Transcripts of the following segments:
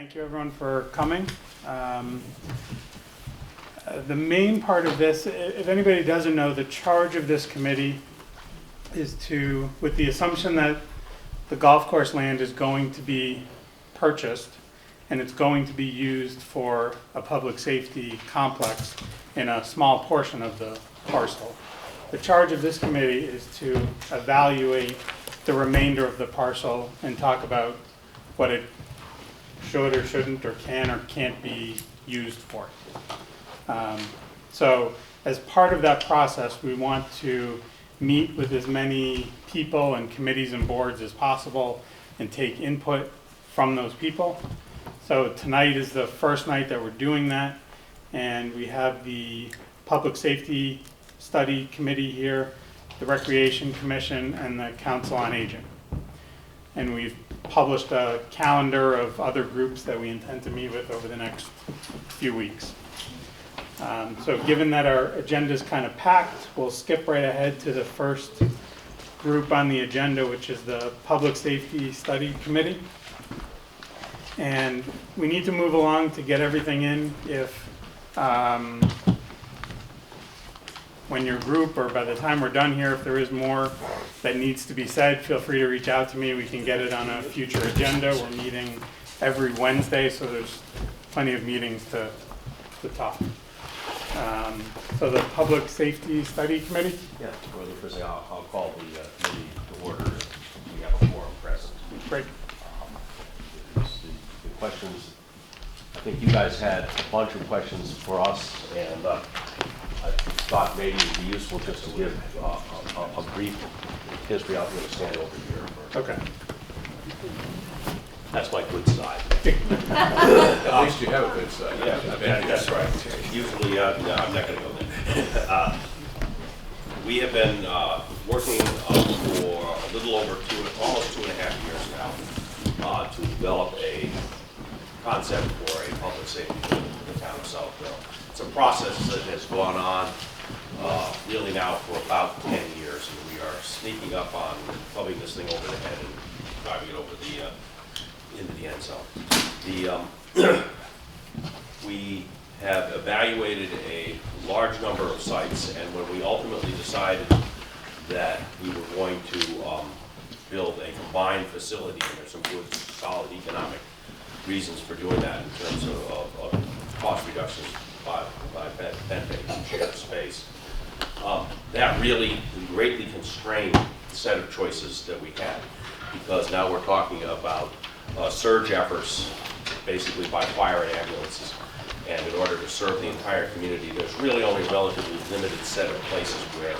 Thank you everyone for coming. The main part of this, if anybody doesn't know, the charge of this committee is to, with the assumption that the golf course land is going to be purchased and it's going to be used for a public safety complex in a small portion of the parcel. The charge of this committee is to evaluate the remainder of the parcel and talk about what it should or shouldn't or can or can't be used for. So as part of that process, we want to meet with as many people and committees and boards as possible and take input from those people. So tonight is the first night that we're doing that, and we have the Public Safety Study Committee here, the Recreation Commission, and the Council on Aging. And we've published a calendar of other groups that we intend to meet with over the next few weeks. So given that our agenda is kind of packed, we'll skip right ahead to the first group on the agenda, which is the Public Safety Study Committee. And we need to move along to get everything in. If when your group, or by the time we're done here, if there is more that needs to be said, feel free to reach out to me. We can get it on a future agenda. We're meeting every Wednesday, so there's plenty of meetings to talk. So the Public Safety Study Committee? Yeah, well, the first thing, I'll call the committee to order. We have a quorum present. Great. The questions, I think you guys had a bunch of questions for us, and I thought maybe it would be useful just to give a brief history. I'm going to stand over here. Okay. That's my good side. At least you have a good side. Yeah, that's right. Usually, no, I'm not going to go there. We have been working for a little over almost 2.5 years now to develop a concept for a public safety building in the town of Southville. It's a process that has gone on really now for about 10 years, and we are sneaking up on clubbing this thing over the head and driving it over into the end zone. We have evaluated a large number of sites, and when we ultimately decided that we were going to build a combined facility, and there's some good solid economic reasons for doing that in terms of cost reductions by benefiting shared space. That really greatly constrained the set of choices that we had, because now we're talking about surge efforts basically by fire and ambulances. And in order to serve the entire community, there's really only a relatively limited set of places where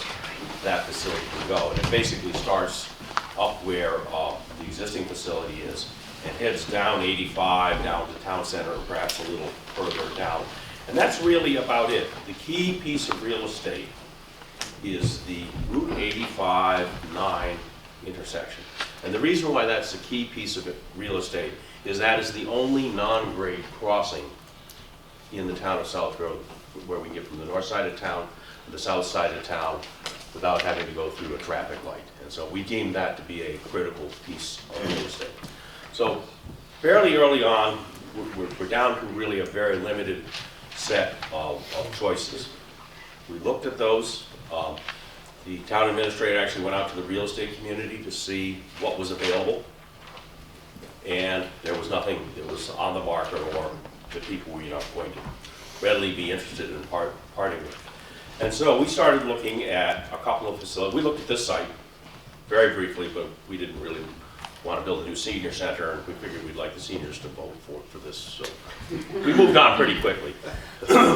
that facility can go. And it basically starts up where the existing facility is and heads down 85, down to Town Center, and perhaps a little further down. And that's really about it. The key piece of real estate is the Route 85-9 intersection. And the reason why that's the key piece of real estate is that is the only non-grade crossing in the town of Southville where we can get from the north side of town to the south side of town without having to go through a traffic light. And so we deem that to be a critical piece of real estate. So fairly early on, we're down to really a very limited set of choices. We looked at those. The town administrator actually went out to the real estate community to see what was available, and there was nothing that was on the market or that people were going to readily be interested in parting with. And so we started looking at a couple of facilities. We looked at this site very briefly, but we didn't really want to build a new senior center, and we figured we'd like the seniors to vote for this. So we moved on pretty quickly.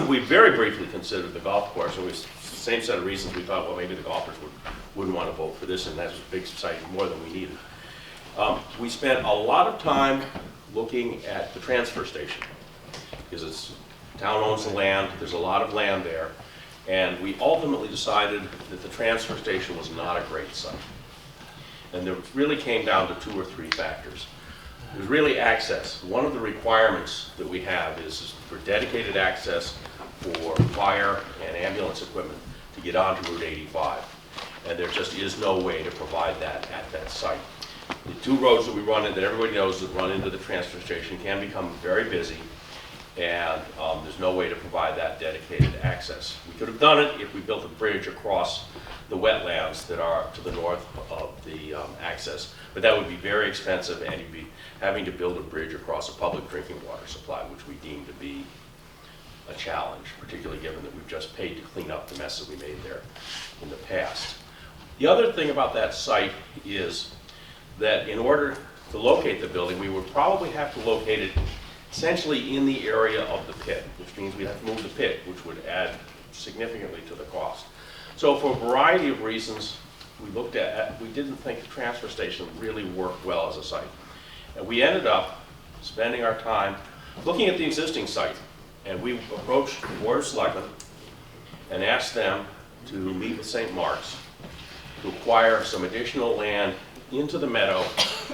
We very briefly considered the golf course, and same set of reasons we thought, well, maybe the golfers wouldn't want to vote for this, and that's a big site, more than we needed. We spent a lot of time looking at the transfer station, because town owns the land, there's a lot of land there, and we ultimately decided that the transfer station was not a great site. And it really came down to 2 or 3 factors. It was really access. One of the requirements that we have is for dedicated access for fire and ambulance equipment to get onto Route 85. And there just is no way to provide that at that site. The two roads that we run in, that everybody knows that run into the transfer station can become very busy, and there's no way to provide that dedicated access. We could have done it if we built a bridge across the wetlands that are to the north of the access, but that would be very expensive, and you'd be having to build a bridge across a public drinking water supply, which we deem to be a challenge, particularly given that we've just paid to clean up the mess that we made there in the past. The other thing about that site is that in order to locate the building, we would probably have to locate it essentially in the area of the pit, which means we'd have to move the pit, which would add significantly to the cost. So for a variety of reasons, we didn't think the transfer station really worked well as a site. And we ended up spending our time looking at the existing site, and we approached the Board of Selectmen and asked them to meet with St. Mark's to acquire some additional land into the meadow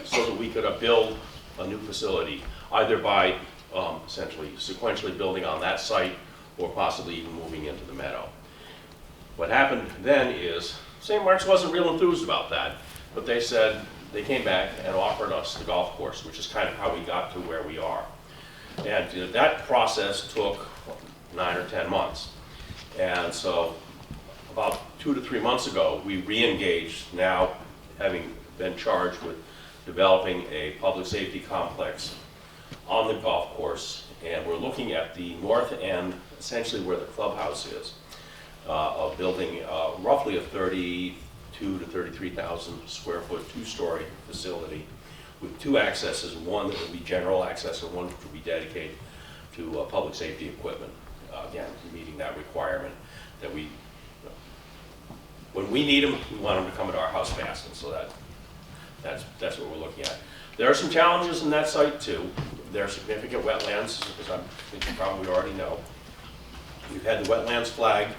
so that we could build a new facility, either by essentially sequentially building on that site or possibly even moving into the meadow. What happened then is St. Mark's wasn't real enthused about that, but they said they came back and offered us the golf course, which is kind of how we got to where we are. And that process took 9 or 10 months. And so about 2 to 3 months ago, we re-engaged, now having been charged with developing a public safety complex on the golf course, and we're looking at the north end, essentially where the clubhouse is, of building roughly a 32 to 33,000 square foot, 2-story facility with 2 accesses, one that would be general access and one which would be dedicated to public safety equipment. Again, meeting that requirement that when we need them, we want them to come into our house fast, and so that's what we're looking at. There are some challenges in that site too. There are significant wetlands, as I think you probably already know. We've had the wetlands flagged,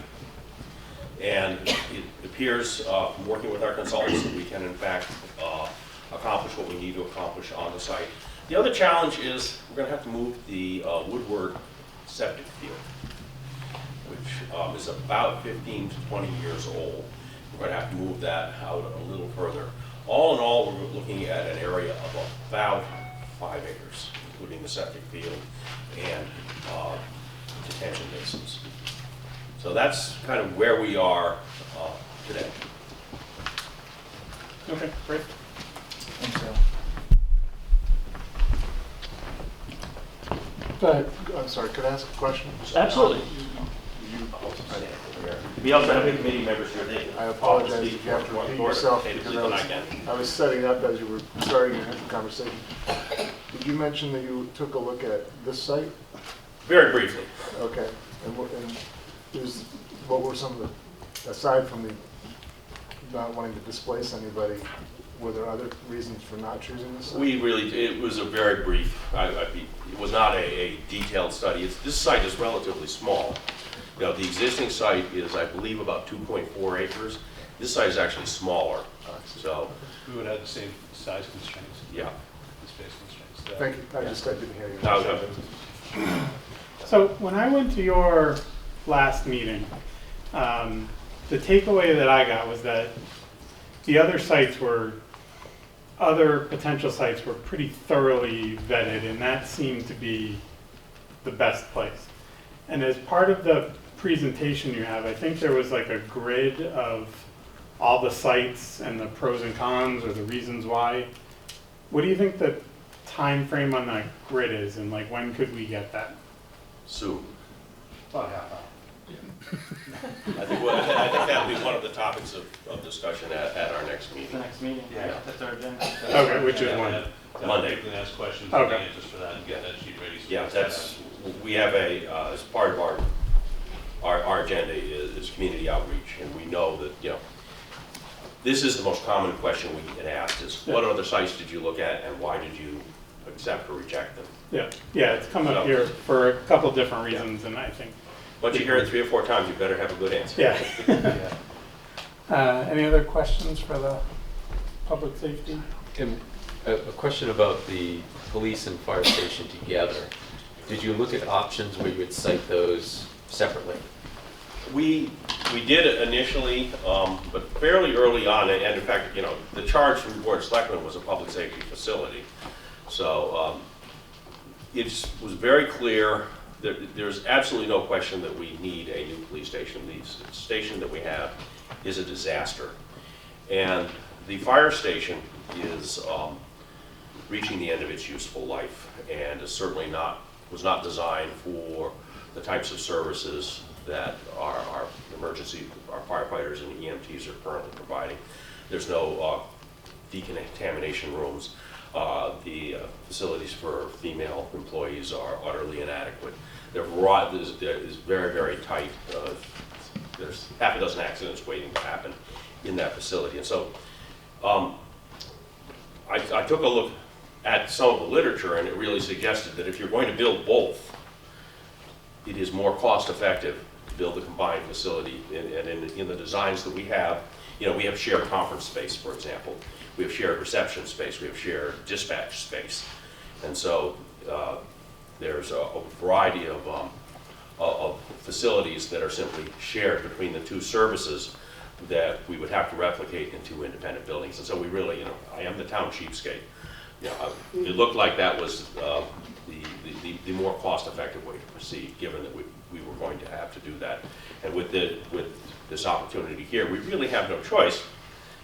and it appears, from working with our consultants, that we can in fact accomplish what we need to accomplish on the site. The other challenge is we're going to have to move the Woodward septic field, which is about 15 to 20 years old. We're going to have to move that out a little further. All in all, we're looking at an area of about 5 acres, including the septic field and detention basins. So that's kind of where we are today. Okay, great. Thanks, Al. Go ahead. I'm sorry, could I ask a question? Absolutely. You- We also have the committee members here. I apologize if you have to repeat yourself because I was setting up as you were starting to have the conversation. Did you mention that you took a look at this site? Very briefly. Okay, and what were some of the, aside from the not wanting to displace anybody, were there other reasons for not choosing this site? It was a very brief, it was not a detailed study. This site is relatively small. You know, the existing site is, I believe, about 2.4 acres. This site is actually smaller, so, We would have the same size constraints, yeah. and space constraints. Thank you, I didn't hear you. No. So when I went to your last meeting, the takeaway that I got was that the other potential sites were pretty thoroughly vetted, and that seemed to be the best place. And as part of the presentation you have, I think there was like a grid of all the sites and the pros and cons or the reasons why. What do you think the time frame on that grid is, and like when could we get that? Soon. About half hour. I think that'll be one of the topics of discussion at our next meeting. Next meeting, Yeah. that's our agenda. Okay, which is when? Monday. You can ask questions Okay. and the answers for that and get that sheet ready. so Yeah, it's- we have as part of our agenda is community outreach, and we know that, you know, this is the most common question we get asked is, what other sites did you look at and why did you accept or reject them? Yeah, it's come up here for a couple different reasons, and I think, Once you hear it 3 or 4 times, you better have a good answer. yeah. Any other questions for the public safety? And a question about the police and fire station together. Did you look at options where you would cite those separately? We did it initially, but fairly early on, and in fact, you know, the charge from the Board of Selectmen was a public safety facility. So it was very clear that there's absolutely no question that we need a new police station. The station that we have is a disaster. And the fire station is reaching the end of its useful life, and is certainly was not designed for the types of services that our firefighters and EMTs are currently providing. There's no decontamination rooms. The facilities for female employees are utterly inadequate. Their rod is very, very tight. There's half a dozen accidents waiting to happen in that facility. And so I took a look at some of the literature, and it really suggested that if you're going to build both, it is more cost effective to build a combined facility. And in the designs that we have, you know, we have shared conference space, for example. We have shared reception space. We have shared dispatch space. And so there's a variety of facilities that are simply shared between the two services that we would have to replicate in two independent buildings. And so we really, you know, I am the town cheapskate. You know, it looked like that was the more cost-effective way to proceed, given that we were going to have to do that. And with this opportunity here, we really have no choice,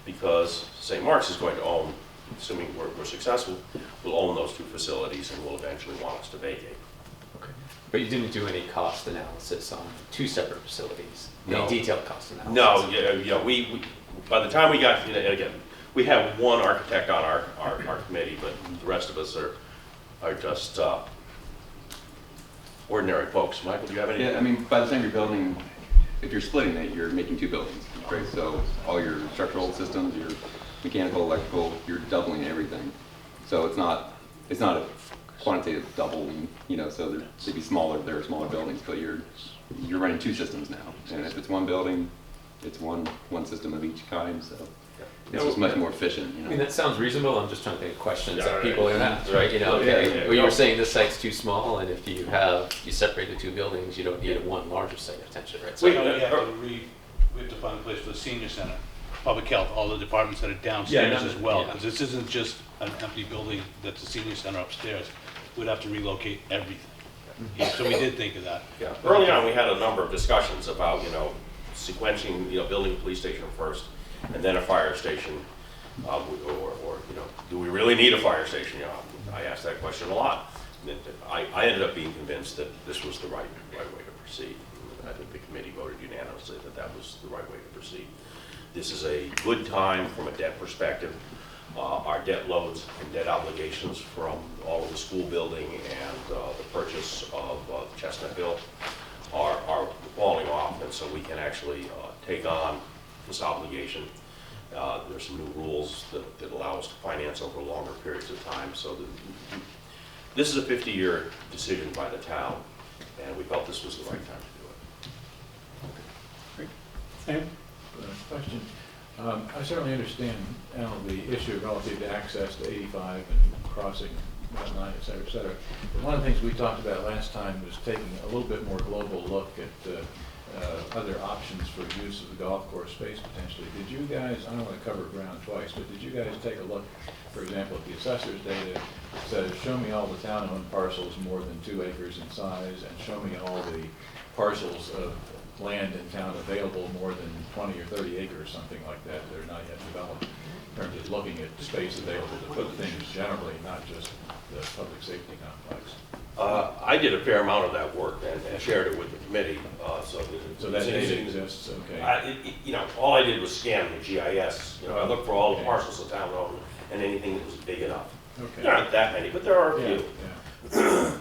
because St. Mark's is going to own, assuming we're successful, will own those two facilities and will eventually want us to vacate. Okay. But you didn't do any cost analysis on two separate facilities? No. Any detailed cost analysis? No, yeah, we by the time we got, you know, and again, we have one architect on our committee, but the rest of us are just ordinary folks. Michael, do you have any? Yeah, I mean, by the time you're building, if you're splitting it, you're making two buildings, right? So all your structural systems, your mechanical, electrical, you're doubling everything. So it's not a quantitative doubling, you know, so they'd be smaller, there are smaller buildings, but you're running two systems now. And if it's one building, it's one system of each kind, so it's just much more efficient, you I know. mean, that sounds reasonable. I'm just trying to think of questions Yeah, that right. people have asked, right? You know, Yeah, okay, yeah, well, you yeah. were saying this site's too small, and if you separate the two buildings, you don't need one larger site potentially, right? So, We have to find a place for the senior center, public health, all the departments that are downstairs as well. yeah. Because this isn't just an empty building that's a senior center upstairs. We'd have to relocate everything. Yeah, so we did think of that. Yeah. Early on, we had a number of discussions about, you know, sequencing, you know, building a police station first, and then a fire station, or you know, do we really need a fire station? You know, I asked that question a lot. And I ended up being convinced that this was the right way to proceed. I think the committee voted unanimously that that was the right way to proceed. This is a good time from a debt perspective. Our debt loads and debt obligations from all of the school building and the purchase of Chestnut Hill are falling off, and so we can actually take on this obligation. There's some new rules that allow us to finance over longer periods of time. So this is a 50-year decision by the town, and we felt this was the right time to do it. Sam? Question. I certainly understand, Al, the issue relative to access to 85 and crossing Route 9, et cetera, et cetera. But one of the things we talked about last time was taking a little bit more global look at other options for use of the golf course space potentially. Did you guys, I don't want to cover ground twice, but did you guys take a look, for example, at the assessor's data that says, show me all the town-owned parcels more than 2 acres in size, and show me all the parcels of land in town available more than 20 or 30 acres, something like that, that are not yet developed, in terms of looking at space available to put things generally, not just the public safety complex. I did a fair amount of that work and shared it with the committee. So that data exists, okay. You know, all I did was scan the GIS. You know, I looked for all the Okay. parcels of town owned and anything that was big enough. Okay. There aren't that many, but there are a Yeah, few.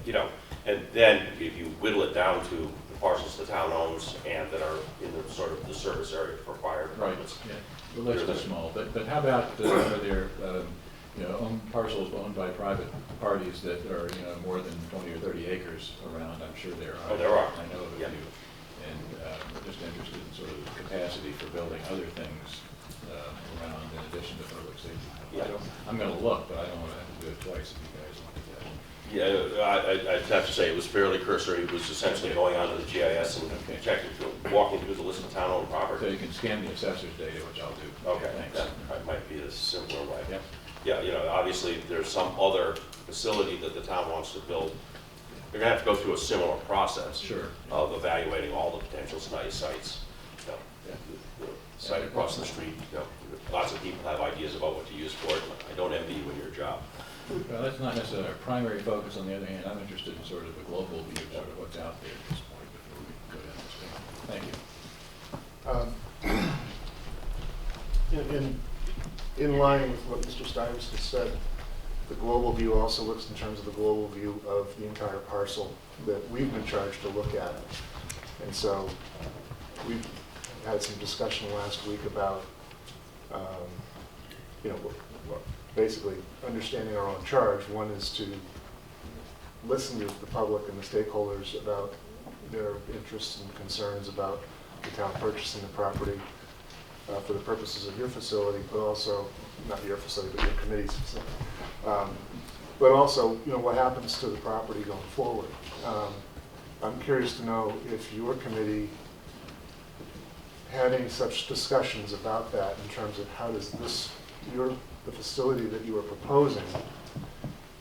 You know, and then if you whittle it down to the parcels the town owns and that are in the sort of the service area for fire right, departments. yeah. The list is small, but how about, are there, you know, parcels owned by private parties that are, you know, more than 20 or 30 acres around? I'm sure there are. Oh, there are. I know of a Yeah. few. And we're just interested in sort of the capacity for building other things around in addition to public safety. Yeah. I'm going to look, but I don't want to have to do it twice if you guys want to do that. Yeah, I'd have to say it was fairly cursory. It was essentially going onto the GIS and Okay. checking, walking through the list of town-owned So property. you can scan the assessor's data, which I'll do. Okay, Thanks. that might be a simpler way. Yep. Yeah, you know, obviously, if there's some other facility that the town wants to build, they're gonna have to go through a similar process. Sure. Of evaluating all the potential sites. You know, the site across the street, you know, lots of people have ideas about what to use for it. I don't envy you in your job. Well, that's not necessarily our primary focus. On the other hand, I'm interested in sort of a global view of sort of what's out there at this point before we go down this path. Thank you. In line with what Mr. Stuyvesant said, the global view also looks in terms of the global view of the entire parcel that we've been charged to look at. And so we had some discussion last week about, you know, basically understanding our own charge. One is to listen to the public and the stakeholders about their interests and concerns about the town purchasing the property for the purposes of your facility, but also, not your facility, but your committee's facility. But also, you know, what happens to the property going forward. I'm curious to know if your committee had any such discussions about that in terms of how does the facility that you are proposing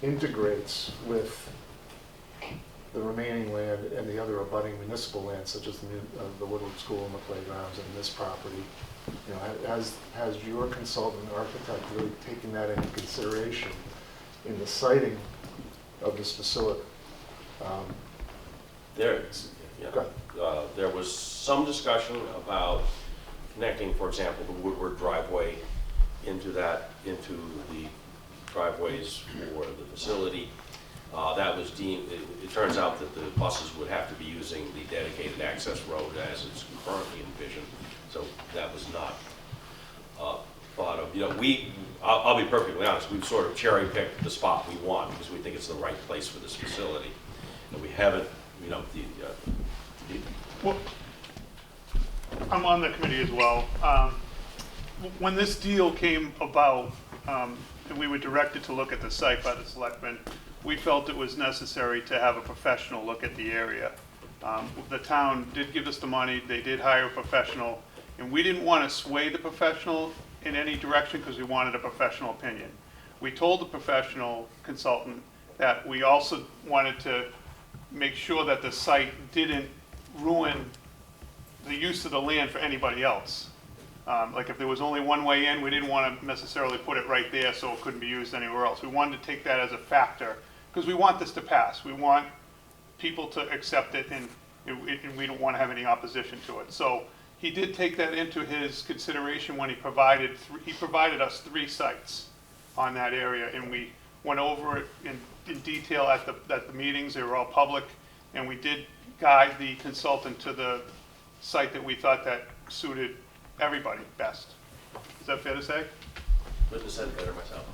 integrates with the remaining land and the other abutting municipal land, such as the Woodward School and the playgrounds and this property. You know, has your consultant architect really taken that into consideration in the siting of this facility? There, Go yeah, there was some discussion about connecting, for example, the Woodward driveway into the driveways for the facility. That was deemed, it turns out that the buses would have to be using the dedicated access road as it's currently envisioned. So that was not thought of. You know, I'll be perfectly honest, we've sort of cherry picked the spot we want because we think it's the right place for this facility. And we haven't, you know, Well, I'm on the committee as well. When this deal came about, and we were directed to look at the site by the selectmen, we felt it was necessary to have a professional look at the area. The town did give us the money, they did hire a professional, and we didn't want to sway the professional in any direction because we wanted a professional opinion. We told the professional consultant that we also wanted to make sure that the site didn't ruin the use of the land for anybody else. Like if there was only one way in, we didn't want to necessarily put it right there so it couldn't be used anywhere else. We wanted to take that as a factor because we want this to pass. We want people to accept it and we don't want to have any opposition to it. So he did take that into his consideration when he provided us 3 sites on that area, and we went over it in detail at the meetings. They were all public, and we did guide the consultant to the site that we thought that suited everybody best. Is that fair to say? couldn't have said it better myself.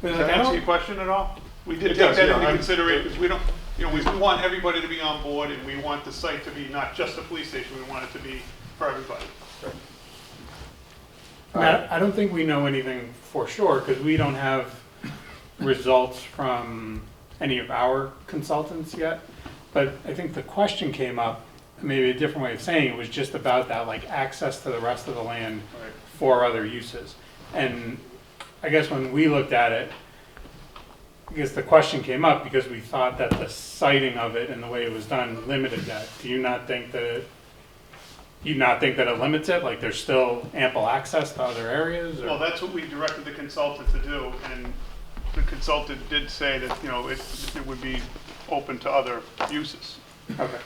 Does that answer your question at all? We did It take does, that yeah, into I'm- consideration, because we don't, you know, we want everybody to be on board, and we want the site to be not just a police station, we want it to be for everybody. Matt, I don't think we know anything for sure because we don't have results from any of our consultants yet. But I think the question came up, maybe a different way of saying it was just about that, like access to the rest of the land Right. for other uses. And I guess when we looked at it, I guess the question came up because we thought that the siting of it and the way it was done limited that. Do you not think that it limits it? Like there's still ample access to other areas? Or? Well, that's what we directed the consultant to do, and the consultant did say that, you know, it would be open to other uses. Okay.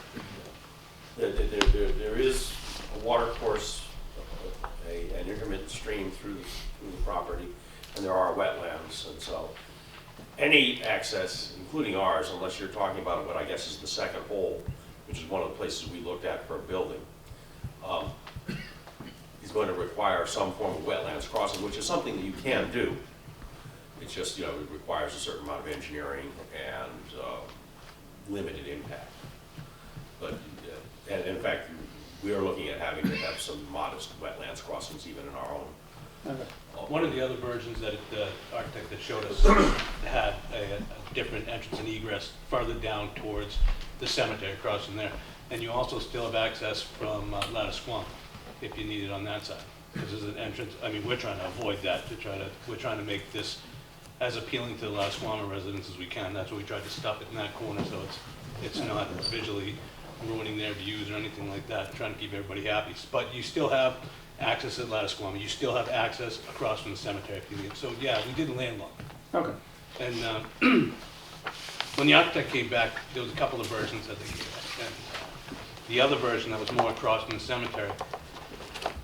There is a water course, an intermittent stream through the property, and there are wetlands, and so any access, including ours, unless you're talking about what I guess is the second hole, which is one of the places we looked at for a building, is going to require some form of wetlands crossing, which is something that you can do. It's just, you know, it requires a certain amount of engineering and limited impact. But, and in fact, we are looking at having to have some modest wetlands crossings even in our own Okay. One of the other versions that the architect that showed us had a different entrance and egress farther down towards the cemetery across from there. And you also still have access from Lattisquam if you need it on that side. Because there's an entrance, I mean, we're trying to avoid that, we're trying to make this as appealing to the Lattisquam residents as we can. That's why we tried to stuff it in that corner so it's not visually ruining their views or anything like that, trying to keep everybody happy. But you still have access at Lattisquam, you still have access across from the cemetery if you need. So yeah, we did landlock. Okay. And when the architect came back, there was a couple of versions that they gave us. And the other version that was more across from the cemetery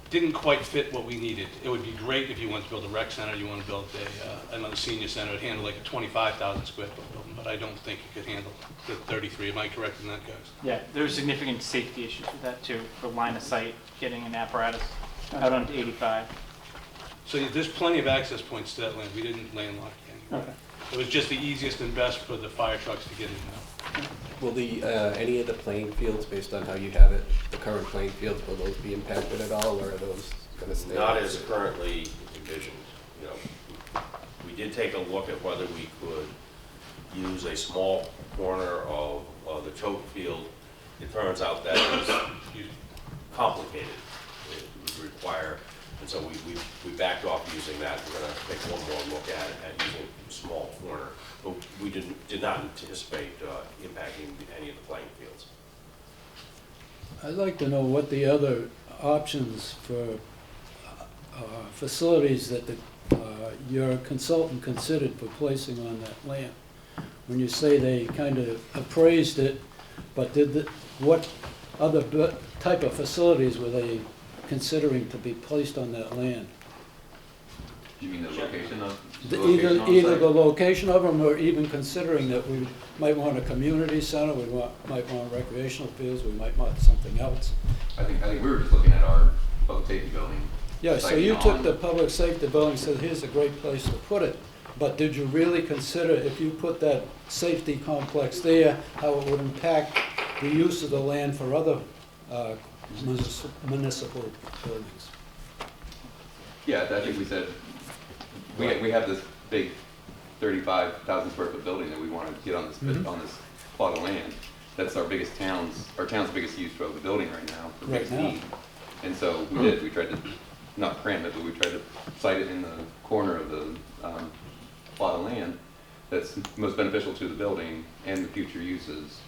didn't quite fit what we needed. It would be great if you want to build a rec center, you want to build another senior center, it'd handle like a 25,000 square foot building, but I don't think it could handle the 33. Am I correct in that, guys? Yeah, there's significant safety issues with that too, for line of sight, getting an apparatus out onto 85. So there's plenty of access points to that land. We didn't landlock any. Okay. It was just the easiest and best for the fire trucks to get in now. Will the, any of the playing fields, based on how you have it, the current playing fields, will those be impacted at all, or are those going to stay? Not as currently envisioned, you know. We did take a look at whether we could use a small corner of the choke field. It turns out that is complicated. It would require, and so we backed off using that. We're going to take one more look at using a small corner. But we did not anticipate impacting any of the playing fields. I'd like to know what the other options for facilities that your consultant considered for placing on that land. When you say they kind of appraised it, but what other type of facilities were they considering to be placed on that land? You mean the location of? Either the location of them, or even considering that we might want a community center, we might want recreational fields, we might want something else. I think we were just looking at our public safety building. Yeah, so you took the public safety building and said, here's a great place to put it. But did you really consider, if you put that safety complex there, how it would impact the use of the land for other municipal buildings? Yeah, I think we said, we have this big 35,000 square foot building that we want to get on this on this plot of land. That's our town's biggest use for the building right now, the biggest need. And so we tried to, not cram it, but we tried to site it in the corner of the plot of land that's most beneficial to the building and the future uses.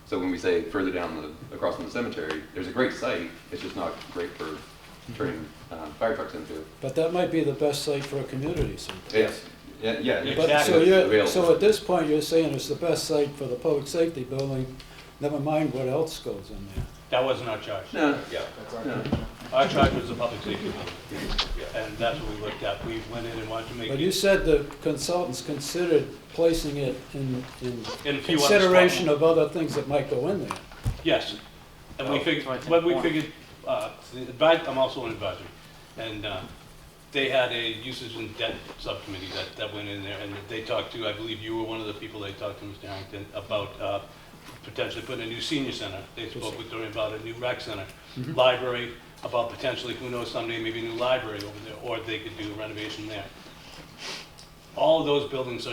So when we say further down across from the cemetery, there's a great site, it's just not great for turning fire trucks into it. But that might be the best site for a community center. It's, yeah. But Exactly. so at this point, you're saying it's the best site for the public safety building, never mind what else goes in there. That wasn't our charge. No, Yeah. no. Our charge was the public safety building. And that's what we looked at. We went in and wanted to make But you it said the consultants considered placing it in in a few other consideration spots. of other things that might go in there. Yes. And we figured, So I think but we one. figured, I'm also an advisor. And they had a usage and debt subcommittee that went in there, and they talked to, I believe you were one of the people they talked to, Mr. Harrington, about potentially putting a new senior center. They spoke with Dorian about a new rec center, library, about potentially, who knows, someday maybe a new library over there, or they could do a renovation there. All of those buildings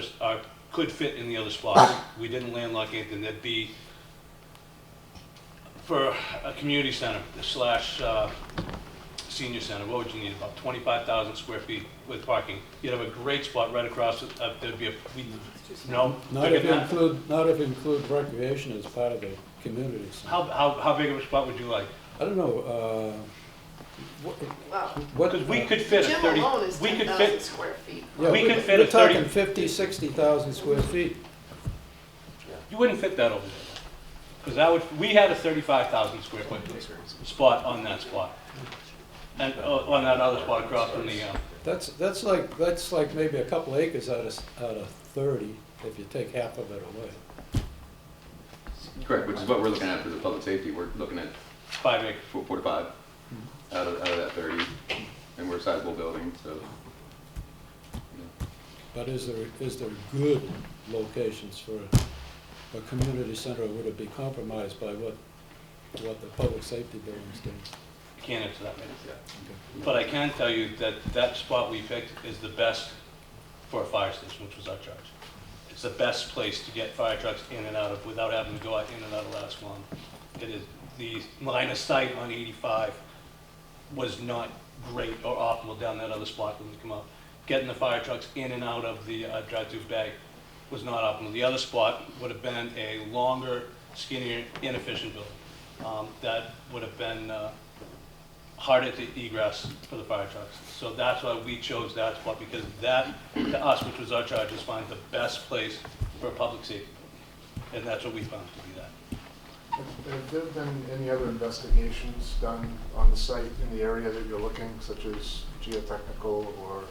could fit in the other spots. We didn't landlock anything. That'd be for a community center / senior center. What would you need? About 25,000 square feet with parking. You'd have a great spot right across. There'd be no. Not bigger if you than that? include recreation as part of the community center. How big of a spot would you like? I don't know, what? Because we could fit a Gym 30. alone is We could 10,000 fit. square feet. Yeah, we could fit we're a 30 talking 50, 60,000 square feet. You wouldn't fit that over there. Because we had a 35,000 square foot spot on that spot. And on that other spot across from the, That's like maybe a couple acres out of 30, if you take half of it away. Correct, which is what we're looking at for the public safety. We're looking at 5 acres. 4 to 5 out of that 30, and we're a sizable building, so. But is there good locations for a community center, or would it be compromised by what the public safety buildings do? can't answer that, maybe. But I can tell you that that spot we picked is the best for a fire station, which was our charge. It's the best place to get fire trucks in and out of without having to go out in and out of Lattice Lawn. It is, the line of sight on 85 was not great or optimal down that other spot when you come up. Getting the fire trucks in and out of the drive-through bay was not optimal. The other spot would have been a longer, skinnier, inefficient building. That would have been harder to egress for the fire trucks. So that's why we chose that spot, because that, to us, which was our charge, is find the best place for a public safety building. And that's what we found to be that. Have there been any other investigations done on the site in the area that you're looking, such as geotechnical or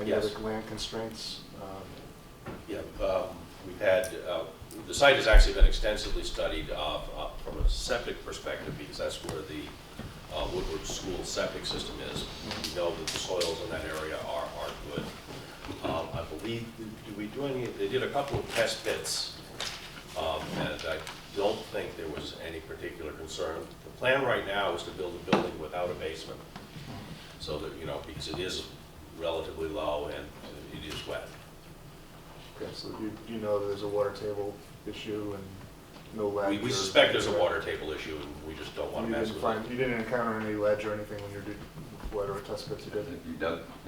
any Yes. other land constraints? Yeah, we've had, the site has actually been extensively studied from a septic perspective, because that's where the Woodward School septic system is. We know that the soils in that area are good. I believe, they did a couple of test pits, and I don't think there was any particular concern. The plan right now is to build a building without a basement, so that, because it is relatively low and it is wet. Okay, so you know there's a water table issue and no ledge? We or- suspect there's a water table issue, and we just don't want to You mess didn't with it. find, you didn't encounter any ledge or anything when you did whatever test pits you did?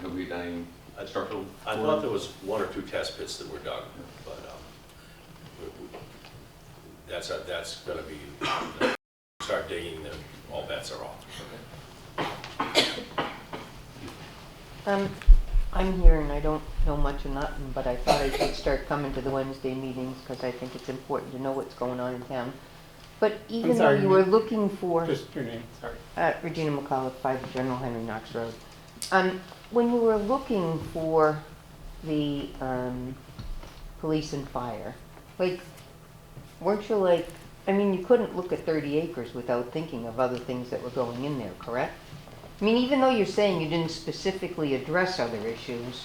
Have we done any structural? I thought there was one or two test pits that were dug, but that's going to be, start digging, then all bets are off. I'm here and I don't know much or nothing, but I thought I should start coming to the Wednesday meetings because I think it's important to know what's going on in town. But even though sorry, you were looking for, Just your name, sorry. Regina McCullough, 5 General Henry Knox Road. When you were looking for the police and fire, like, weren't you like, I mean, you couldn't look at 30 acres without thinking of other things that were going in there, correct? I mean, even though you're saying you didn't specifically address other issues,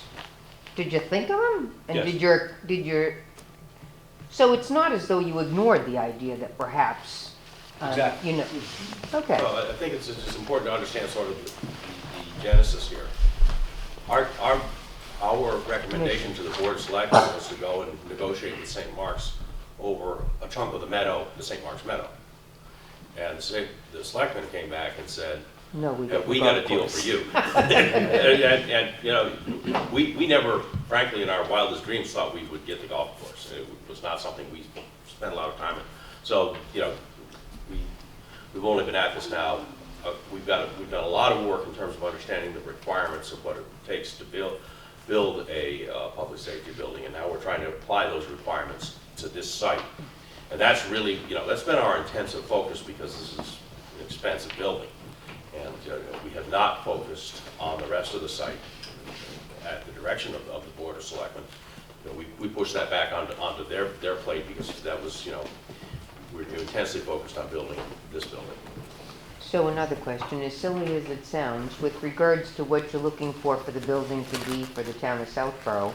did you think of them? And Yes. did your, so it's not as though you ignored the idea that perhaps, Exactly. you know, okay. Well, I think it's important to understand sort of the genesis here. Our recommendation to the Board of Selectmen was to go and negotiate with St. Mark's over a chunk of the meadow, the St. Mark's Meadow. And the selectmen came back and said, No, we got we the got a golf deal course. for you. And we never, frankly, in our wildest dreams, thought we would get the golf course. It was not something we spent a lot of time in. So, we've only been at this now. We've done a lot of work in terms of understanding the requirements of what it takes to build a public safety building, and now we're trying to apply those requirements to this site. And that's really, that's been our intensive focus, because this is an expensive building. And we have not focused on the rest of the site at the direction of the Board of Selectmen. We pushed that back onto their plate, because that was, we're intensely focused on building this building. So another question, as silly as it sounds, with regards to what you're looking for the building to be for the town of Southborough,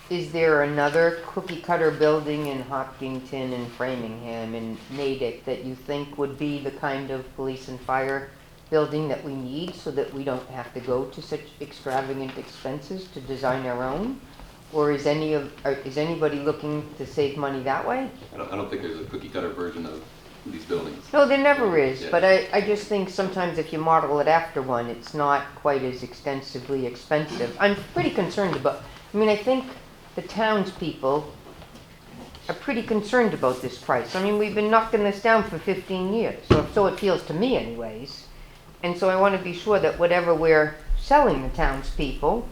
is there another cookie cutter building in Hopkinton and Framingham and Natick that you think would be the kind of police and fire building that we need, so that we don't have to go to such extravagant expenses to design our own? Or is anybody looking to save money that way? I don't think there's a cookie cutter version of these buildings. No, there never is, Yeah. but I just think sometimes if you model it after one, it's not quite as extensively expensive. I'm pretty concerned about, I think the townspeople are pretty concerned about this price. We've been knocking this down for 15 years, so it feels to me anyways. And so I want to be sure that whatever we're selling the townspeople,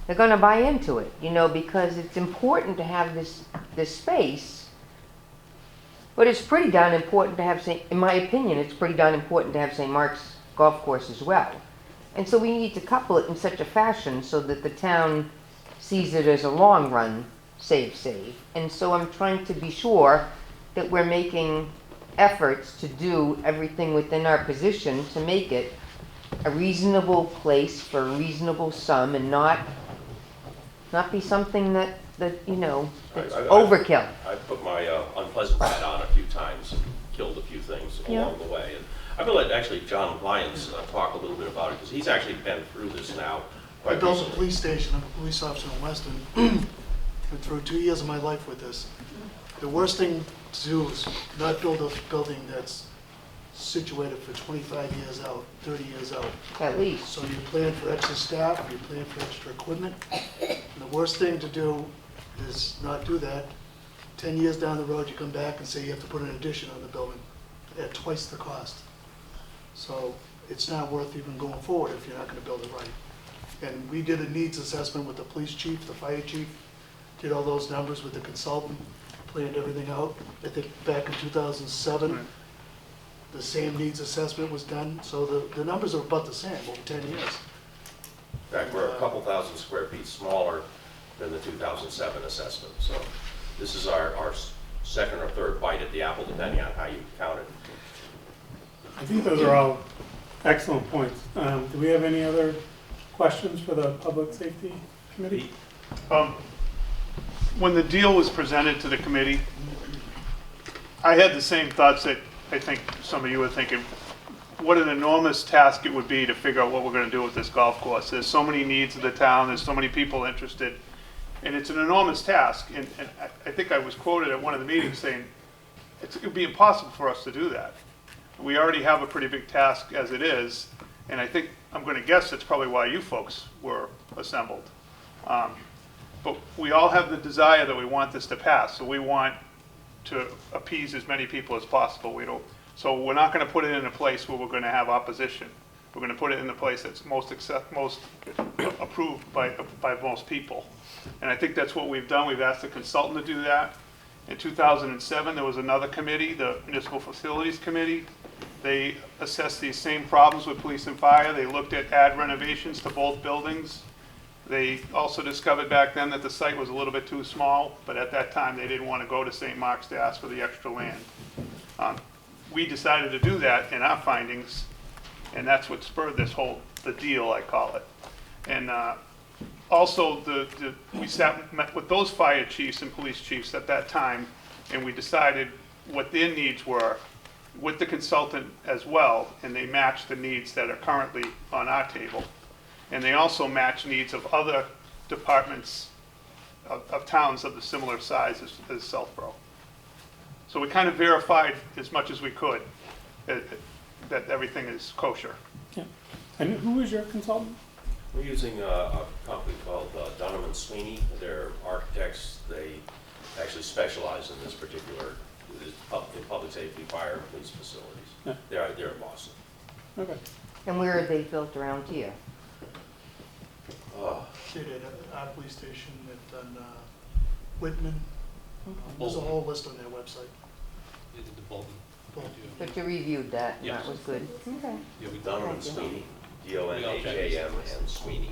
they're going to buy into it, because it's important to have this space. But it's pretty darn important to have, in my opinion, it's pretty darn important to have St. Mark's Golf Course as well. And so we need to couple it in such a fashion so that the town sees it as a long run save. And so I'm trying to be sure that we're making efforts to do everything within our position to make it a reasonable place for a reasonable sum, and not be something that's overkill. I put my unpleasant hat on a few times and killed a few things Yeah. along the way. And I'm gonna let actually John Lyons talk a little bit about it, because he's actually been through this now I quite built a recently. police station, I'm a police officer in Weston. Went through 2 years of my life with this. The worst thing to do is not build a building that's situated for 25 years out, 30 years out. At least. So you plan for extra staff, you plan for extra equipment. And the worst thing to do is not do that. 10 years down the road, you come back and say you have to put an addition on the building at twice the cost. So it's not worth even going forward if you're not gonna build it right. And we did a needs assessment with the police chief, the fire chief, did all those numbers with the consultant, planned everything out. I think back in 2007, the same needs assessment was done, so the numbers are about the same over 10 years. In fact, we're a couple thousand square feet smaller than the 2007 assessment, so this is our second or third bite at the apple, depending on how you count it. I think those are all excellent points. Do we have any other questions for the Public Safety Committee? When the deal was presented to the committee, I had the same thoughts that I think some of you were thinking. What an enormous task it would be to figure out what we're gonna do with this golf course. There's so many needs of the town, there's so many people interested, and it's an enormous task. And I think I was quoted at one of the meetings saying, it would be impossible for us to do that. We already have a pretty big task as it is, and I think, I'm gonna guess that's probably why you folks were assembled. But we all have the desire that we want this to pass, so we want to appease as many people as possible. So we're not gonna put it in a place where we're gonna have opposition. We're gonna put it in a place that's most approved by most people. And I think that's what we've done. We've asked the consultant to do that. In 2007, there was another committee, the Municipal Facilities Committee. They assessed these same problems with police and fire. They looked at add renovations to both buildings. They also discovered back then that the site was a little bit too small, but at that time, they didn't want to go to St. Mark's to ask for the extra land. We decided to do that in our findings, and that's what spurred this the deal, I call it. And also, we met with those fire chiefs and police chiefs at that time, and we decided what their needs were with the consultant as well, and they matched the needs that are currently on our table. And they also match needs of other departments of towns of the similar size as Southborough. So we kind of verified as much as we could that everything is kosher. Yeah. And who is your consultant? We're using a company called Donovan Sweeney. They're architects. They actually specialize in this particular, in public safety, fire, and police facilities. Yeah. They're in Boston. Okay. And where are they built around here? They did our police station, they've done Whitman. There's a whole list on their website. They did the Bolton. But you reviewed that, and that Yes. was good. Okay. Yeah, we Donovan Thank you. Sweeney, D-O-N-H-A-M and Sweeney.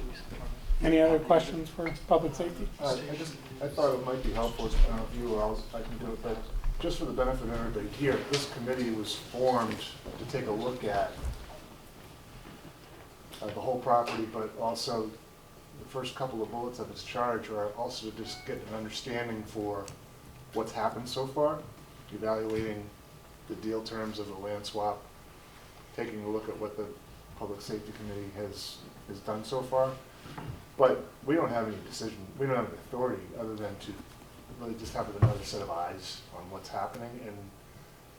Any other questions for Public Safety? I thought it might be helpful, I don't know if you or I can do it, but just for the benefit of everybody here, this committee was formed to take a look at the whole property, but also the first couple of bullets of its charge are also to just get an understanding for what's happened so far, evaluating the deal terms of the land swap, taking a look at what the Public Safety Committee has done so far. But we don't have any decision, we don't have the authority other than to really just have another set of eyes on what's happening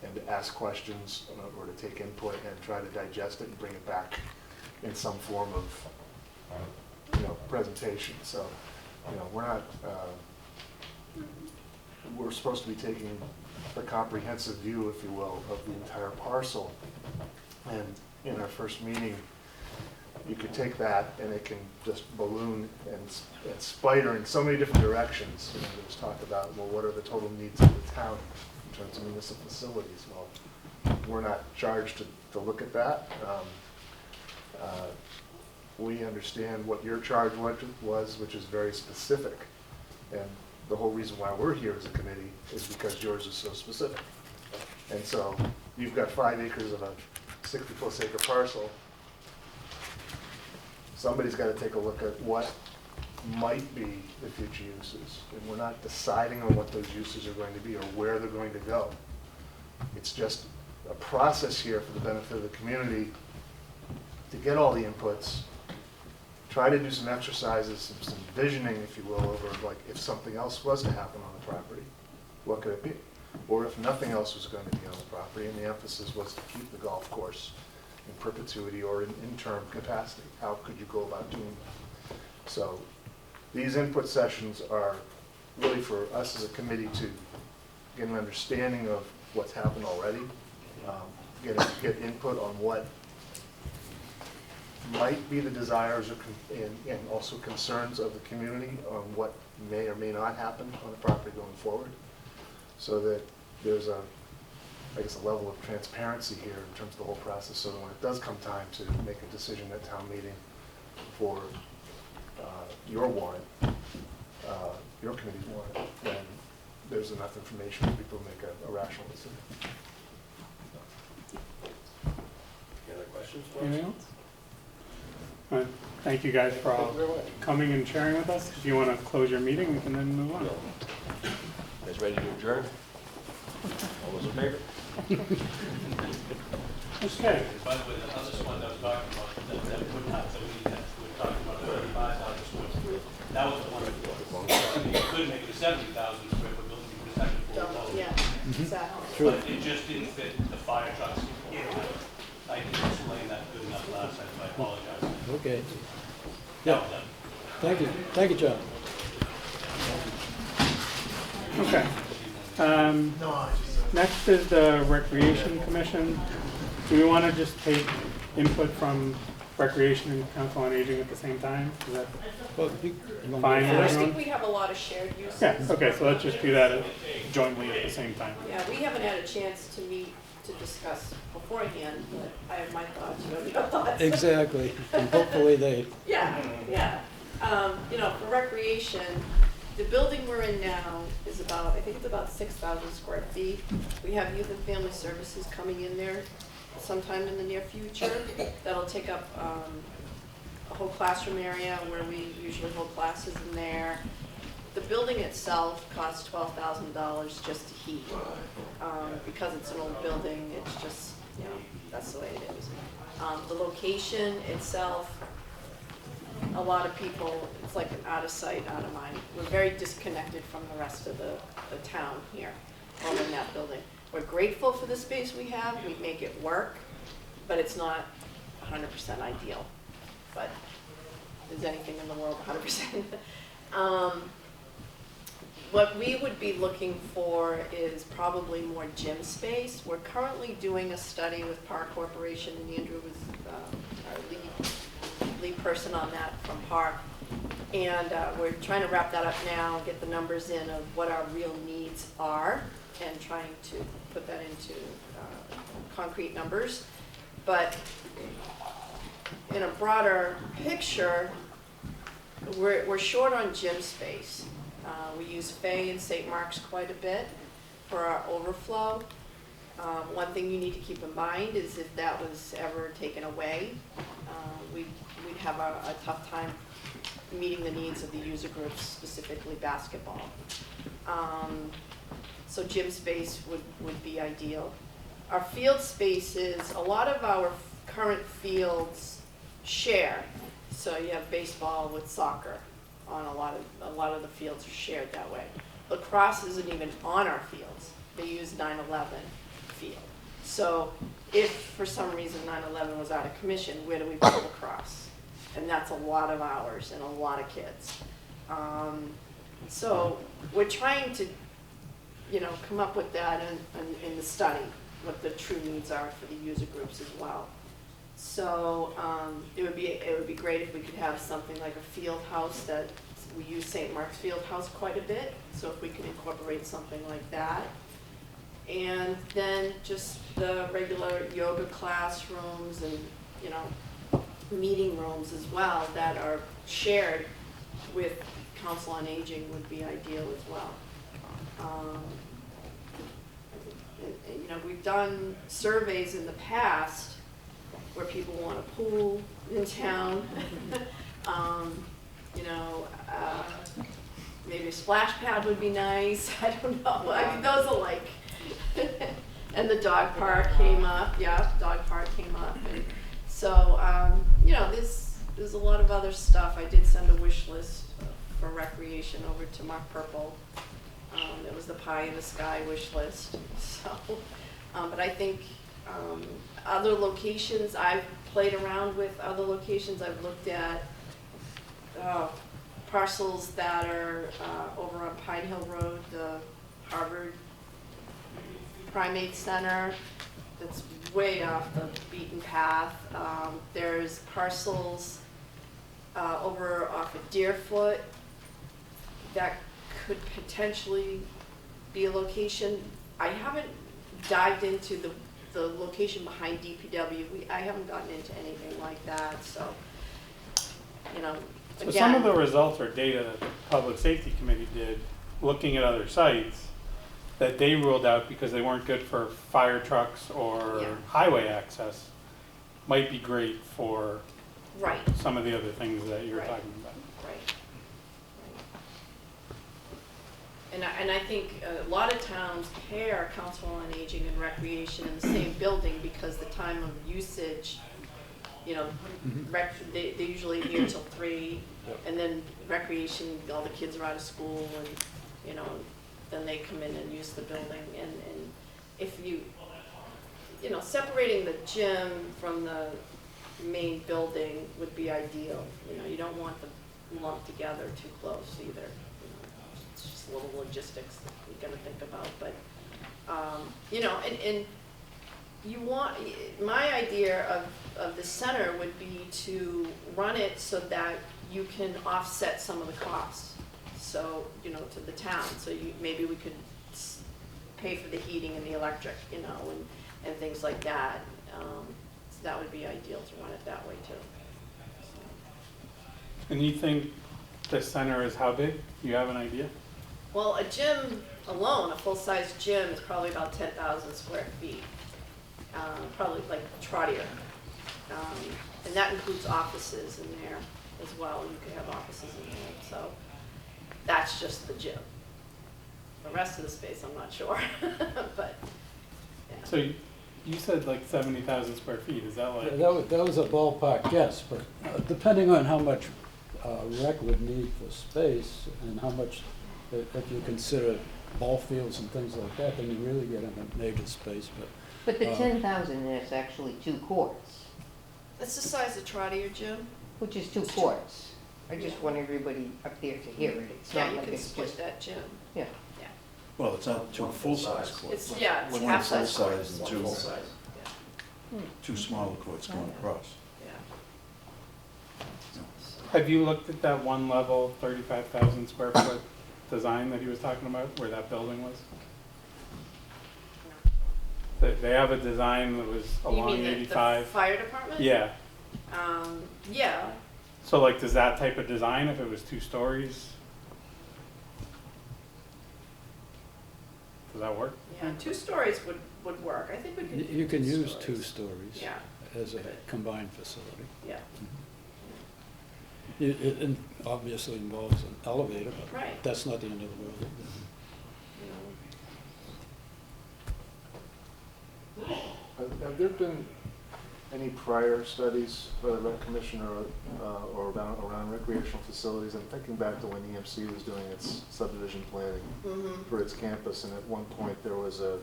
and to ask questions or to take input and try to digest it and bring it back in some form of, presentation. So, we're not, we're supposed to be taking a comprehensive view, if you will, of the entire parcel. And in our first meeting, you could take that and it can just balloon and spider in so many different directions. There was talk about, well, what are the total needs of the town in terms of municipal facilities? Well, we're not charged to look at that. We understand what your charge was, which is very specific. And the whole reason why we're here as a committee is because yours is so specific. And so you've got 5 acres of a 60+ acre parcel. Somebody's got to take a look at what might be the future uses. And we're not deciding on what those uses are going to be or where they're going to go. It's just a process here for the benefit of the community to get all the inputs, try to do some exercises, some visioning, if you will, over like if something else was to happen on the property, what could it be? Or if nothing else was going to be on the property and the emphasis was to keep the golf course in perpetuity or in interim capacity, how could you go about doing that? So these input sessions are really for us as a committee to get an understanding of what's happened already, get input on what might be the desires and also concerns of the community on what may or may not happen on the property going forward, so that there's a level of transparency here in terms of the whole process, so that when it does come time to make a decision at town meeting for your warrant, your committee's warrant, then there's enough information for people to make a rational decision. Any other questions for us? Anything else? All right. Thank you guys for all coming and sharing with us. If you want to close your meeting, we can then move on. Guys ready to adjourn? All those in favor? Okay. By the way, the other one that I was talking about, that would not, that we were talking about 35,000 square foot. That was the one that you could make it a 70,000 square foot building because that's a full load. Yeah, exactly. But it just didn't fit the fire trucks in it. I didn't explain that good enough last time, so I apologize. Okay. That was done. Thank you, John. Okay. Next is the Recreation Commission. Do we want to just take input from Recreation and Council on Aging at the same time? Is that Well, fine with I everyone? think we have a lot of shared uses. Yeah, okay, so let's just do that jointly at the same time. Yeah, we haven't had a chance to meet to discuss beforehand, but I have my thoughts, you have your thoughts. Exactly, and hopefully they, Yeah, yeah. You know, for recreation, the building we're in now is about, I think it's about 6,000 square feet. We have youth and family services coming in there sometime in the near future. That'll take up a whole classroom area where we usually hold classes in there. The building itself costs $12,000 just to heat. Because it's an old building, it's just, you know, that's the way it is. The location itself, a lot of people, it's like an out of sight, out of mind. We're very disconnected from the rest of the town here, over in that building. We're grateful for the space we have, we make it work, but it's not 100% ideal. But is anything in the world 100%? What we would be looking for is probably more gym space. We're currently doing a study with Park Corporation, and Andrew was our lead person on that from Park. And we're trying to wrap that up now, get the numbers in of what our real needs are, and trying to put that into concrete numbers. But in a broader picture, we're short on gym space. We use Fay and St. Mark's quite a bit for our overflow. One thing you need to keep in mind is if that was ever taken away, we'd have a tough time meeting the needs of the user groups, specifically basketball. So gym space would be ideal. Our field spaces, a lot of our current fields share. So you have baseball with soccer on a lot of the fields are shared that way. Lacrosse isn't even on our fields. They use 9/11 field. So if for some reason 9/11 was out of commission, where do we put lacrosse? And that's a lot of hours and a lot of kids. So we're trying to, you know, come up with that in the study, what the true needs are for the user groups as well. So it would be great if we could have something like a field house that we use St. Mark's Field House quite a bit. So if we could incorporate something like that. And then just the regular yoga classrooms and, you know, meeting rooms as well that are shared with Council on Aging would be ideal as well. You know, we've done surveys in the past where people want a pool in town. You know, maybe a splash pad would be nice. I don't know. I mean, those are like, And the dog park came up, yeah, dog park came up. And so, you know, there's a lot of other stuff. I did send a wish list for recreation over to Mark Purple. It was the pie in the sky wish list. So, but I think other locations, I've played around with other locations. I've looked at parcels that are over on Pine Hill Road, the Harvard Primate Center, that's way off the beaten path. There's parcels over off of Deerfoot that could potentially be a location. I haven't dived into the location behind DPW. I haven't gotten into anything like that, so, you know, So some of the results or data that the Public Safety Committee did, looking at other sites, that they ruled out because they weren't good for fire trucks or Yeah. highway access, might be great for right, some of the other things that you're Right. talking about. right. And I think a lot of towns pair council on aging and recreation in the same building because the time of usage, you know, they usually here till 3, and then recreation, all the kids are out of school, and, you know, then they come in and use the building. And if you know, separating the gym from the main building would be ideal. You know, you don't want them lumped together too close either. You know, it's just little logistics that you gotta think about. But, you know, and you want, my idea of the center would be to run it so that you can offset some of the costs. So, you know, to the town, so maybe we could pay for the heating and the electric, you know, and things like that. So that would be ideal to run it that way too. And you think the center is how big? You have an idea? Well, a gym alone, a full-size gym is probably about 10,000 square feet. Probably like Trotter. And that includes offices in there as well. You could have offices in there, so that's just the gym. The rest of the space, I'm not sure, but, yeah. So you said like 70,000 square feet, is that like? That was a ballpark guess, but depending on how much rec would need for space and how much, if you consider ball fields and things like that, then you really get into major space. But the 10,000 is actually 2 courts, It's the size of Trotter gym. which is 2 courts. I just want everybody up there to hear it. It's Yeah, not you like can it's split just, that gym. yeah. Yeah. Well, it's not 2 full-size courts. It's, yeah, it's One half-size full-size courts. and 2 Full-size, yeah. 2 smaller courts going across. Yeah. Have you looked at that one level, 35,000 square foot design that he was talking about, where that building was? They have a design that was You along mean the 85. fire department? Yeah. Yeah, So like, does that type of design, if it was 2 stories, does that work? yeah, 2 stories would work. I think we could. You can do use stories. 2 stories Yeah, as a combined facility. yeah, It obviously involves an elevator, but right. that's not the end of the world. You know, Have there been any prior studies by the Rec Commission or around recreational facilities? I'm thinking back to when EMC was doing its subdivision planning for its campus, and at one point there was a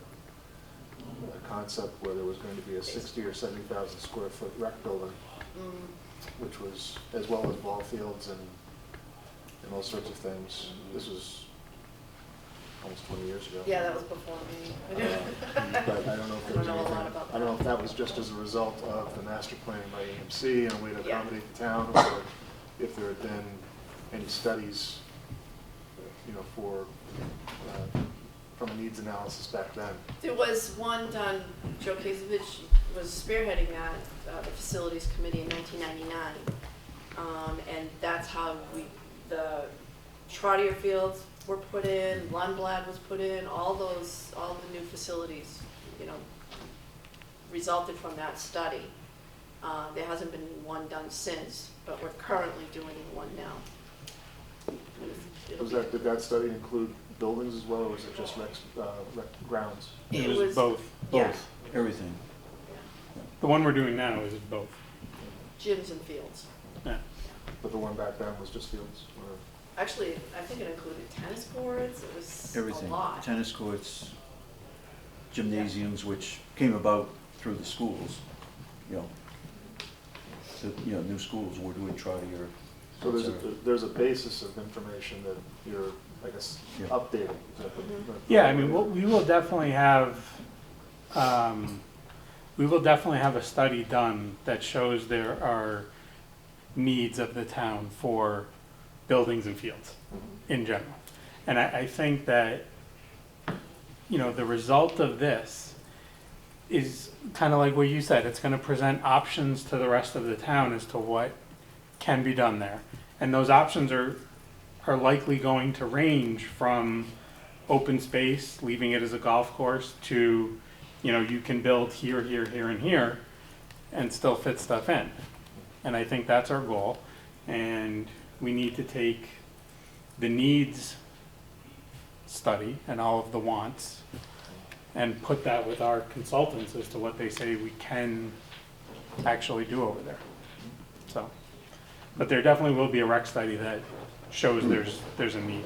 concept where there was going to be a 60 or 70,000 square foot rec building, which was, as well as ball fields and all sorts of things. This was almost 20 years ago. Yeah, that was before me. But I don't know if there was anything, I don't know if that was just as a result of the master planning by EMC and a way to Yeah. accommodate the town, or if there had been any studies, you know, for, from a needs analysis back then. There was one done, Joe Kazovich was spearheading that, the facilities committee in 1999. And that's how the Trotter fields were put in, Lundblad was put in, all the new facilities, you know, resulted from that study. There hasn't been one done since, but we're currently doing one now. Did that study include buildings as well, or was it just rec grounds? It It was was- both. Yeah. Both, everything. The one we're doing now is both. Gyms and fields. Yeah. But the one back then was just fields, or? Actually, I think it included tennis courts, it was Everything. a lot. Tennis courts, gymnasiums, which came about through the schools, you know. So, you know, new schools, Woodwood, Trotter. So there's a basis of information that you're, I guess, Yeah. updating. Yeah, I mean, we will definitely have, a study done that shows there are needs of the town for buildings and fields in general. And I think that, you know, the result of this is kind of like what you said, it's gonna present options to the rest of the town as to what can be done there. And those options are likely going to range from open space, leaving it as a golf course, to, you know, you can build here, here, here, and here, and still fit stuff in. And I think that's our goal. And we need to take the needs study and all of the wants and put that with our consultants as to what they say we can actually do over there. So, but there definitely will be a rec study that shows there's a need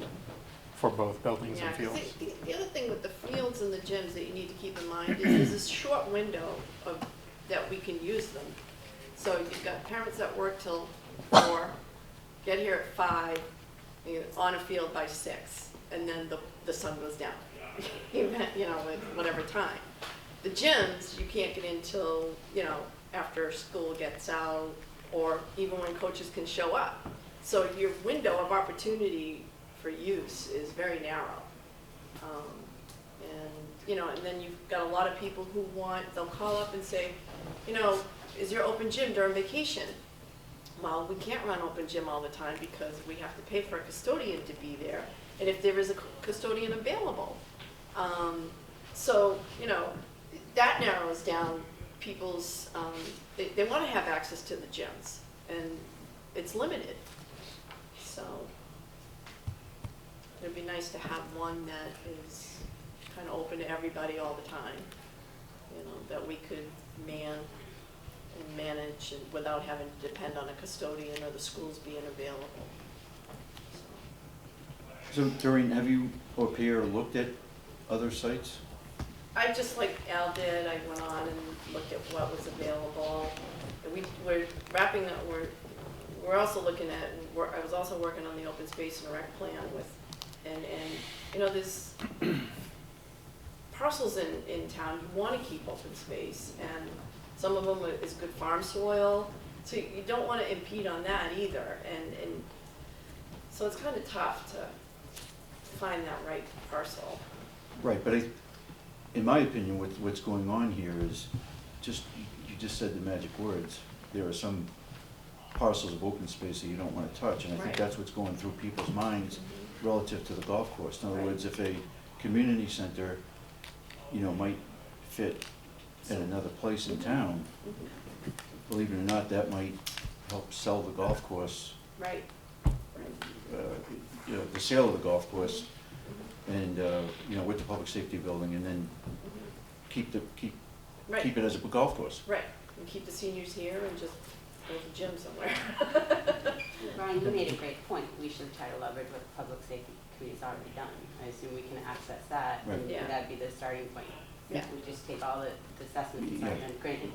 for both buildings Yeah, and 'cause fields. the other thing with the fields and the gyms that you need to keep in mind is there's this short window of, that we can use them. So you've got parents that work till 4, get here at 5, you know, on a field by 6, and then the sun goes down, you know, with whatever time. The gyms, you can't get in till, you know, after school gets out, or even when coaches can show up. So your window of opportunity for use is very narrow. And, you know, and then you've got a lot of people who they'll call up and say, you know, is your open gym during vacation? Well, we can't run open gym all the time because we have to pay for a custodian to be there, and if there is a custodian available. So, you know, that narrows down people's, they want to have access to the gyms, and it's limited. So it'd be nice to have one that is kind of open to everybody all the time, you know, that we could man and manage and without having to depend on a custodian or the schools being available. So Doreen, have you or Pierre looked at other sites? I just, like Al did, I went on and looked at what was available. We're wrapping up, we're also looking at, I was also working on the open space and rec plan with, and you know, there's parcels in town, you want to keep open space, and some of them is good farm soil, so you don't want to impede on that either, and so it's kind of tough to find that right parcel. Right, but in my opinion, what's going on here is just, you just said the magic words. There are some parcels of open space that you don't want to touch, and I think Right. that's what's going through people's minds relative to the golf course. In other Right. words, if a community center, you know, might fit in another place in town, believe it or not, that might help sell the golf course, Right. you know, the sale of the golf course, and, you know, with the public safety building, and then keep Right. it as a golf course. Right, and keep the seniors here and just go to the gym somewhere. Brian, you made a great point. We should try to leverage what the public safety committee's already done. I assume we can access that, Right. and Yeah. that'd be the starting point. Yeah. We just take all the assessments and Yeah. then granted,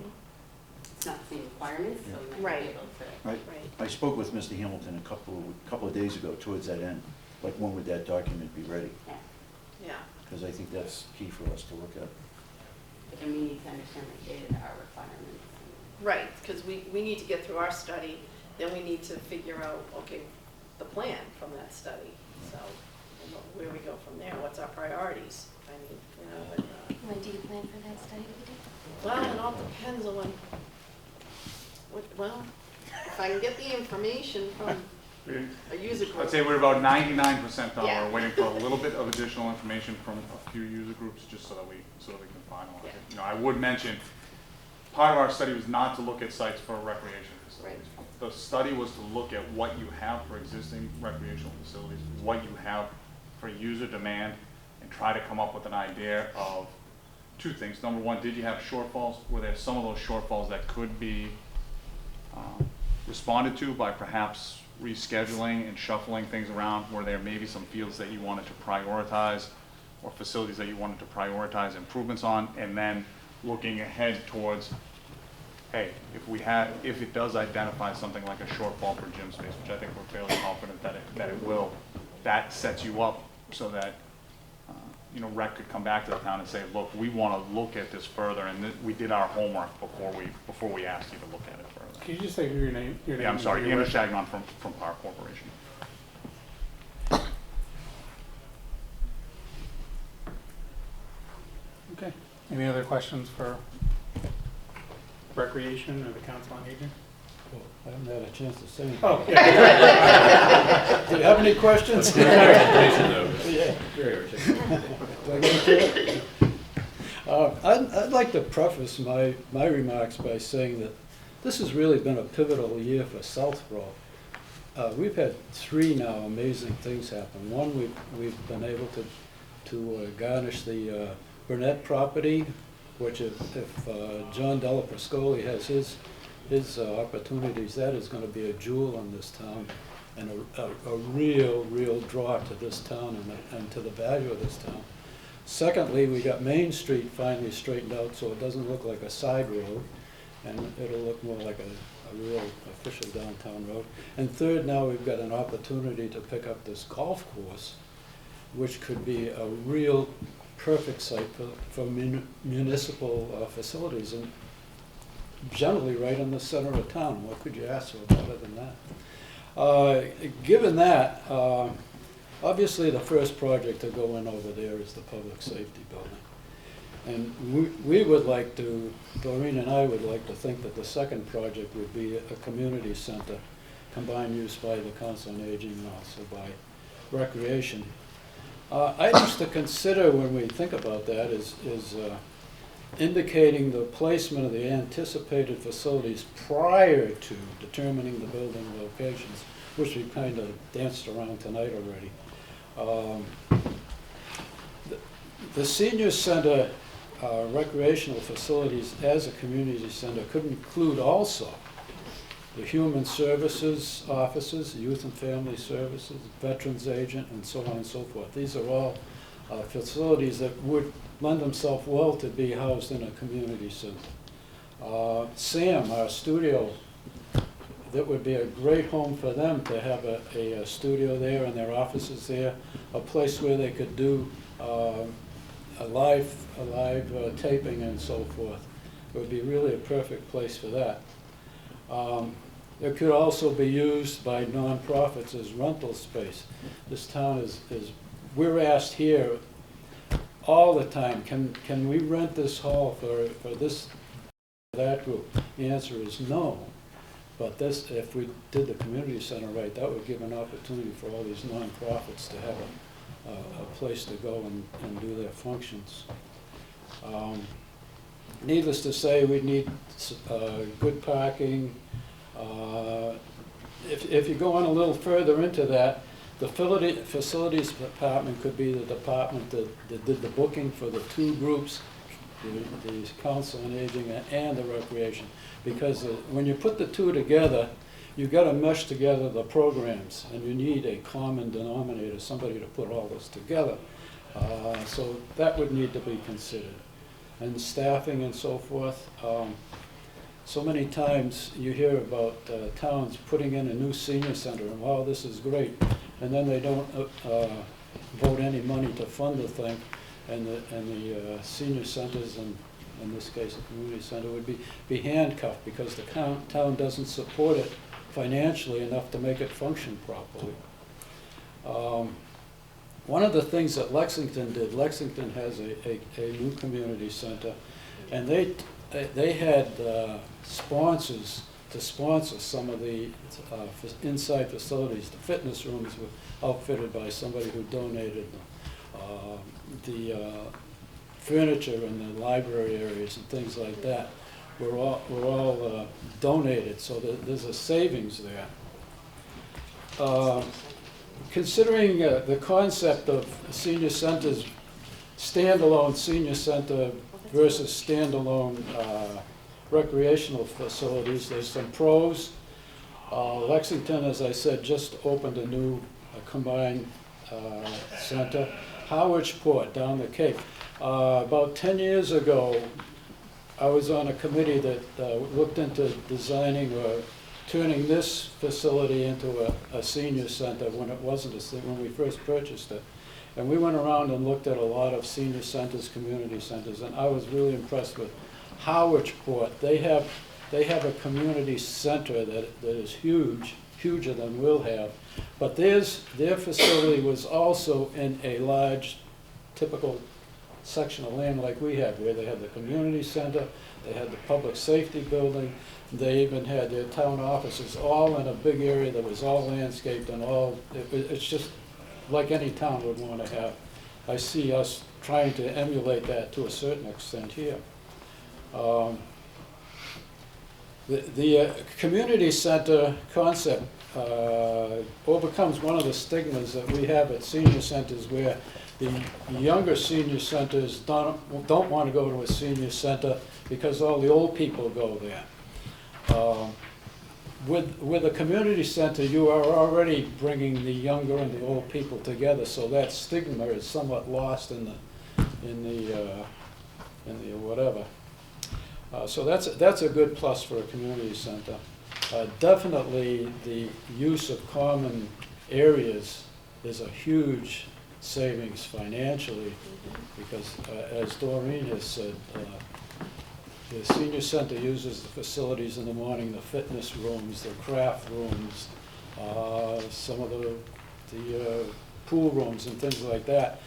it's not the same requirements, so we might Right. be able to. Right. Right. I spoke with Mr. Hamilton a couple of days ago towards that end, like when would that document be ready? Yeah, Yeah, Because I think that's key for us to look at. but then we need to understand the data, our requirements. right, because we need to get through our study, then we need to figure out, okay, the plan from that study. So, and where we go from there, what's our priorities? I mean, you know, but, When do you plan for that study to be done? well, it all depends on well, if I can get the information from a user group. I'd say we're about 99% done. Yeah. We're waiting for a little bit of additional information from a few user groups just so that we can finalize it. You know, I would mention, part of our study was not to look at sites for recreation facilities. The study was to look at what you have for existing recreational facilities, what you have for user demand and try to come up with an idea of two things. Number one, did you have shortfalls? Were there some of those shortfalls that could be responded to by perhaps rescheduling and shuffling things around? Were there maybe some fields that you wanted to prioritize or facilities that you wanted to prioritize improvements on? And then looking ahead towards, hey, if it does identify something like a shortfall for gym space, which I think we're fairly confident that it will, that sets you up so that you know, rec could come back to the town and say, look, we want to look at this further, and we did our homework before we asked you to look at it further. Can you just say your name? Yeah, I'm sorry, Andrew Shagnon from Power Corporation. Okay. Any other questions for Recreation or the Council on Aging? Well, I haven't had a chance to say anything. Oh, yeah. Do you have any questions? Yeah, very articulate. Do I get to it? I'd like to preface my remarks by saying that this has really been a pivotal year for Southborough. We've had 3 now amazing things happen. One, we've been able to garnish the Burnett property, which if John Della Pascoli has his opportunities, that is going to be a jewel in this town and a real draw to this town and to the value of this town. Secondly, we got Main Street finally straightened out so it doesn't look like a side road, and it'll look more like a real official downtown road. And third, now we've got an opportunity to pick up this golf course, which could be a real perfect site for municipal facilities, and generally right in the center of town. What could you ask for better than that? Given that, obviously the first project to go in over there is the public safety building. And we would like to, Doreen and I would like to think that the second project would be a community center, combined use by the Council on Aging and also by Recreation. Items to consider when we think about that is indicating the placement of the anticipated facilities prior to determining the building locations, which we kind of danced around tonight already. The senior center recreational facilities as a community center could include also the human services offices, youth and family services, veterans agent, and so on and so forth. These are all facilities that would lend themselves well to be housed in a community center. SAM, our studio, that would be a great home for them to have a studio there and their offices there, a place where they could do a live taping and so forth. It would be really a perfect place for that. It could also be used by nonprofits as rental space. This town is we're asked here all the time, can we rent this hall for this, that group? The answer is no. But this, if we did the community center right, that would give an opportunity for all these nonprofits to have a place to go and do their functions. Needless to say, we need good parking. If you go on a little further into that, the facilities department could be the department that did the booking for the 2 groups, the Council on Aging and the Recreation. Because when you put the 2 together, you've got to mesh together the programs, and you need a common denominator, somebody to put all this together. So that would need to be considered. And staffing and so forth. So many times you hear about towns putting in a new senior center, and wow, this is great. And then they don't vote any money to fund the thing, and the senior centers, and in this case the community center, would be handcuffed because the town doesn't support it financially enough to make it function properly. One of the things that Lexington did, Lexington has a new community center, and they had sponsors to sponsor some of the inside facilities. The fitness rooms were outfitted by somebody who donated them. The furniture in the library areas and things like that were all donated, so that there's a savings there. considering the concept of senior centers, standalone senior center versus standalone recreational facilities, there's some pros. Lexington, as I said, just opened a new combined center. Howardsport down the Cape. About 10 years ago, I was on a committee that looked into designing or turning this facility into a senior center when it wasn't when we first purchased it. And we went around and looked at a lot of senior centers, community centers, and I was really impressed with Howardsport. They have a community center that is huge, huger than we'll have. But their facility was also in a large, typical section of land like we have here. They had the community center, they had the public safety building, they even had their town offices all in a big area that was all landscaped and all, it's just like any town would want to have. I see us trying to emulate that to a certain extent here. The community center concept overcomes one of the stigmas that we have at senior centers, where the younger senior centers don't want to go to a senior center because all the old people go there. With a community center, you are already bringing the younger and the old people together, so that stigma is somewhat lost in the whatever. So that's a good plus for a community center. Definitely the use of common areas is a huge savings financially, because as Doreen has said, the senior center uses the facilities in the morning, the fitness rooms, the craft rooms, some of the pool rooms and things like that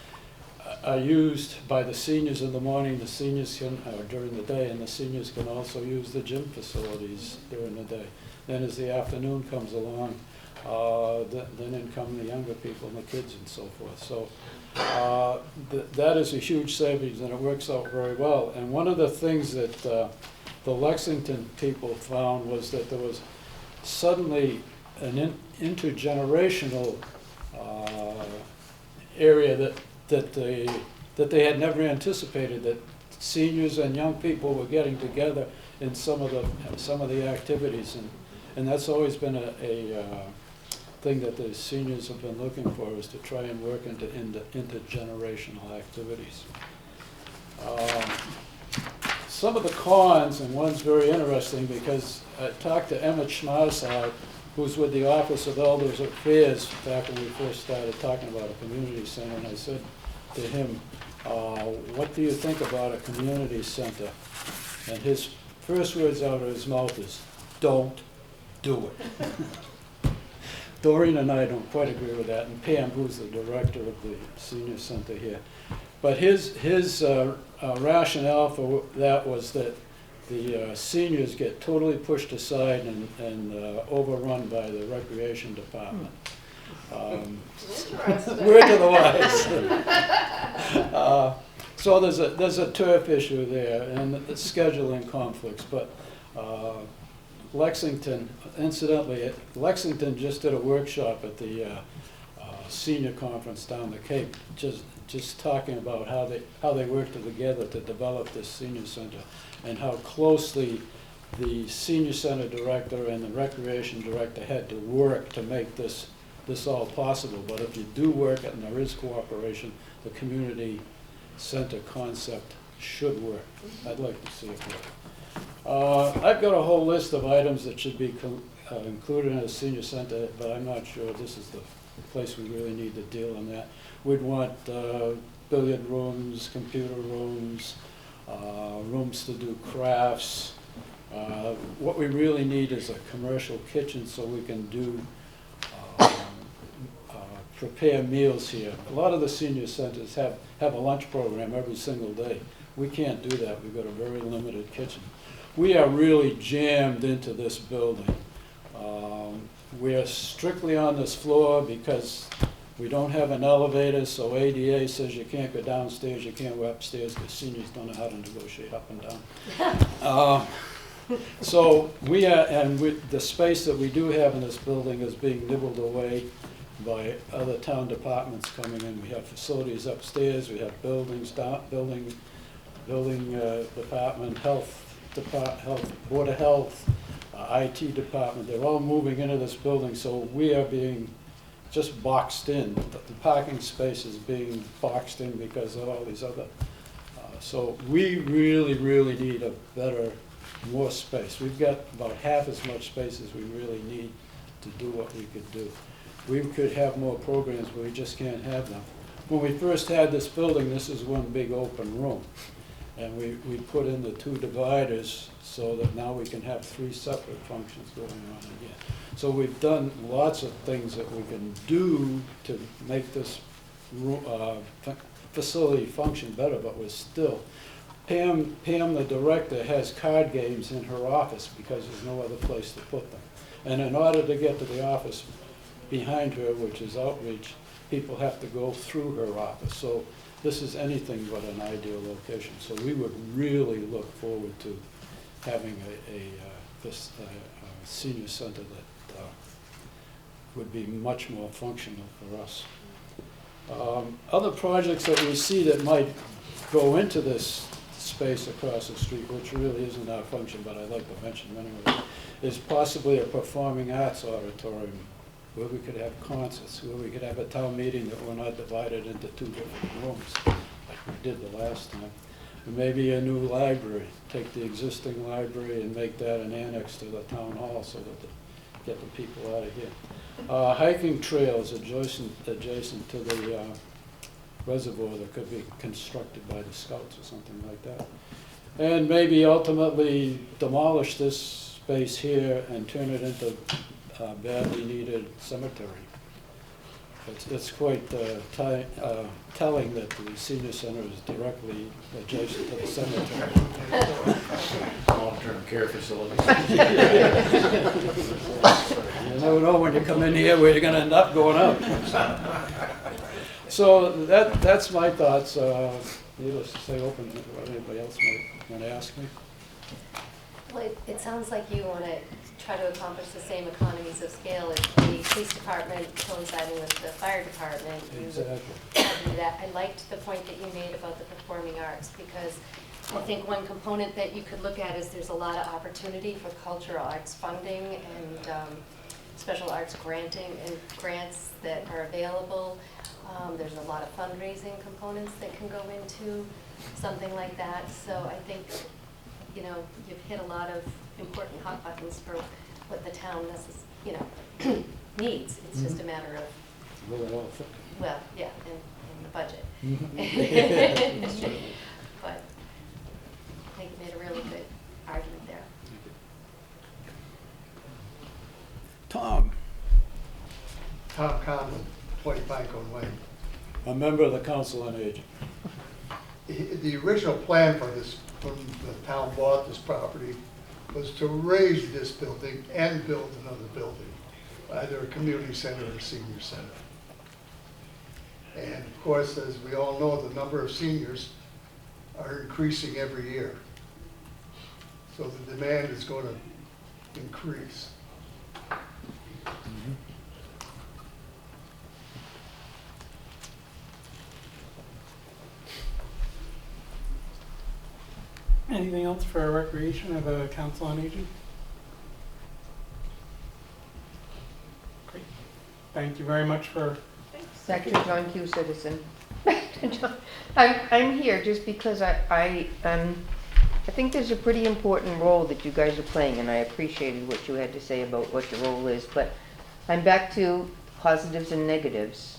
are used by the seniors in the morning. The seniors can, or during the day, and the seniors can also use the gym facilities during the day. Then as the afternoon comes along, then in come the younger people and the kids and so forth. So that is a huge savings, and it works out very well. And one of the things that the Lexington people found was that there was suddenly an intergenerational area that they had never anticipated, that seniors and young people were getting together in some of the activities, and that's always been a thing that the seniors have been looking for, is to try and work into intergenerational activities. Some of the cons, and one's very interesting because I talked to Emmett Schmarsau, who's with the Office of Elders Affairs, back when we first started talking about a community center, and I said to him, what do you think about a community center? And his first words out of his mouth is, don't do it. Doreen and I don't quite agree with that, and Pam, who's the director of the senior center here. But his rationale for that was that the seniors get totally pushed aside and overrun by the recreation department. Word to the wise. So there's a turf issue there, and scheduling conflicts. But Lexington, incidentally, Lexington just did a workshop at the senior conference down the Cape, just talking about how they worked together to develop this senior center, and how closely the senior center director and the recreation director had to work to make this all possible. But if you do work and there is cooperation, the community center concept should work. I'd like to see it work. I've got a whole list of items that should be included in a senior center, but I'm not sure this is the place we really need to deal in that. We'd want billiard rooms, computer rooms, rooms to do crafts. What we really need is a commercial kitchen so we can do prepare meals here. A lot of the senior centers have a lunch program every single day. We can't do that. We've got a very limited kitchen. We are really jammed into this building. We are strictly on this floor because we don't have an elevator, so ADA says you can't go downstairs, you can't go upstairs, because seniors don't know how to negotiate up and down. So we are, and the space that we do have in this building is being nibbled away. by other town departments coming in. We have facilities upstairs, we have buildings down, building department, health, board of health, IT department. They're all moving into this building, so we are being just boxed in. The parking space is being boxed in because of all these other. So we really, really need a better, more space. We've got about half as much space as we really need to do what we could do. We could have more programs, but we just can't have them. When we first had this building, this is one big open room. And we put in the 2 dividers so that now we can have 3 separate functions going on again. So we've done lots of things that we can do to make this facility function better, but we're still. Pam, the director, has card games in her office because there's no other place to put them. And in order to get to the office behind her, which is Outreach, people have to go through her office. So this is anything but an ideal location. So we would really look forward to having this senior center that would be much more functional for us. Other projects that we see that might go into this space across the street, which really isn't our function, but I'd like to mention anyway, is possibly a performing arts auditorium where we could have concerts, where we could have a town meeting that we're not divided into 2 different rooms like we did the last time. And maybe a new library, take the existing library and make that an annex to the town hall so that get the people out of here. Hiking trails adjacent to the reservoir that could be constructed by the Scouts or something like that. And maybe ultimately demolish this space here and turn it into badly needed cemetery. It's quite telling that the senior center is directly adjacent to the cemetery. Long-term care facilities. You never know when you come in here where you're going to end up going out. So that's my thoughts. Needless to say, open to what anybody else might want to ask me. Well, it sounds like you want to try to accomplish the same economies of scale as the police department coinciding with the fire department. Exactly. Do that. I liked the point that you made about the performing arts, because I think one component that you could look at is there's a lot of opportunity for cultural arts funding and special arts granting and grants that are available. There's a lot of fundraising components that can go into something like that. So I think, you know, you've hit a lot of important hot buttons for what the town needs. It's just a matter of, well, yeah, in the budget. But I think you made a really good argument there. Tom, Conlon, 20 Pinecone Lane. a member of the Council on Aging. The original plan for this, when the town bought this property, was to raise this building and build another building, either a community center or a senior center. And of course, as we all know, the number of seniors are increasing every year. So the demand is going to increase. Anything else for recreation or the Council on Aging? Great. Thank you very much for. Back to John Q. Citizen. I'm here just because I think there's a pretty important role that you guys are playing, and I appreciated what you had to say about what your role is, but I'm back to positives and negatives.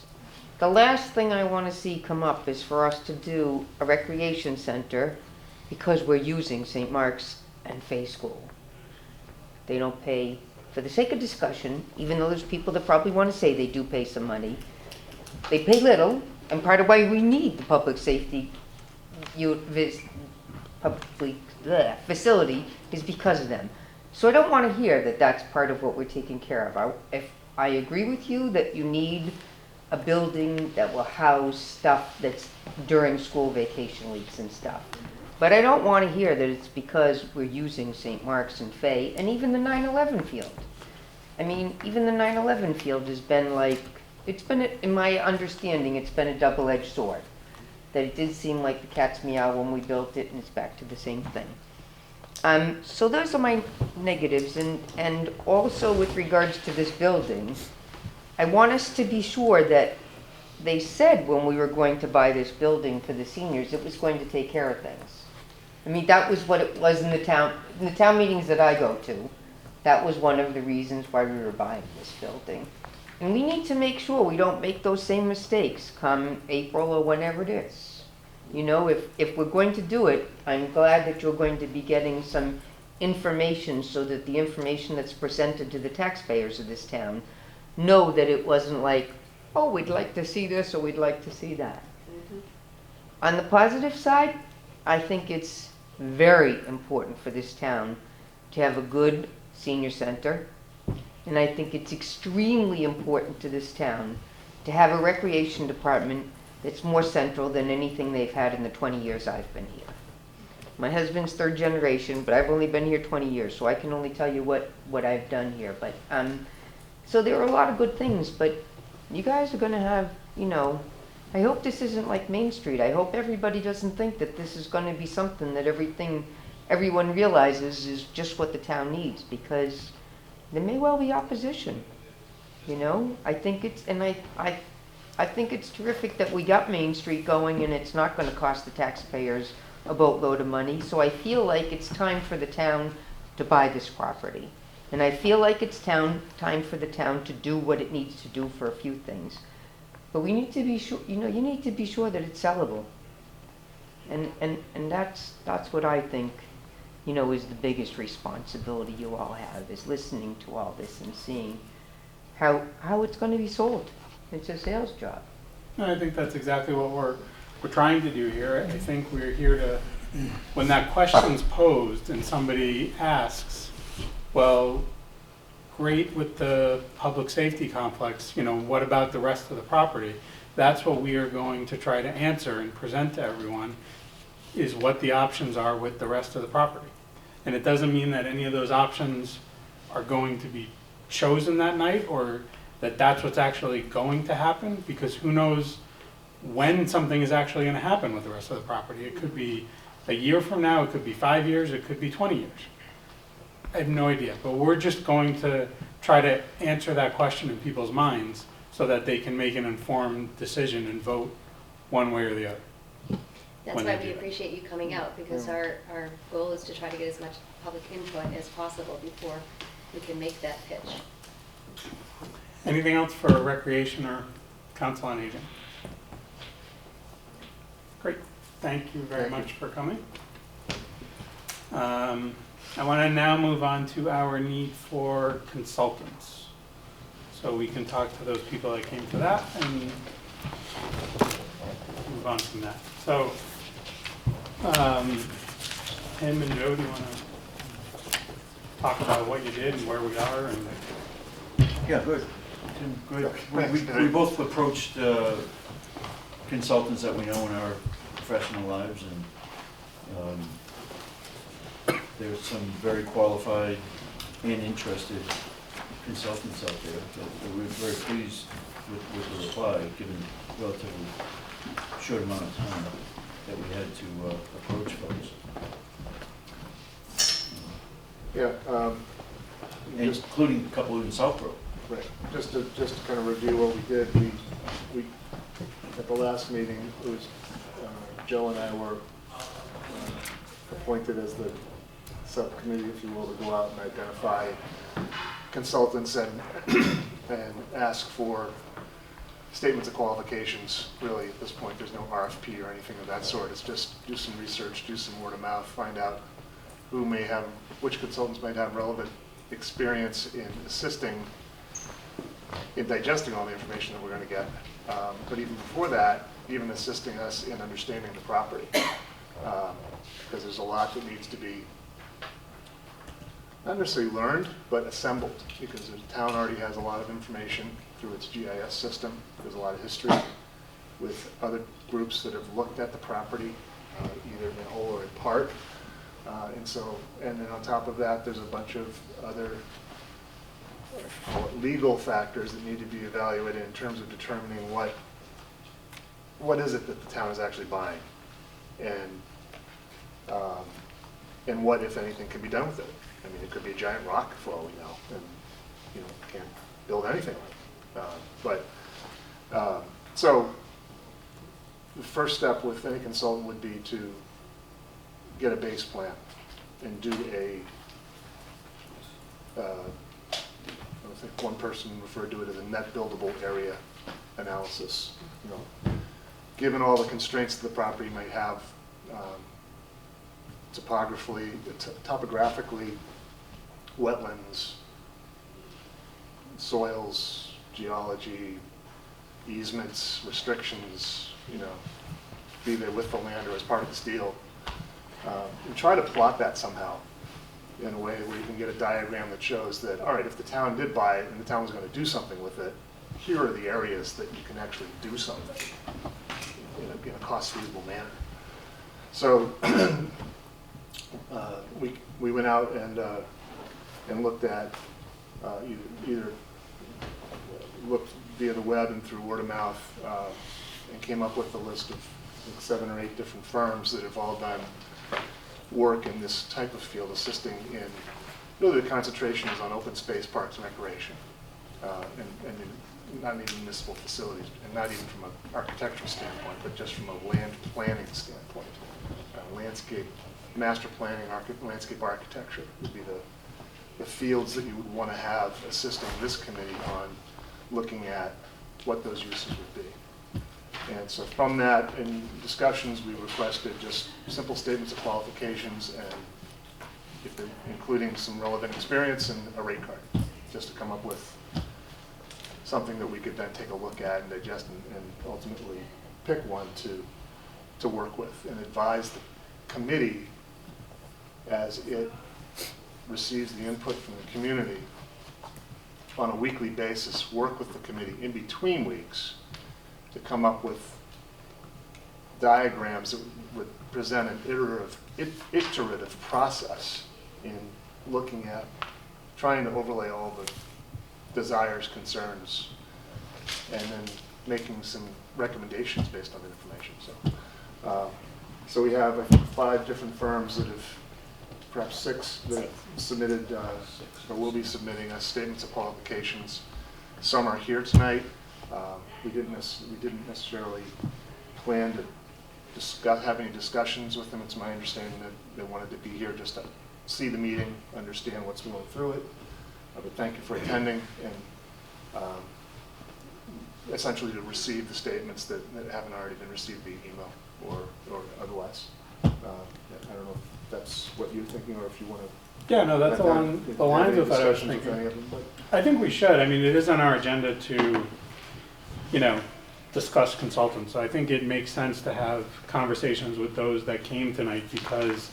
The last thing I want to see come up is for us to do a recreation center because we're using St. Mark's and Fay School. They don't pay, for the sake of discussion, even though there's people that probably want to say they do pay some money, they pay little, and part of why we need the public safety facility is because of them. So I don't want to hear that that's part of what we're taking care of. If I agree with you that you need a building that will house stuff that's during school vacation weeks and stuff. But I don't want to hear that it's because we're using St. Mark's and Fay, and even the 9/11 field. I mean, even the 9/11 field has been like it's been, in my understanding, it's been a double-edged sword. That it did seem like the cat's meow when we built it, and it's back to the same thing. So those are my negatives, and also with regards to this building, I want us to be sure that they said when we were going to buy this building for the seniors, it was going to take care of things. I mean, that was what it was in the town meetings that I go to. That was one of the reasons why we were buying this building. And we need to make sure we don't make those same mistakes come April or whenever it is. You know, if we're going to do it, I'm glad that you're going to be getting some information so that the information that's presented to the taxpayers of this town know that it wasn't like, oh, we'd like to see this or we'd like to see that. On the positive side, I think it's very important for this town to have a good senior center. And I think it's extremely important to this town to have a recreation department that's more central than anything they've had in the 20 years I've been here. My husband's third generation, but I've only been here 20 years, so I can only tell you what I've done here. But so there are a lot of good things, but you guys are going to have, you know, I hope this isn't like Main Street. I hope everybody doesn't think that this is going to be something that everyone realizes is just what the town needs, because there may well be opposition. You know, I think it's, and I think it's terrific that we got Main Street going, and it's not going to cost the taxpayers a boatload of money. So I feel like it's time for the town to buy this property. And I feel like it's time for the town to do what it needs to do for a few things. But we need to be sure, you know, you need to be sure that it's sellable. And that's what I think, you know, is the biggest responsibility you all have, is listening to all this and seeing how it's going to be sold. It's a sales job. I think that's exactly what we're trying to do here. I think we're here to, when that question's posed and somebody asks, well, great with the public safety complex, you know, what about the rest of the property? That's what we are going to try to answer and present to everyone, is what the options are with the rest of the property. And it doesn't mean that any of those options are going to be chosen that night, or that that's what's actually going to happen, because who knows when something is actually going to happen with the rest of the property. It could be a year from now, it could be 5 years, it could be 20 years. I have no idea, but we're just going to try to answer that question in people's minds so that they can make an informed decision and vote one way or the other. That's why we appreciate you coming out, because our goal is to try to get as much public input as possible before we can make that pitch. Anything else for Recreation or Council on Aging? Great. Thank you very much for coming. I want to now move on to our need for consultants. So we can talk to those people that came to that and move on from that. So, Tim and Joe, do you want to talk about what you did and where we are? And Yeah, good. Tim, good. We both approached consultants that we know in our professional lives, and there's some very qualified and interested consultants out there. But we're very pleased with the reply, given the relatively short amount of time that we had to approach folks. Yeah. Including a couple in Southborough. Right. Just to kind of review what we did, we at the last meeting, it was Joe and I were appointed as the subcommittee, if you will, to go out and identify consultants and ask for statements of qualifications. Really, at this point, there's no RFP or anything of that sort. It's just do some research, do some word of mouth, find out which consultants might have relevant experience in assisting in digesting all the information that we're going to get. But even before that, even assisting us in understanding the property. Because there's a lot that needs to be not necessarily learned, but assembled, because the town already has a lot of information through its GIS system. There's a lot of history with other groups that have looked at the property, either in whole or in part. And then on top of that, there's a bunch of other call it legal factors that need to be evaluated in terms of determining what is it that the town is actually buying, and what, if anything, can be done with it. I mean, it could be a giant rock for all we know, and can't build anything on it. So the first step with any consultant would be to get a base plan and do I think one person referred to it as a net buildable area analysis. Given all the constraints that the property might have, topographically, wetlands, soils, geology, easements, restrictions, be they with the land or as part of this deal, and try to plot that somehow in a way where you can get a diagram that shows that, all right, if the town did buy it and the town was going to do something with it, here are the areas that you can actually do something in a cost feasible manner. So we went out and looked at either looked via the web and through word of mouth, and came up with a list of 7 or 8 different firms that have all done work in this type of field, assisting in really the concentration is on open space, parks, and recreation, and not even municipal facilities, and not even from an architectural standpoint, but just from a land planning standpoint. Landscape, master planning, landscape architecture would be the fields that you would want to have assisting this committee on looking at what those uses would be. And so from that, in discussions, we requested just simple statements of qualifications, and including some relevant experience and a rate card, just to come up with something that we could then take a look at and digest and ultimately pick one to work with, and advise the committee as it receives the input from the community on a weekly basis, work with the committee in between weeks to come up with diagrams that would present an iterative process in looking at trying to overlay all the desires, concerns, and then making some recommendations based on the information. So we have, I think, 5 different firms that have, perhaps 6 that have submitted or will be submitting us statements of qualifications. Some are here tonight. We didn't necessarily plan to have any discussions with them. It's my understanding that they wanted to be here just to see the meeting, understand what's going through it. But thank you for attending, and essentially to receive the statements that haven't already been received via email or otherwise. I don't know if that's what you're thinking, or if you want to. Yeah, no, that's along the lines of what I was thinking. I think we should. I mean, it is on our agenda to, discuss consultants. So I think it makes sense to have conversations with those that came tonight, because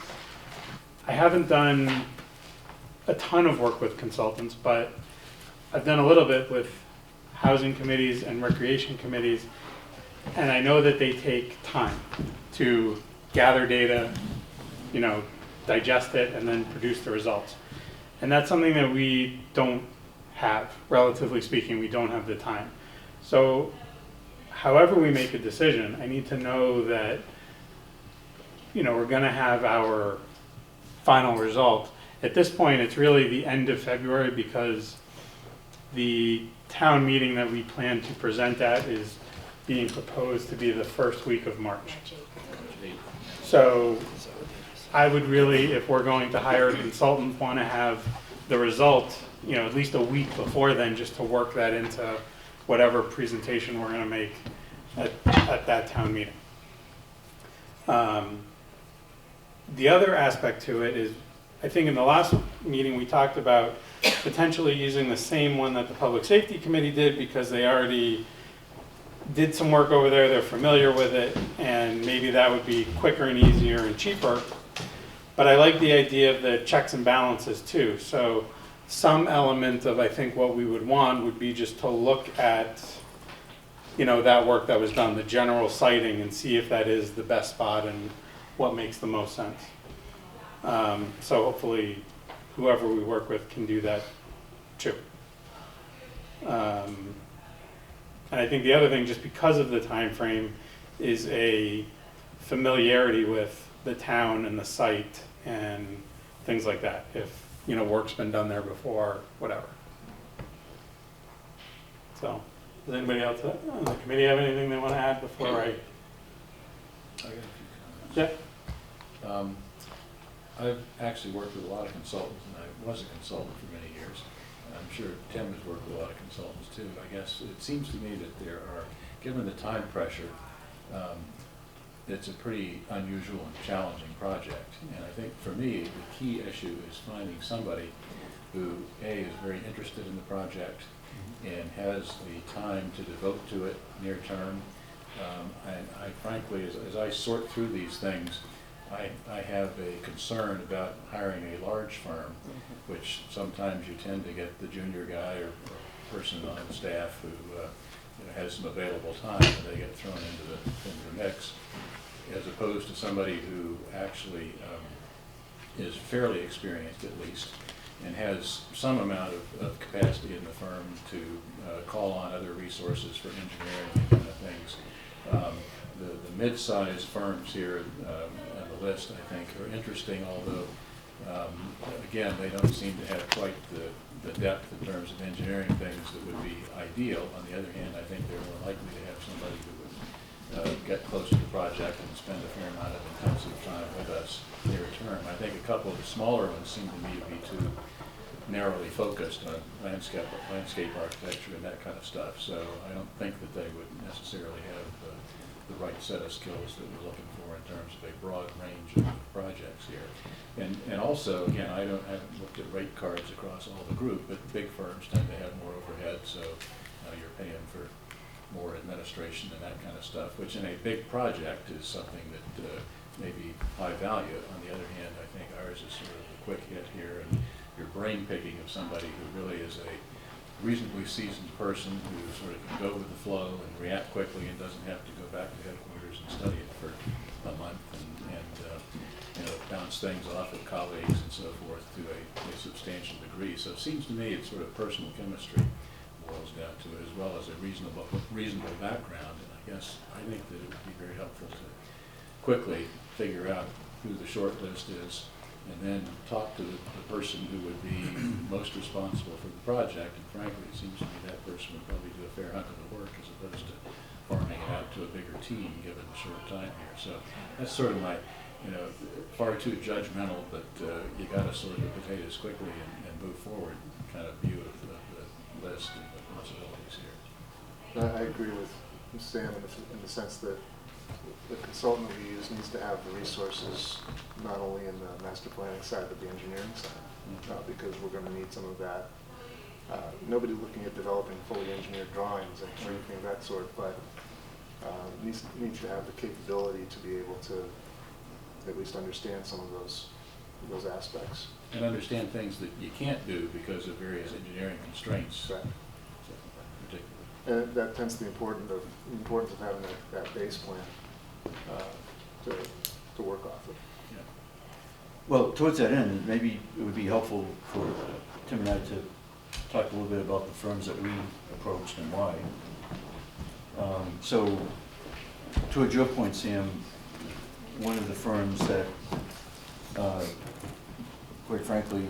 I haven't done a ton of work with consultants, but I've done a little bit with housing committees and recreation committees, and I know that they take time to gather data, digest it, and then produce the results. And that's something that we don't have, relatively speaking. We don't have the time. So however we make a decision, I need to know that, we're going to have our final result. At this point, it's really the end of February, because the town meeting that we plan to present at is being proposed to be the first week of March. So I would really, if we're going to hire a consultant, want to have the result, at least a week before then, just to work that into whatever presentation we're going to make at that town meeting. The other aspect to it is, I think in the last meeting we talked about potentially using the same one that the Public Safety Committee did, because they already did some work over there, they're familiar with it, and maybe that would be quicker and easier and cheaper. But I like the idea of the checks and balances too. So some element of, I think, what we would want would be just to look at, that work that was done, the general siting, and see if that is the best spot and what makes the most sense. So hopefully whoever we work with can do that too. And I think the other thing, just because of the time frame, is a familiarity with the town and the site and things like that. If, you know, work's been done there before, whatever. So, does anybody else on the committee have anything they want to add before I? I got a few comments. Yeah. I've actually worked with a lot of consultants, and I was a consultant for many years. I'm sure Tim has worked with a lot of consultants too. I guess it seems to me that there are, given the time pressure, it's a pretty unusual and challenging project. And I think for me, the key issue is finding somebody who, A, is very interested in the project and has the time to devote to it near term. And I frankly, as I sort through these things, I have a concern about hiring a large firm, which sometimes you tend to get the junior guy or person on staff who has some available time, and they get thrown into the mix, as opposed to somebody who actually is fairly experienced at least, and has some amount of capacity in the firm to call on other resources for engineering and kind of things. The mid-sized firms here on the list, I think, are interesting, although, again, they don't seem to have quite the depth in terms of engineering things that would be ideal. On the other hand, I think they're more likely to have somebody who would get close to the project and spend a fair amount of intensive time with us near term. I think a couple of the smaller ones seem to me to be too narrowly focused on landscape architecture and that kind of stuff. So I don't think that they would necessarily have the right set of skills that we're looking for in terms of a broad range of projects here. And also, again, I haven't looked at rate cards across all the group, but big firms tend to have more overhead, so you're paying for more administration and that kind of stuff, which in a big project is something that may be high value. On the other hand, I think ours is sort of a quick hit here, and you're brain picking of somebody who really is a reasonably seasoned person who sort of can go with the flow and react quickly and doesn't have to go back to headquarters and study it for a month and bounce things off with colleagues and so forth to a substantial degree. So it seems to me it's sort of personal chemistry boils down to it, as well as a reasonable background. And I guess I think that it would be very helpful to quickly figure out who the short list is, and then talk to the person who would be most responsible for the project. And frankly, it seems to me that person would probably do a fair hunk of the work as opposed to farming it out to a bigger team given the short time here. So that's sort of my, far too judgmental, but you got to sort of potatoes quickly and move forward kind of view of the list and the possibilities here. I agree with Sam in the sense that the consultant we use needs to have the resources not only in the master planning side but the engineering side, because we're going to need some of that. Nobody looking at developing fully engineered drawings or anything of that sort, but needs to have the capability to be able to at least understand some of those aspects. And understand things that you can't do because of various engineering constraints. Right. And that tends to be the importance of having that base plan to work off of. Yeah. Well, towards that end, maybe it would be helpful for Tim and I to talk a little bit about the firms that we approached and why. So, towards your point, Sam, one of the firms that, quite frankly,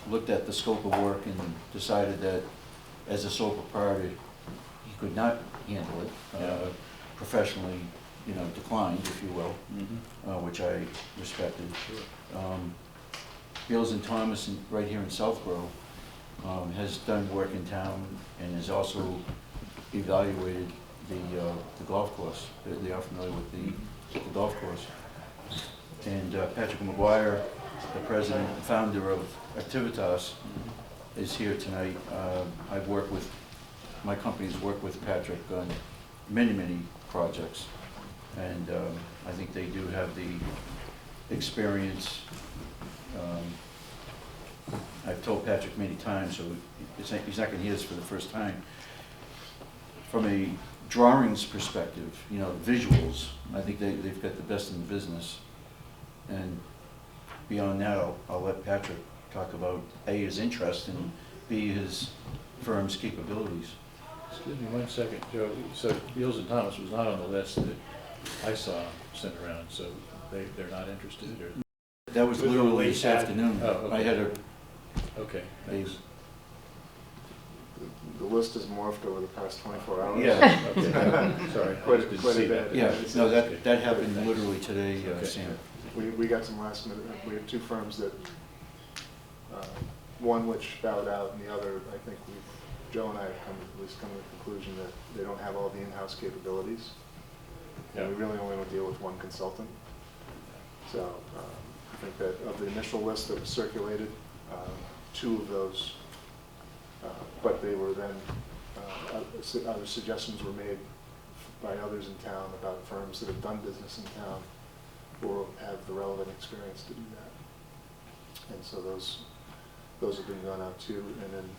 looked at the scope of work and decided that as a sole proprietor, he could not handle it, professionally, declined, if you will, which I respected. Beals and Thomas, right here in Southborough, has done work in town and has also evaluated the golf course. They are familiar with the golf course. And Patrick McGuire, the president and founder of Activitas, is here tonight. My company's worked with Patrick on many projects, and I think they do have the experience. I've told Patrick many times, so he's not going to hear this for the first time. From a drawings perspective, visuals, I think they've got the best in the business. And beyond that, I'll let Patrick talk about A, his interest, and B, his firm's capabilities. Excuse me 1 second, Joe. So Beals and Thomas was not on the list that I saw sent around, so they're not interested, or? That was literally this afternoon. Oh, okay. I had a, Okay, thanks. The list has morphed over the past 24 hours. Yeah. Okay, sorry. I Quite just didn't quite see a that. bit. yeah, It's- no, that happened literally today, Okay. Sam. We got some last minute, we have two firms that, one which bowed out, and the other, I think Joe and I have at least come to the conclusion that they don't have all the in-house capabilities. And we really only want to deal with one consultant. So I think that of the initial list that was circulated, two of those, but they were then, other suggestions were made by others in town about firms that have done business in town or have the relevant experience to do that. And so those have been gone out too. And then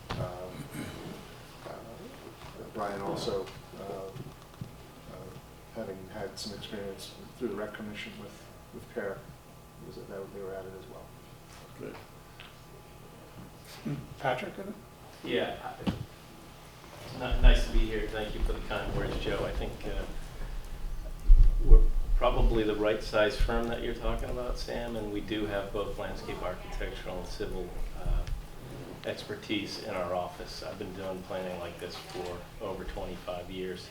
Brian also, having had some experience through the Rec Commission with PAIR, was that they were added as well. Good. Patrick? Yeah, nice to be here. Thank you for the kind words, Joe. I think we're probably the right size firm that you're talking about, Sam, and we do have both landscape architectural and civil expertise in our office. I've been doing planning like this for over 25 years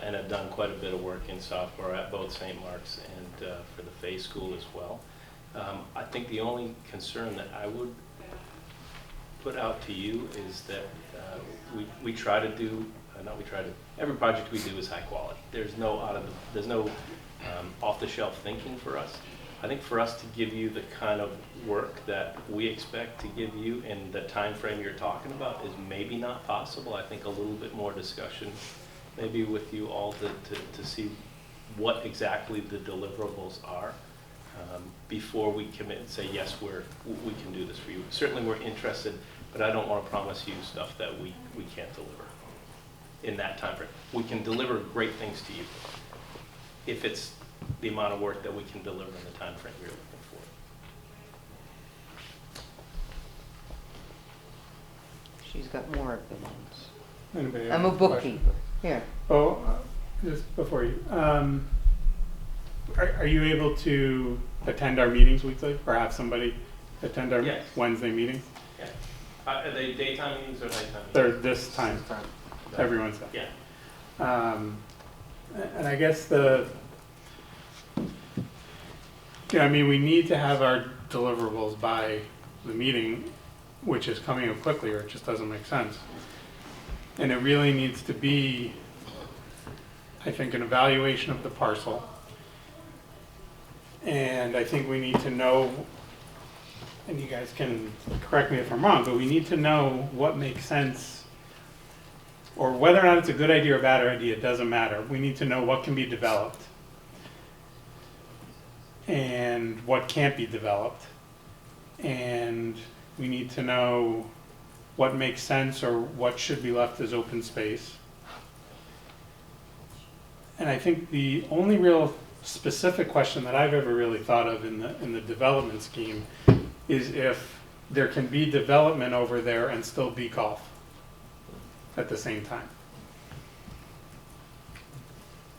and have done quite a bit of work in software at both St. Mark's and for the Fay School as well. I think the only concern that I would put out to you is that we try to do, every project we do is high quality. There's no off-the-shelf thinking for us. I think for us to give you the kind of work that we expect to give you in the time frame you're talking about is maybe not possible. I think a little bit more discussion maybe with you all to see what exactly the deliverables are before we commit and say, yes, we can do this for you. Certainly we're interested, but I don't want to promise you stuff that we can't deliver in that time frame. We can deliver great things to you if it's the amount of work that we can deliver in the time frame you're looking for. She's got more opinions. Anybody I'm have a question? bookkeeper. Here. Oh, just before you, are you able to attend our meetings weekly, or have somebody attend our Yes. Wednesday meetings? Yeah. Are they daytime meetings or nighttime meetings? They're this time, every Wednesday. Yeah. And I guess I mean, we need to have our deliverables by the meeting, which is coming up quickly, or it just doesn't make sense. And it really needs to be, I think, an evaluation of the parcel. And I think we need to know, and you guys can correct me if I'm wrong, but we need to know what makes sense, or whether or not it's a good idea or a bad idea, it doesn't matter. We need to know what can be developed and what can't be developed. And we need to know what makes sense or what should be left as open space. And I think the only real specific question that I've ever really thought of in the development scheme is if there can be development over there and still be golf at the same time.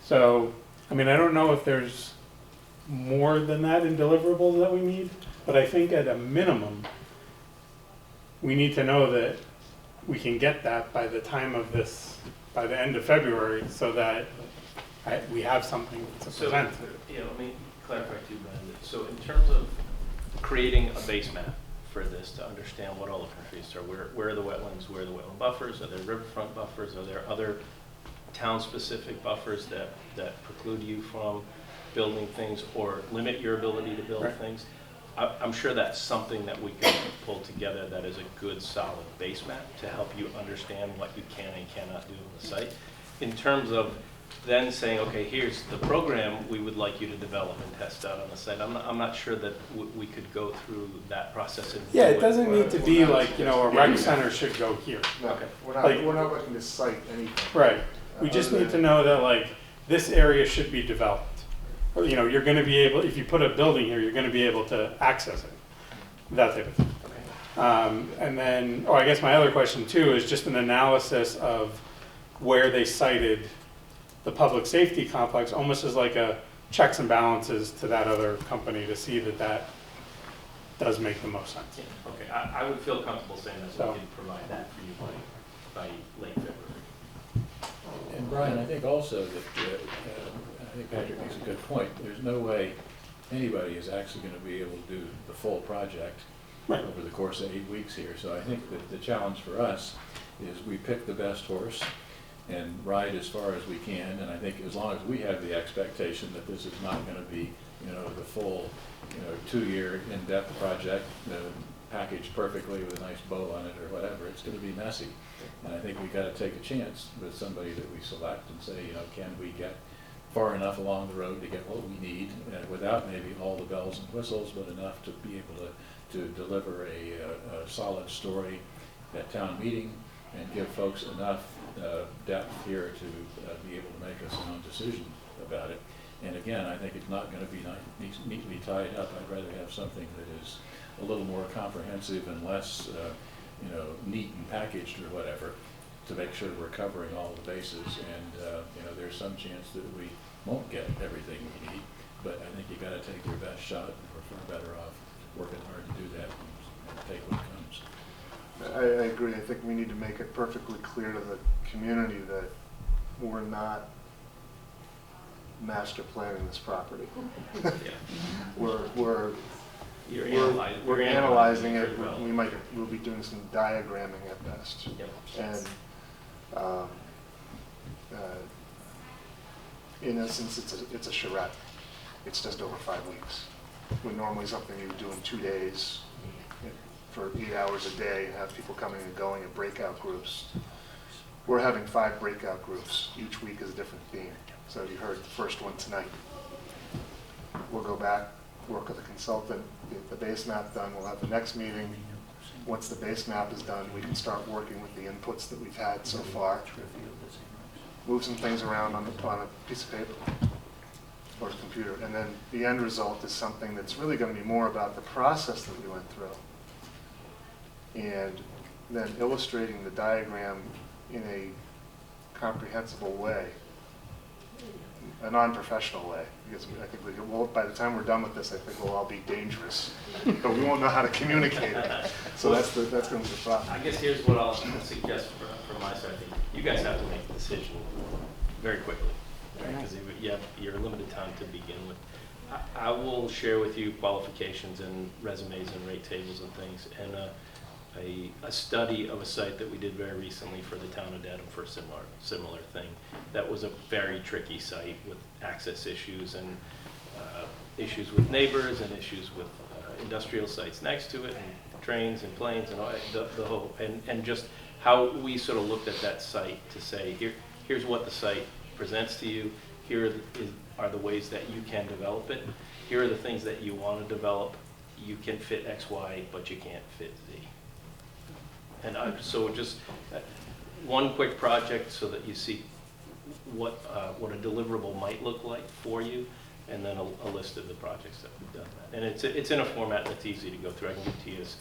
So, I mean, I don't know if there's more than that in deliverables that we need, but I think at a minimum, we need to know that we can get that by the time of this, by the end of February, so that we have something to present. Yeah, let me clarify too, Brandon. So in terms of creating a base map for this to understand what all the countries are, where are the wetlands, where are the wetland buffers, are there riverfront buffers, are there other town-specific buffers that preclude you from building things or limit your ability to build things? I'm sure that's something that we can pull together that is a good, solid base map to help you understand what you can and cannot do on the site. In terms of then saying, okay, here's the program we would like you to develop and test out on the site. I'm not sure that we could go through that process. And Yeah, it doesn't need to be like, you know, a rec center should go here. No, Okay. we're not looking to cite anything. Right. We just need to know that, like, this area should be developed. Or, you know, you're going to be able, if you put a building here, you're going to be able to access it. That type of thing. And then, I guess my other question too is just an analysis of where they cited the public safety complex, almost as like a checks and balances to that other company to see that that does make the most sense. Yeah, okay, I would feel comfortable saying that So- we can provide that for you by late February. And Brian, I think also that, I think Patrick makes a good point. There's no way anybody is actually going to be able to do the full project over the course of 8 weeks here. So I think that the challenge for us is we pick the best horse and ride as far as we can. And I think as long as we have the expectation that this is not going to be, the full, 2-year in-depth project, packaged perfectly with a nice bow on it or whatever, it's going to be messy. And I think we've got to take a chance with somebody that we select and say, can we get far enough along the road to get what we need without maybe all the bells and whistles, but enough to be able to deliver a solid story at town meeting and give folks enough depth here to be able to make a sound decision about it. And again, I think it's not going to be neatly tied up. I'd rather have something that is a little more comprehensive and less, neat and packaged or whatever, to make sure we're covering all the bases. And there's some chance that we won't get everything we need, but I think you got to take your best shot, and we're far better off working hard to do that and take what comes. I agree. I think we need to make it perfectly clear to the community that we're not master planning this property. We're analyzing it. We'll be doing some diagramming at best. And in essence, it's a charrette. It's just over 5 weeks. When normally something you would do in 2 days for 8 hours a day and have people coming and going in breakout groups. We're having 5 breakout groups. Each week is a different theme. So you heard the first one tonight. We'll go back, work with a consultant, get the base map done. We'll have the next meeting. Once the base map is done, we can start working with the inputs that we've had so far. Move some things around on a piece of paper or a computer. And then the end result is something that's really going to be more about the process that we went through. And then illustrating the diagram in a comprehensible way, a non-professional way, because I think by the time we're done with this, I think we'll all be dangerous, but we won't know how to communicate it. So that's going to be the problem. I guess here's what I'll suggest from my side. You guys have to make the decision very quickly, right? Because you're limited time to begin with. I will share with you qualifications and resumes and rate tables and things, and a study of a site that we did very recently for the town of Dedham for a similar thing. That was a very tricky site with access issues and issues with neighbors and issues with industrial sites next to it and trains and planes and all, the whole, and just how we sort of looked at that site to say, here's what the site presents to you, here are the ways that you can develop it, here are the things that you want to develop, you can fit X, Y, but you can't fit Z. And so just one quick project so that you see what a deliverable might look like for you, and then a list of the projects that we've done. And it's in a format that's easy to go through. I can give to you as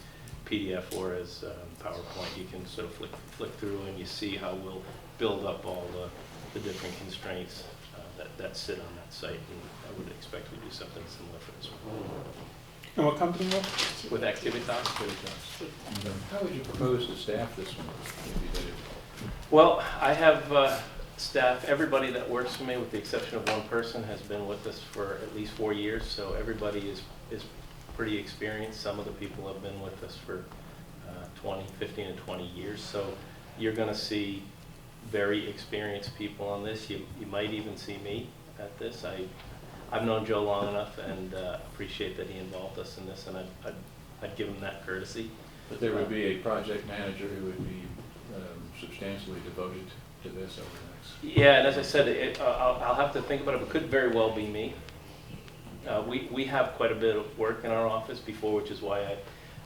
PDF or as PowerPoint. You can sort of flick through and you see how we'll build up all the different constraints that sit on that site. And I would expect we do something similar for this one. And what company was it? With Activitas. How would you propose to staff this one if you did it? Well, I have staff, everybody that works for me, with the exception of one person, has been with us for at least 4 years, so everybody is pretty experienced. Some of the people have been with us for 15 and 20 years, so you're going to see very experienced people on this. You might even see me at this. I've known Joe long enough and appreciate that he involved us in this, and I'd give him that courtesy. But there would be a project manager who would be substantially devoted to this over the next... Yeah, and as I said, I'll have to think about it, but it could very well be me. We have quite a bit of work in our office before, which is why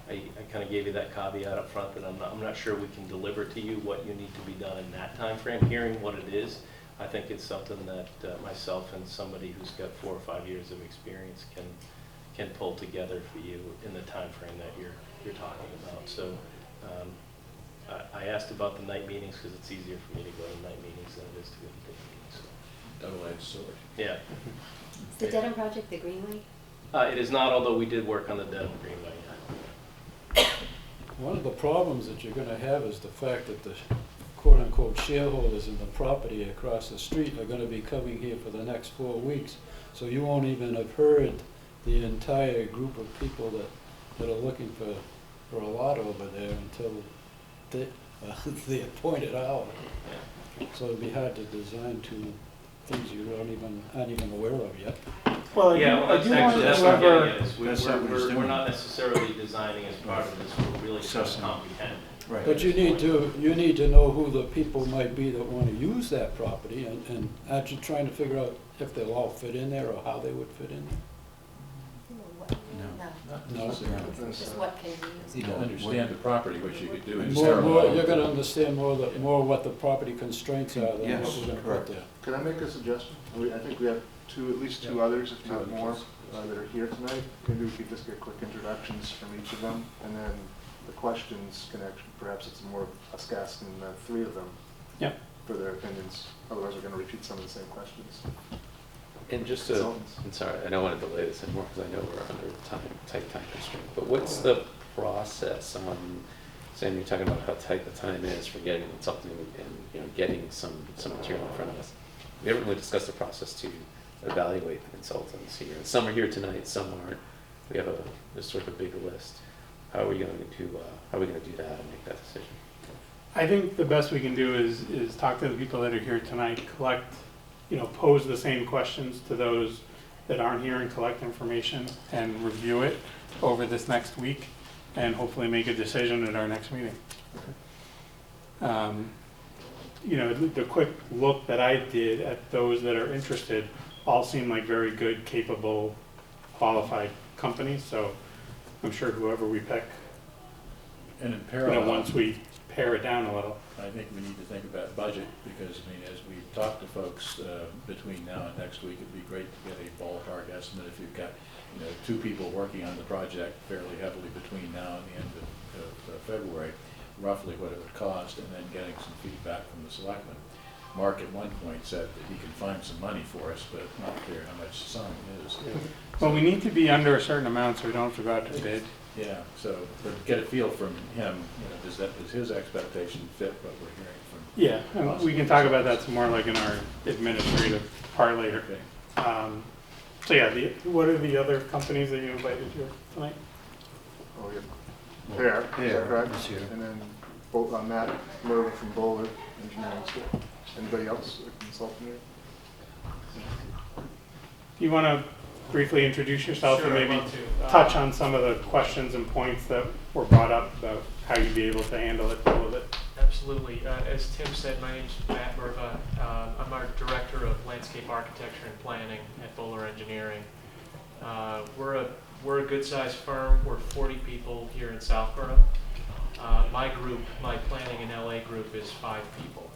I kind of gave you that caveat up front that I'm not sure we can deliver to you what you need to be done in that time frame. Hearing what it is, I think it's something that myself and somebody who's got 4 or 5 years of experience can pull together for you in the time frame that you're talking about. So I asked about the night meetings because it's easier for me to go to night meetings than it is to go to day meetings. So. Double-edged sword. Yeah. Is the Dedham project the Greenway? It is not, although we did work on the Dedham Greenway. One of the problems that you're gonna have is the fact that the quote-unquote shareholders in the property across the street are gonna be coming here for the next 4 weeks. So you won't even have heard the entire group of people that are looking for a lot over there until the appointed hour. So it'll be hard to design to things you aren't even aware of yet. Well, that's what I'm getting at, is That's what he's we're doing. not necessarily designing as part of this, we're really trying to comprehend. Right. But you need to know who the people might be that want to use that property, and aren't you trying to figure out if they'll all fit in there or how they would fit in there? No. Just what can be used. You don't understand the property, what you could do is You're gonna understand more what the property constraints are than what Yes, we're gonna correct. put there. Can I make a suggestion? I think we have at least two others, if not more, that are here tonight. Maybe we could just get quick introductions from each of them, and then the questions can actually, perhaps it's more us asking the three of them Yep. for their opinions. Otherwise, we're going to repeat some of the same questions. And just to, I'm sorry, I don't want to delay this anymore because I know we're under tight time constraint, but what's the process on, Sam, you're talking about how tight the time is for getting something and getting some material in front of us. We haven't really discussed the process to evaluate the consultants here. Some are here tonight, some aren't. We have there's sort of a big list. How are we going to do that and make that decision? I think the best we can do is talk to the people that are here tonight, collect, pose the same questions to those that aren't here and collect information and review it over this next week and hopefully make a decision at our next meeting. The quick look that I did at those that are interested all seem like very good, capable, qualified companies. So I'm sure whoever we pick, And in parallel, once we pare it down a little. I think we need to think about budget, because, as we talk to folks between now and next week, it'd be great to get a ballpark estimate if you've got, 2 people working on the project fairly heavily between now and the end of February, roughly what it would cost, and then getting some feedback from the selectmen. Mark at one point said that he can find some money for us, but it's not clear how much the sum is. Well, we need to be under a certain amount so we don't have to go out to bid. Yeah, so, but get a feel from him, does his expectation fit what we're hearing from? Yeah, and we can talk about that some more like in our administrative part later. Okay. So yeah, what are the other companies that you invited here tonight? Oh, yeah. Is that correct? And then Matt Mervin from Boulder Engineering School. Anybody else a consultant here? You want to briefly introduce yourself Sure, and I'd maybe love to. touch on some of the questions and points that were brought up about how you'd be able to handle it, deal with it? Absolutely. As Tim said, my name's Matt Merva. I'm our Director of Landscape Architecture and Planning at Bowler Engineering. We're a good-sized firm. We're 40 people here in Southborough. My group, my planning and LA group, is 5 people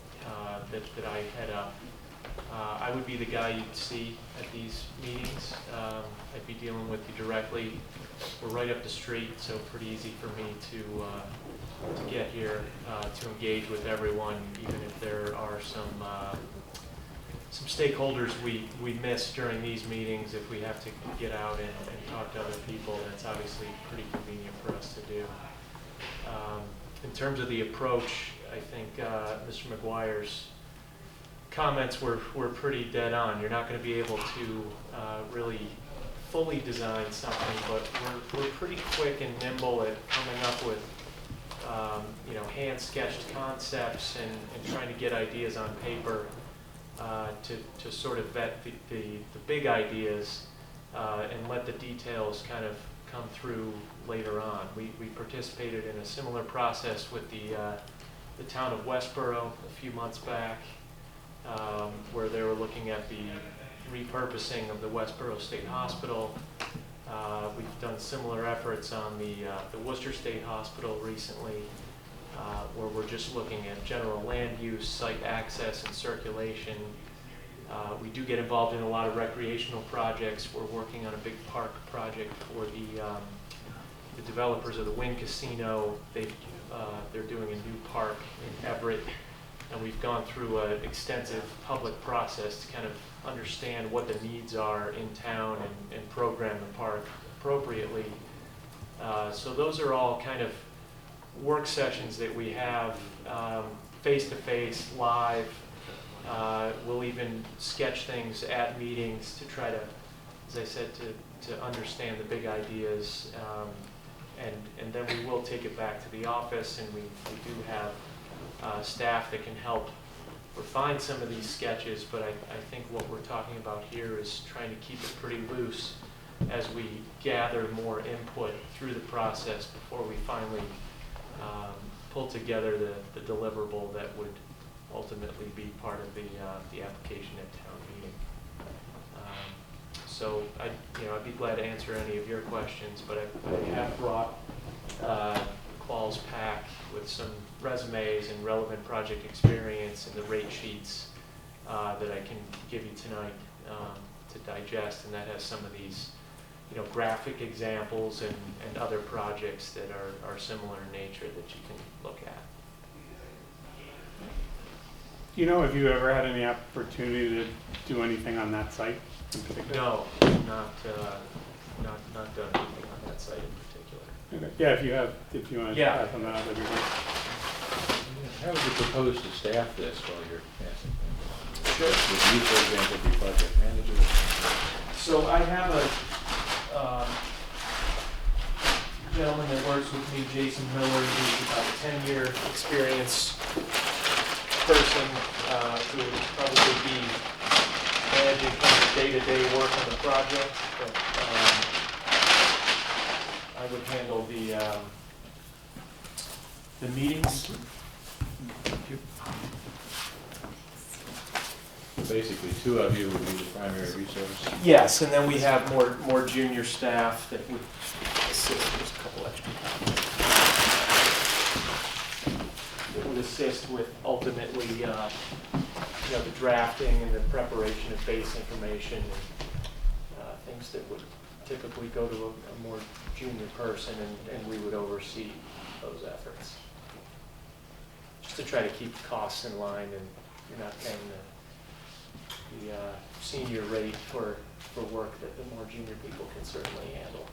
that I head up. I would be the guy you'd see at these meetings. I'd be dealing with you directly. We're right up the street, so pretty easy for me to get here, to engage with everyone, even if there are some stakeholders we miss during these meetings. If we have to get out and talk to other people, that's obviously pretty convenient for us to do. In terms of the approach, I think Mr. McGuire's comments were pretty dead on. You're not going to be able to really fully design something, but we're pretty quick and nimble at coming up with hand-sketched concepts and trying to get ideas on paper to sort of vet the big ideas and let the details kind of come through later on. We participated in a similar process with the town of Westboro a few months back, where they were looking at the repurposing of the Westboro State Hospital. We've done similar efforts on the Worcester State Hospital recently, where we're just looking at general land use, site access and circulation, We do get involved in a lot of recreational projects. We're working on a big park project for the developers of the Wynn Casino. They're doing a new park in Everett, and we've gone through an extensive public process to kind of understand what the needs are in town and program the park appropriately. So those are all kind of work sessions that we have face-to-face, live. We'll even sketch things at meetings to try to, as I said, to understand the big ideas. And then we will take it back to the office, and we do have staff that can help refine some of these sketches, but I think what we're talking about here is trying to keep it pretty loose as we gather more input through the process before we finally pull together the deliverable that would ultimately be part of the application at town meeting. So I'd be glad to answer any of your questions, but I have brought Qual's pack with some resumes and relevant project experience and the rate sheets that I can give you tonight to digest, and that has some of these graphic examples and other projects that are similar in nature that you can look at. Do you know if you ever had any opportunity to do anything on that site in particular? No, not done anything on that site in particular. Okay. Yeah, if you want to pass on that, that'd be great. How would you propose to staff this while you're passing things? Sure. Would you, for example, be project manager? So I have a gentleman that works with me, Jason Miller. He's about a 10-year experience person who would probably be managing kind of day-to-day work on the project. But I would handle the meetings. Basically, two of you would be the primary resource. Yes, and then we have more junior staff that would assist. There's a couple extra copies. That would assist with ultimately, the drafting and the preparation of base information and things that would typically go to a more junior person, and we would oversee those efforts. Just to try to keep costs in line, and you're not paying the senior rate for work that the more junior people can certainly handle.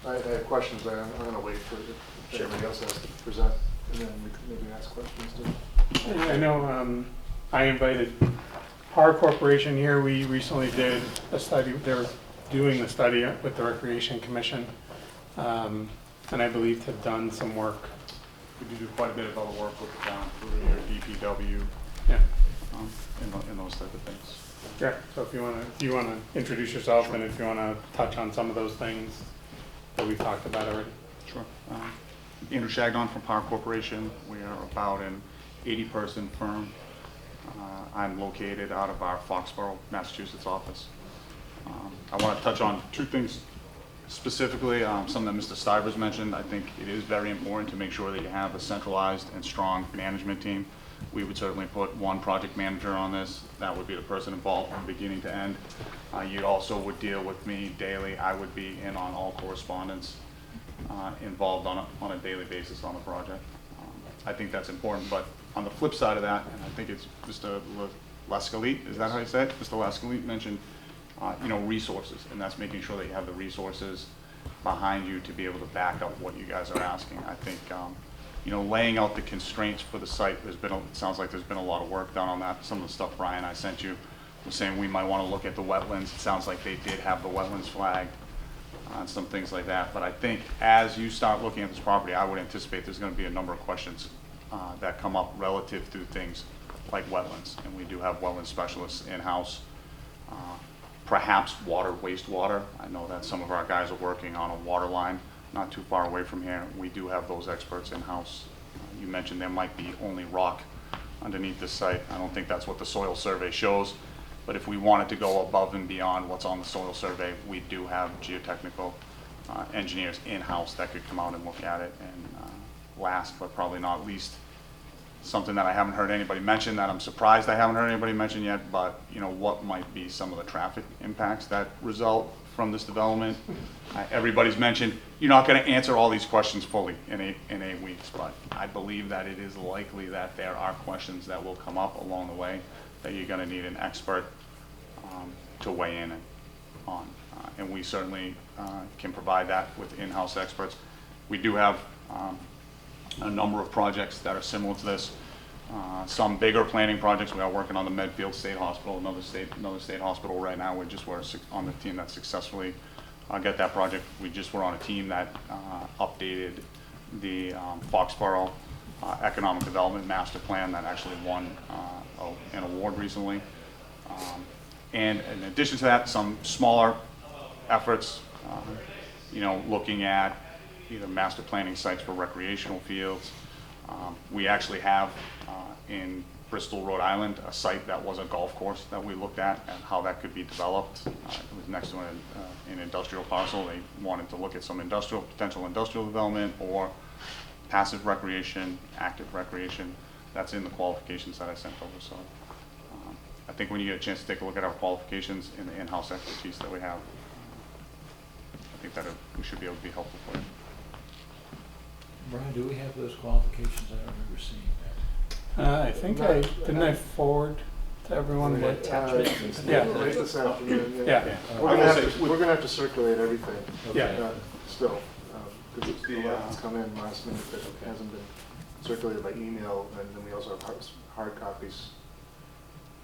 I have questions, but I'm going to wait for if anybody else has to present, and then we can maybe ask questions too. I know I invited Power Corporation here. We recently did a study. They're doing the study with the Recreation Commission, and I believe have done some work. We do quite a bit of other work with the town through your DPW, Yeah. in those type of things. Yeah. So if you want to introduce yourself, and if you want to touch on some of those things that we've talked about already. Sure. Andrew Shagnon from Power Corporation. We are about an 80-person firm. I'm located out of our Foxborough, Massachusetts office. I want to touch on two things specifically, something that Mr. Stivers mentioned. I think it is very important to make sure that you have a centralized and strong management team. We would certainly put one project manager on this. That would be the person involved from beginning to end. You also would deal with me daily. I would be in on all correspondence, involved on a daily basis on the project. I think that's important, but on the flip side of that, and I think it's Mr. Lescalit, is that how you say it? Mr. Lescalit mentioned resources, and that's making sure that you have the resources behind you to be able to back up what you guys are asking. I think, laying out the constraints for the site, it sounds like there's been a lot of work done on that. Some of the stuff Brian I sent you was saying we might want to look at the wetlands. It sounds like they did have the wetlands flagged and some things like that. But I think as you start looking at this property, I would anticipate there's going to be a number of questions that come up relative to things like wetlands. And we do have wetland specialists in-house. Perhaps water, wastewater. I know that some of our guys are working on a water line not too far away from here. We do have those experts in-house. You mentioned there might be only rock underneath this site. I don't think that's what the soil survey shows, but if we wanted to go above and beyond what's on the soil survey, we do have geotechnical engineers in-house that could come out and look at it. And last but probably not least, something that I haven't heard anybody mention, that I'm surprised I haven't heard anybody mention yet, but, you know, what might be some of the traffic impacts that result from this development. Everybody's mentioned, you're not gonna answer all these questions fully in 8 weeks, but I believe that it is likely that there are questions that will come up along the way that you're gonna need an expert to weigh in on. And we certainly can provide that with in-house experts. We do have a number of projects that are similar to this. Some bigger planning projects. We are working on the Medfield State Hospital, another state hospital right now. We just were on the team that successfully got that project. We just were on a team that updated the Foxborough Economic Development Master Plan that actually won an award recently. And in addition to that, some smaller efforts, you know, looking at either master planning sites for recreational fields. We actually have in Bristol, Rhode Island, a site that was a golf course that we looked at and how that could be developed. It was next to an industrial parcel. They wanted to look at some potential industrial development or passive recreation, active recreation. That's in the qualifications that I sent over. So I think when you get a chance to take a look at our qualifications and the in-house expertise that we have, I think that we should be able to be helpful for you. Brian, do we have those qualifications? I don't remember seeing that. I think didn't I forward to everyone what attachments? Yeah, right this afternoon. Yeah. We're gonna have to circulate everything. Yeah. Still, because it's come in last minute that hasn't been circulated by email, and then we also have hard copies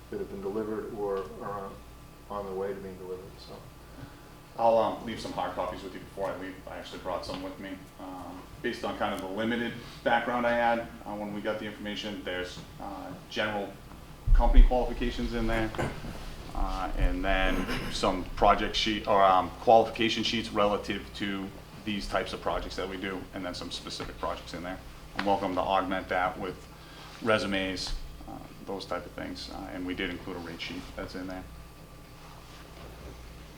that have been delivered or are on the way to being delivered. So I'll leave some hard copies with you before I leave. I actually brought some with me. Based on kind of the limited background I had when we got the information, there's general company qualifications in there, and then some project sheet or qualification sheets relative to these types of projects that we do, and then some specific projects in there. I'm welcome to augment that with resumes, those type of things, and we did include a rate sheet that's in there.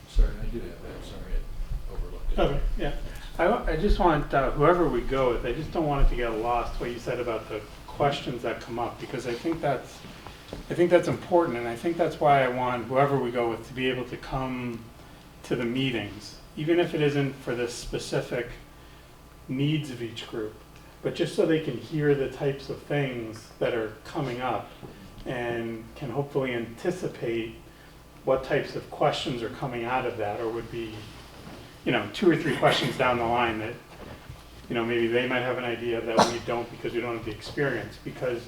Sorry, I do have that. Sorry, I overlooked it. Okay, yeah. I just want, whoever we go with, I just don't want it to get lost, what you said about the questions that come up, because I think that's important, and I think that's why I want whoever we go with to be able to come to the meetings, even if it isn't for the specific needs of each group, but just so they can hear the types of things that are coming up and can hopefully anticipate what types of questions are coming out of that, or would be, you know, 2 or 3 questions down the line that, you know, maybe they might have an idea that we don't because we don't have the experience, because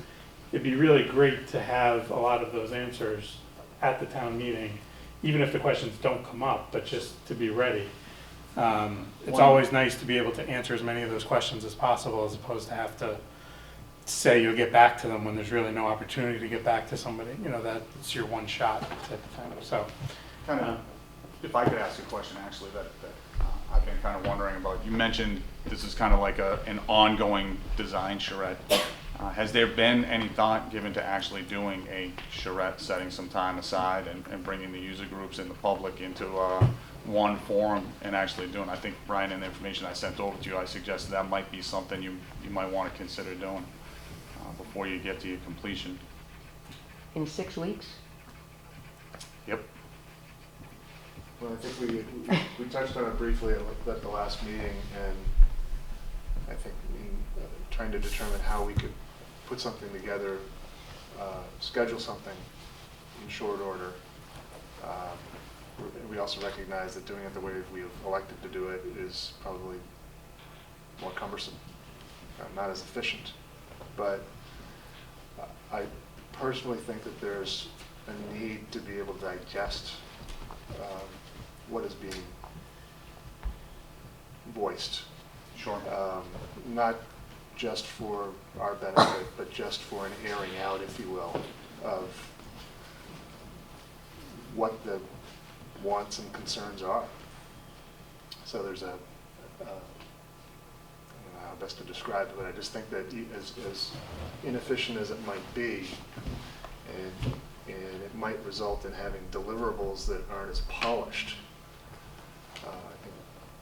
it'd be really great to have a lot of those answers at the town meeting, even if the questions don't come up, but just to be ready. It's always nice to be able to answer as many of those questions as possible, as opposed to have to say you'll get back to them when there's really no opportunity to get back to somebody. You know, that's your one shot type of thing. So, Kind of, if I could ask a question actually that I've been kind of wondering about. You mentioned this is kind of like an ongoing design charrette. Has there been any thought given to actually doing a charrette, setting some time aside and bringing the user groups and the public into one forum and actually doing? I think, Brian, in the information I sent over to you, I suggested that might be something you might want to consider doing before you get to your completion. In 6 weeks? Yep. well, I think we touched on it briefly at the last meeting, and I think in trying to determine how we could put something together, schedule something in short order. We also recognize that doing it the way we have elected to do it is probably more cumbersome, not as efficient. But I personally think that there's a need to be able to digest what is being voiced. Sure. Not just for our benefit, but just for an airing out, if you will, of what the wants and concerns are. So there's I don't know how best to describe it, but I just think that as inefficient as it might be, and it might result in having deliverables that aren't as polished. I think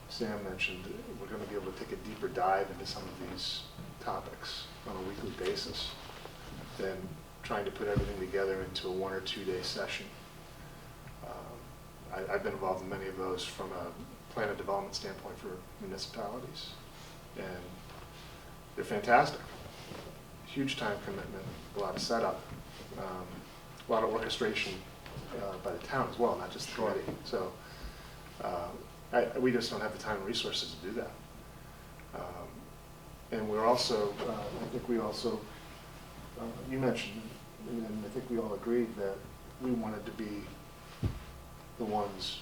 Sam mentioned we're going to be able to take a deeper dive into some of these topics on a weekly basis. than trying to put everything together into a 1 or 2 day session. I've been involved in many of those from a plan of development standpoint for municipalities, and they're fantastic. Huge time commitment, a lot of setup, a lot of orchestration by the town as well, not just the committee. So we just don't have the time and resources to do that. And we're also, I think we also, you mentioned, and I think we all agreed that we wanted to be the ones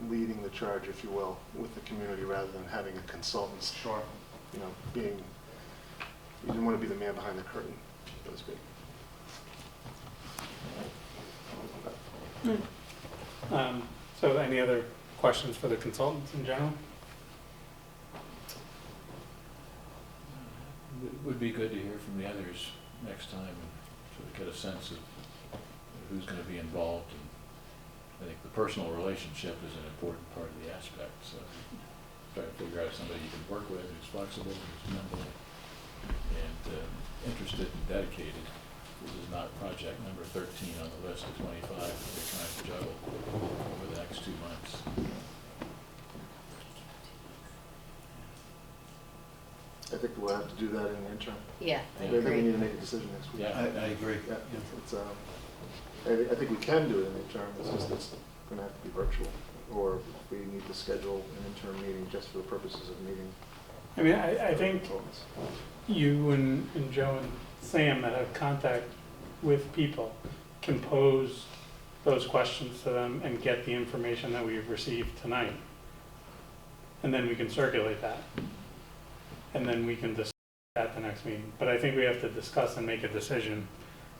leading the charge, if you will, with the community rather than having a consultant. Sure. You know, being, you didn't want to be the man behind the curtain, so to speak. So any other questions for the consultants in general? It would be good to hear from the others next time and sort of get a sense of who's going to be involved. And I think the personal relationship is an important part of the aspect. So try to figure out somebody you can work with who's flexible, who's nimble, and interested and dedicated. This is not project number 13 on the list of 25 that we're trying to juggle over the next 2 months. I think we'll have to do that in the interim. Yeah, I think we need to make a decision next week. Yeah, I agree. Yeah, I think we can do it in the interim, it's just it's going to have to be virtual, or we need to schedule an interim meeting just for the purposes of meeting. I mean, I think you and Joe and Sam that have contact with people can pose those questions to them and get the information that we've received tonight. And then we can circulate that. And then we can discuss at the next meeting. But I think we have to discuss and make a decision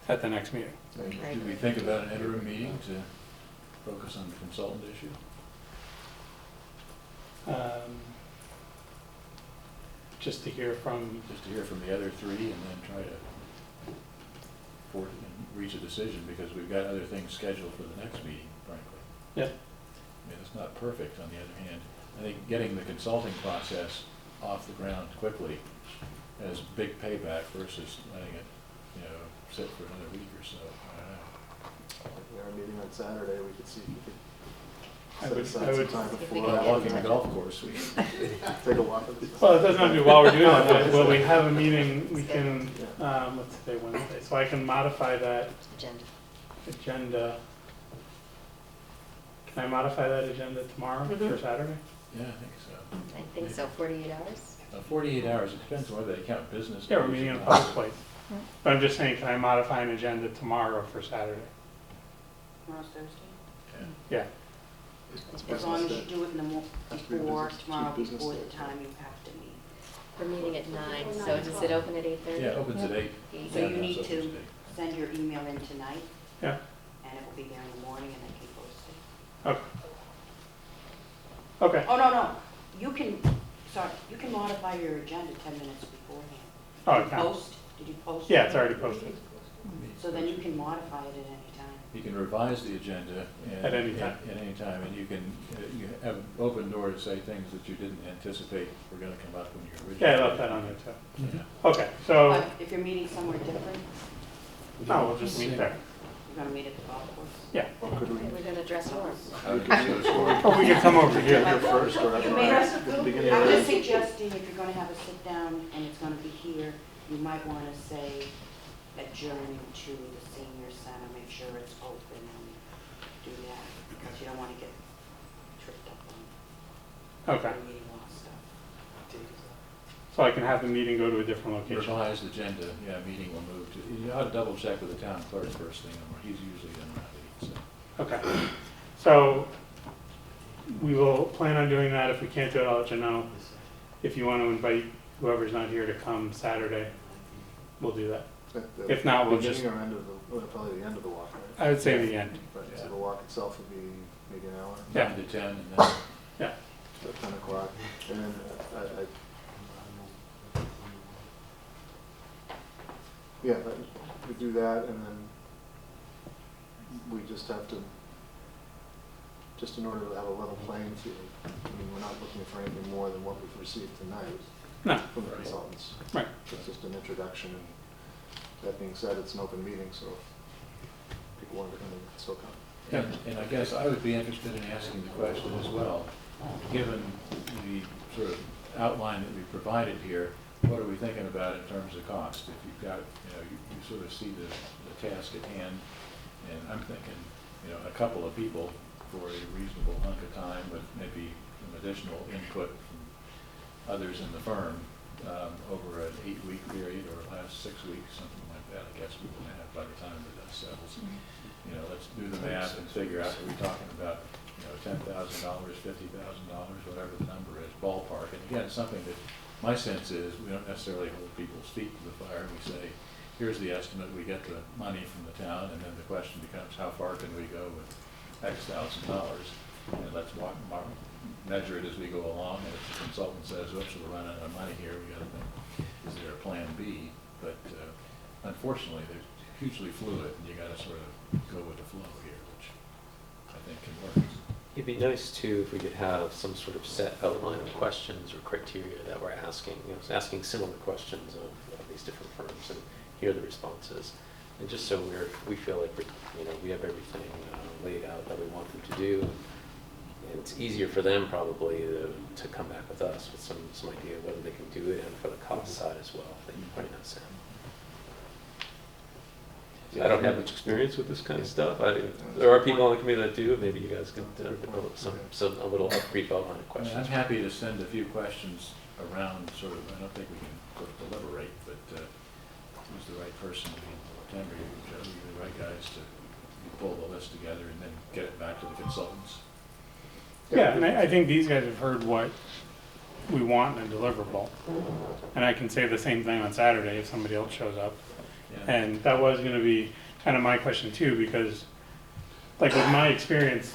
at the next meeting. Did we think about an interim meeting to focus on the consultant issue? Just to hear from the other three and then try to reach a decision, because we've got other things scheduled for the next meeting, frankly. Yeah. I mean, it's not perfect. On the other hand, I think getting the consulting process off the ground quickly has big payback versus letting it, sit for another week or so. I don't know. We are meeting on Saturday, we could see if we could I set would- aside I some would- time If before. we go walking the golf course, we Take a walk. Well, it doesn't have to be while we're doing it. Well, we have a meeting, we can, what's today, Wednesday, so I can modify that agenda. Can I modify that agenda tomorrow for Saturday? Yeah, I think so. I think so, 48 hours. 48 hours, it depends on whether they count business. Yeah, we're days meeting or in a not. public place. But I'm just saying, can I modify an agenda tomorrow for Saturday? Tomorrow's Thursday? Yeah. As long as you do it in the before, tomorrow, business before the days. time you have to meet. We're meeting at 9, so does it open at 8:30? Yeah, it opens at 8. So you Yeah, need it's to open today. send your email in tonight, Yeah, and it will be there in the morning, and I can post it. okay. Okay. Oh, no, you can modify your agenda 10 minutes beforehand. Oh, Did I you can. post? Did you post? Yeah, it? it's already posted. So then you can modify it at any time. You can revise the agenda. At any time. At any time, and you can, you have an open door to say things that you didn't anticipate were going to come up when you originally. Yeah, I left that on there too. Yeah. Okay, so, But if you're meeting somewhere different, no, we'll just meet there. you're gonna meet at the golf course? Yeah. We're going to dress warm. Or we can come over here. Here first, or at You may- the beginning I'm of just the suggesting if you're gonna have a sit down and it's gonna be here, you might wanna say adjourn to the senior center, make sure it's open and do that, because you don't wanna get tripped up on Okay, meeting law stuff. so I can have the meeting go to a different location. Revised agenda, yeah, meeting will move to, you ought to double check with the town clerk first thing, he's usually in around 8, so. Okay, so we will plan on doing that. If we can't do it, I'll let you know. If you want to invite whoever's not here to come Saturday, we'll do that. If not, we'll just, beginning or end of the, probably the end of the walk, right? I would say the end. Right, so the walk itself would be maybe an hour. Yeah. 9 to 10, and then Yeah, So 10 o'clock, and then yeah, we do that, and then we just have to, just in order to have a level playing field, I mean, we're not looking for anything more than what we've received tonight no, from the consultants. right. It's just an introduction That being said, it's an open meeting, so if people want to come in, they can still come. And I guess I would be interested in asking the question as well, given the sort of outline that we provided here, what are we thinking about in terms of cost? If you've got, you sort of see the task at hand, and I'm thinking, a couple of people for a reasonable hunk of time with maybe some additional input from others in the firm over an 8-week period or last 6 weeks, something like that. I guess we will have by the time the dust settles. Let's do the math and figure out, are we talking about, $10,000, $50,000, whatever the number is, ballpark. And again, something that my sense is we don't necessarily hold people's feet to the fire. We say, here's the estimate, we get the money from the town, and then the question becomes, how far can we go with X thousand dollars? And let's measure it as we go along, and if the consultant says, oops, we're running out of money here, we got to think, is there a plan B? But unfortunately, they're hugely fluid, and you got to sort of go with the flow here, which I think can work. It'd be nice too if we could have some sort of set outline of questions or criteria that we're asking, asking similar questions of these different firms and hear the responses. And just so we feel like we have everything laid out that we want them to do. And it's easier for them probably to come back with us with some idea of whether they can do it and for the cost side as well, that you pointed out, Sam. I don't have much experience with this kind of stuff. There are people on the committee that do. Maybe you guys can develop a little brief outline of questions. I'm happy to send a few questions around, sort of. I don't think we can sort of deliberate, but who's the right person? Tim or you, Joe, you're the right guys to pull the list together and then get it back to the consultants. Yeah, and I think these guys have heard what we want in a deliverable. And I can say the same thing on Saturday if somebody else shows up. Yeah. And that was going to be kind of my question too, because like with my experience,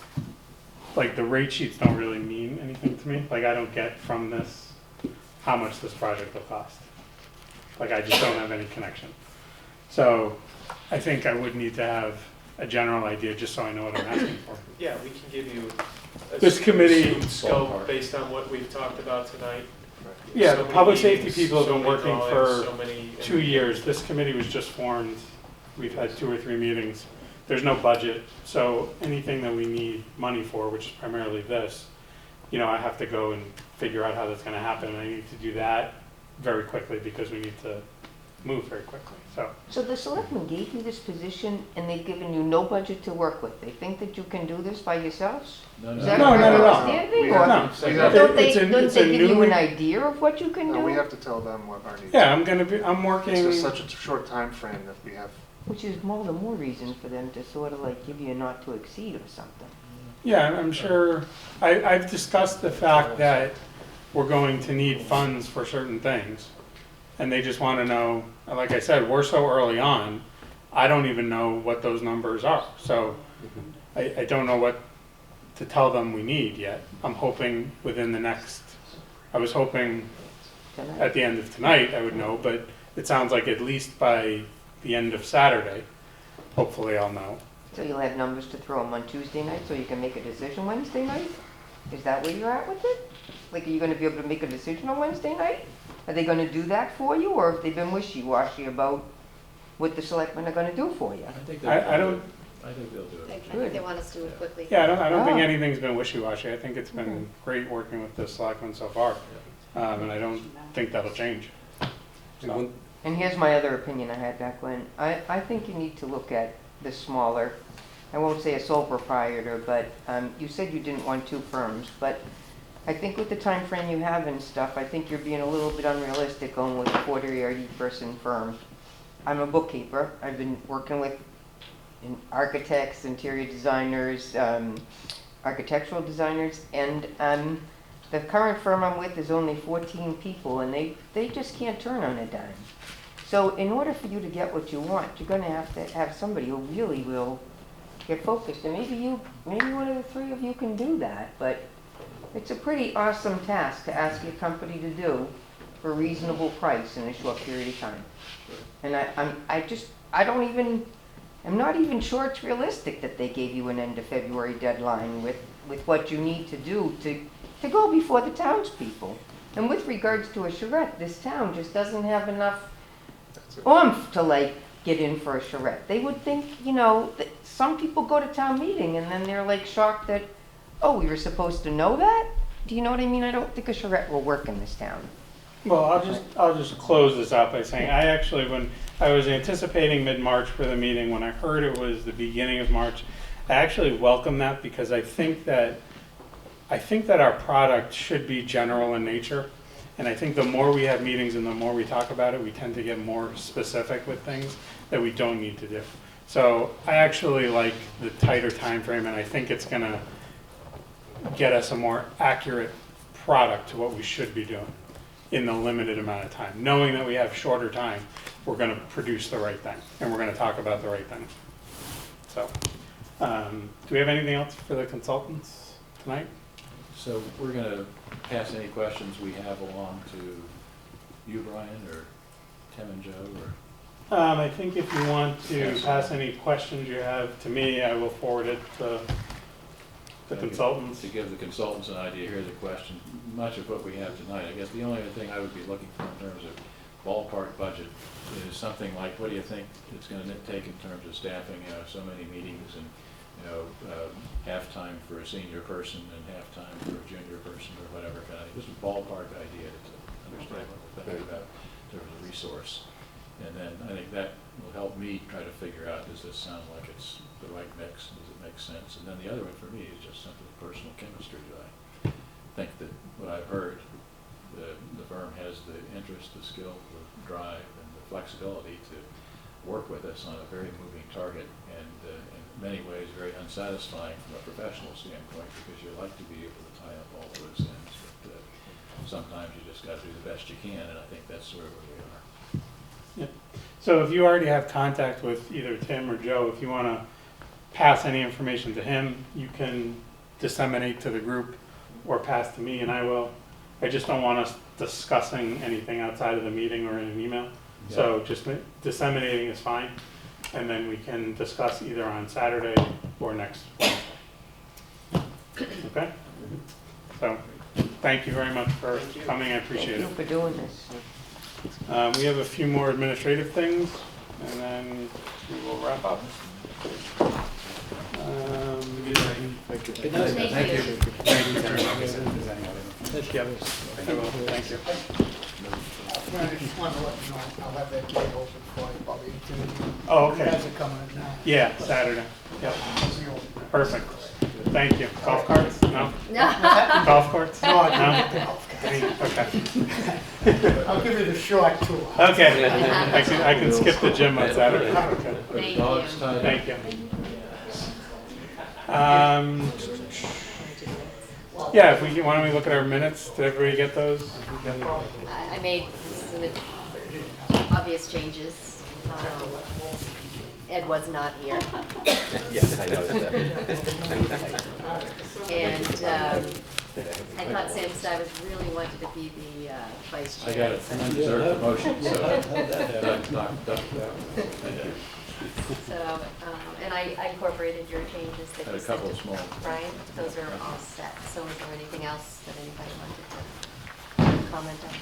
like the rate sheets don't really mean anything to me. Like I don't get from this how much this project will cost. Like I just don't have any connection. So I think I would need to have a general idea just so I know what I'm asking for. Yeah, we can give you This committee scope based on what we've talked about tonight. Yeah, So the public many safety meetings, people have so been many working drawings, for so many 2 years. This committee was just formed. We've had 2 or 3 meetings. There's no budget, so anything that we need money for, which is primarily this, I have to go and figure out how that's going to happen. And I need to do that very quickly because we need to move very quickly. So the selectmen gave you this position and they've given you no budget to work with. They think that you can do this by yourselves? No, Is that no, my not at all. understanding? No, Or don't they, it's a give you new- an idea of what you can do? No, we have to tell them what our needs Yeah, are. I'm working. It's just such a short time frame that we have. Which is more the more reason for them to sort of like give you a not to exceed or something. Yeah, I'm sure. I've discussed the fact that we're going to need funds for certain things. And they just want to know, like I said, we're so early on, I don't even know what those numbers are. So I don't know what to tell them we need yet. I'm hoping within the next, I was hoping at the end of tonight I would know, but it sounds like at least by the end of Saturday, hopefully I'll know. So you'll have numbers to throw them on Tuesday night so you can make a decision Wednesday night? Is that where you're at with it? Like, are you going to be able to make a decision on Wednesday night? Are they going to do that for you, or have they been wishy-washy about what the selectmen are going to do for you? I think I don't. I think they'll do it. I think they want us to do it quickly. Yeah, I don't think Oh. anything's been wishy-washy. I think it's been great working with the selectmen so far. And I don't think that'll change. So. And here's my other opinion I had back when. I think you need to look at the smaller, I won't say a sole proprietor, but you said you didn't want 2 firms, but I think with the time frame you have and stuff, I think you're being a little bit unrealistic going with a 40 or 80 person firm. I'm a bookkeeper. I've been working with architects, interior designers, architectural designers, and the current firm I'm with is only 14 people, and they just can't turn on a dime. So in order for you to get what you want, you're going to have somebody who really will get focused. And maybe one of the 3 of you can do that, but it's a pretty awesome task to ask your company to do for a reasonable price in a short period of time. And I'm not even sure it's realistic that they gave you an end of February deadline with what you need to do to go before the townspeople. And with regards to a charrette, this town just doesn't have enough oomph to like get in for a charrette. They would think, you know, that some people go to town meeting and then they're like shocked that, oh, we were supposed to know that? Do you know what I mean? I don't think a charrette will work in this town. Well, I'll just close this out by saying, I actually, when I was anticipating mid-March for the meeting, when I heard it was the beginning of March, I actually welcome that because I think that our product should be general in nature. And I think the more we have meetings and the more we talk about it, we tend to get more specific with things that we don't need to do. So I actually like the tighter time frame, and I think it's gonna get us a more accurate product to what we should be doing in the limited amount of time. Knowing that we have shorter time, we're gonna produce the right thing, and we're gonna talk about the right thing. So, do we have anything else for the consultants tonight? So we're going to pass any questions we have along to you, Brian, or Tim and Joe, or? I think if you want to pass any questions you have to me, I will forward it to the consultants. To give the consultants an idea, here's a question. Much of what we have tonight, I guess the only other thing I would be looking for in terms of ballpark budget is something like, what do you think it's going to take in terms of staffing, you know, so many meetings and, you know, half time for a senior person and half time for a junior person or whatever kind of, just a ballpark idea to understand what we're thinking about in terms of resource. And then I think that will help me try to figure out, does this sound like it's the right mix? Does it make sense? And then the other one for me is just simply personal chemistry. Do I think that what I've heard, the firm has the interest, the skill, the drive, and the flexibility to work with us on a very moving target, and in many ways very unsatisfying from a professional standpoint, because you like to be able to tie up all those ends, but sometimes you just got to do the best you can, and I think that's sort of where we are. Yeah. So if you already have contact with either Tim or Joe, if you want to pass any information to him, you can disseminate to the group or pass to me, and I will. I just don't want us discussing anything outside of the meeting or in an email. Yeah. So just disseminating is fine, and then we can discuss either on Saturday or next Wednesday. Okay? So thank you very much for coming. I appreciate it. Thank you for doing this. We have a few more administrative things, and then we will wrap up. Good night. Good night. Thank you. Thank you. I just wanted to let you know, I'll have that gate open for you, probably 2. Oh, okay. You guys are coming in now. Yeah, Saturday. Yep. See you. Perfect. Thank you. Golf carts? No? No. Golf carts? No, I No? can't get golf carts. Okay. I'll give you the short tour. Okay. I can skip the gym on Saturday. Okay. Thank Dogs you. tied Thank you. Yeah, if we, why don't we look at our minutes? Did everybody get those? I made some obvious changes. Ed was not here. Yes, I noticed that. And I thought Sam Stivers really wanted to be the vice I chair. got it. Undeserved promotion, So, and I incorporated your changes that Had you a sent couple to of small. Brian. Those are all set. So is there anything else that anybody wanted to comment on?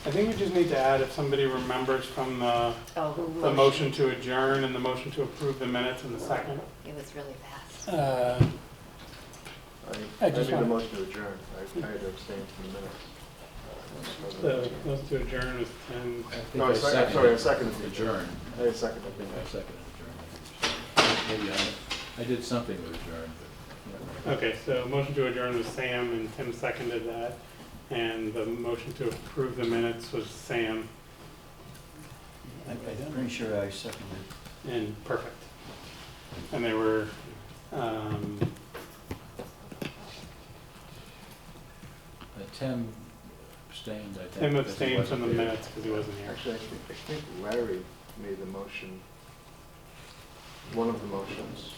I think we just need to add, if somebody remembers from the Oh, motion to adjourn and the motion to approve the minutes in the second. It was really fast. I I just made the want motion to adjourn. I had to abstain from the minutes. the motion to adjourn was 10. No, I seconded the adjourn. I seconded I think I it. seconded adjourn. Maybe I did something with adjourn, but. Okay, so motion to adjourn was Sam and Tim seconded that. And the motion to approve the minutes was Sam I'm pretty sure I seconded. and perfect. And they were, Tim abstained, I think. Tim because he abstained wasn't from the here. minutes because he wasn't here. Actually, I think Larry made the motion, one of the motions.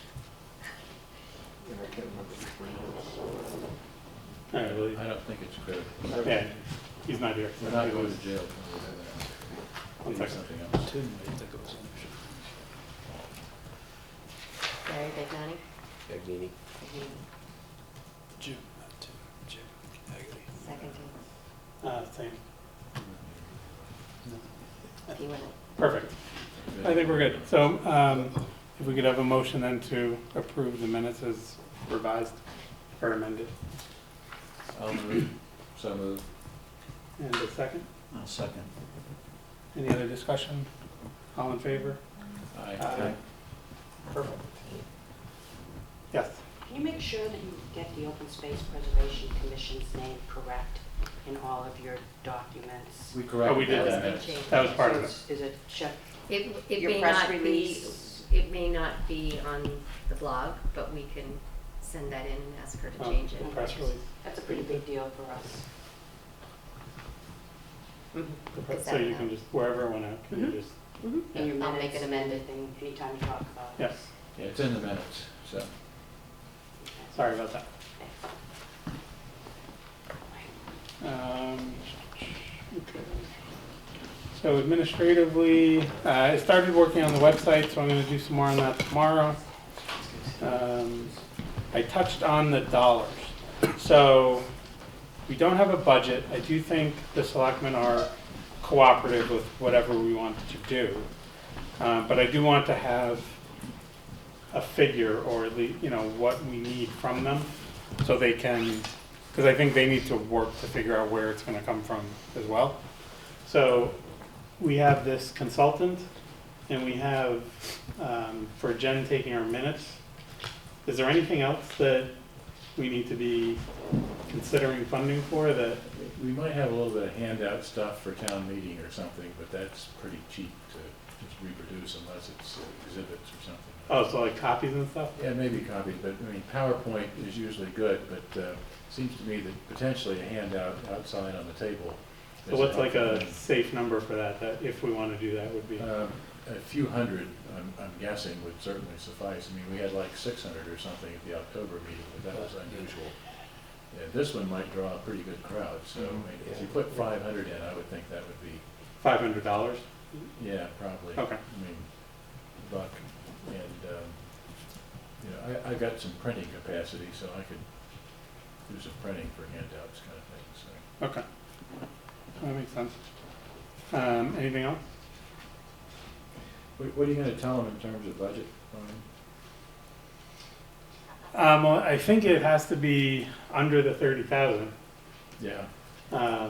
And I can't remember which one it was. All right, well, I don't think it's critical. yeah, he's not here. We're not going to jail. One second. Something else. Larry Bagnani? Bagnini. Jim, not Tim, Jim. Haggerty. Second. Same. If you want Perfect. I think we're good. So, if we could have a motion then to approve the minutes as revised or amended. I'll move. So move. And a second? I'll second. Any other discussion? All in favor? Aye. Perfect. Yes. Can you make sure that you get the Open Space Preservation Commission's name correct in all of your documents? We corrected we did that. that. That was part of it. Is it check? It Your may press not release. be, it may not be on the blog, but we can send that in and ask her to change it. Press release. That's a pretty big deal for us. Mhm. So you can just, wherever it went out, can you just, In your I'll make minutes, it amended. anything, anytime you talk about it. yes. Yeah, it's in the minutes, so. Sorry about that. Okay. So administratively, I started working on the website, so I'm going to do some more on that tomorrow. I touched on the dollars. So we don't have a budget. I do think the selectmen are cooperative with whatever we want to do. But I do want to have a figure, or at least, what we need from them, so they can, because I think they need to work to figure out where it's going to come from as well. So we have this consultant, and we have, for Jen taking our minutes. Is there anything else that we need to be considering funding for that? We might have a little bit of handout stuff for town meeting or something, but that's pretty cheap to just reproduce unless it's exhibits or something. Oh, so like copies and stuff? Yeah, maybe copies, but I mean, PowerPoint is usually good, but seems to me that potentially a handout outside on the table. So what's like a safe number for that if we want to do that would be? A few hundred, I'm guessing, would certainly suffice. I mean, we had like 600 or something at the October meeting, but that was unusual. Yeah, this one might draw a pretty good crowd, so I mean, if you put 500 in, I would think that would be... $500? Yeah, probably. Okay. I mean, buck, and, I've got some printing capacity, so I could do some printing for handouts kind of thing, so. Okay. That makes sense. Anything else? What are you gonna tell them in terms of budget, Well, I think it has to be under the 30,000. Yeah. But I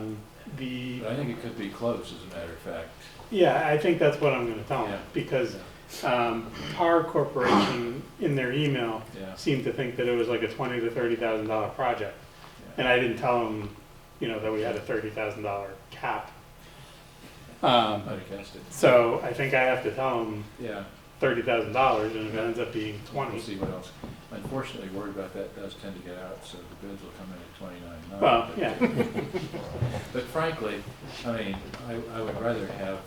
think it could be close, as a matter of fact. Yeah, I think that's what I'm going to tell them, Yeah. because Tar Corporation in their email Yeah. seemed to think that it was like a $20,000 to $30,000 project, and I didn't tell them, that we had a $30,000 cap. Might have guessed it. So I think I have to tell them Yeah. $30,000, and if it ends up being 20. We'll see what else. Unfortunately, word about that does tend to get out, so the bids will come in at 29.9. Well, but- yeah. But frankly, I mean, I would rather have,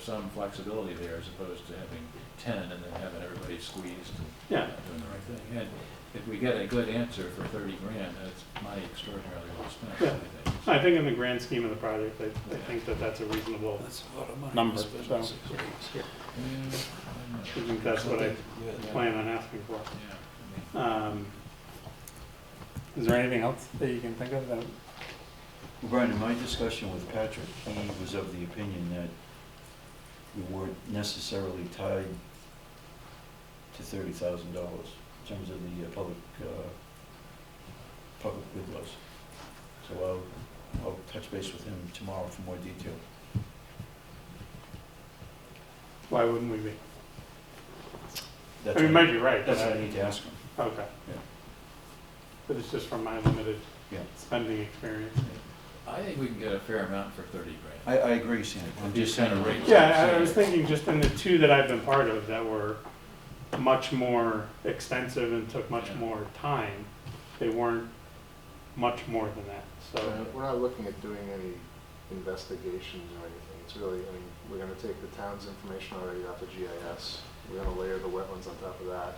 some flexibility there as opposed to having 10 and then having everybody squeezed and Yeah. not doing the right thing. And if we get a good answer for 30 grand, that's money extraordinarily well spent, Yeah. I think. I think in the grand scheme of the project, I think that that's a reasonable number, so I think that's what I plan on asking for. Is there anything else that you can think of that? Well, Brian, in my discussion with Patrick, he was of the opinion that we weren't necessarily tied to $30,000 in terms of the public bid laws. So I'll touch base with him tomorrow for more detail. Why wouldn't we be? That's I mean, you what- might be right. That's but what I need to ask him. Okay. Yeah. But it's just from my limited Yeah. spending experience. I think we can get a fair amount for 30 grand. I agree, Sam. I'm just kind saying. of rate. Yeah, I was thinking just in the two that I've been part of that were much more expensive and took much more time, they weren't much more than that, so. We're not looking at doing any investigations or anything. It's really, we're gonna take the town's information already off the GIS. We're gonna layer the wetlands on top of that.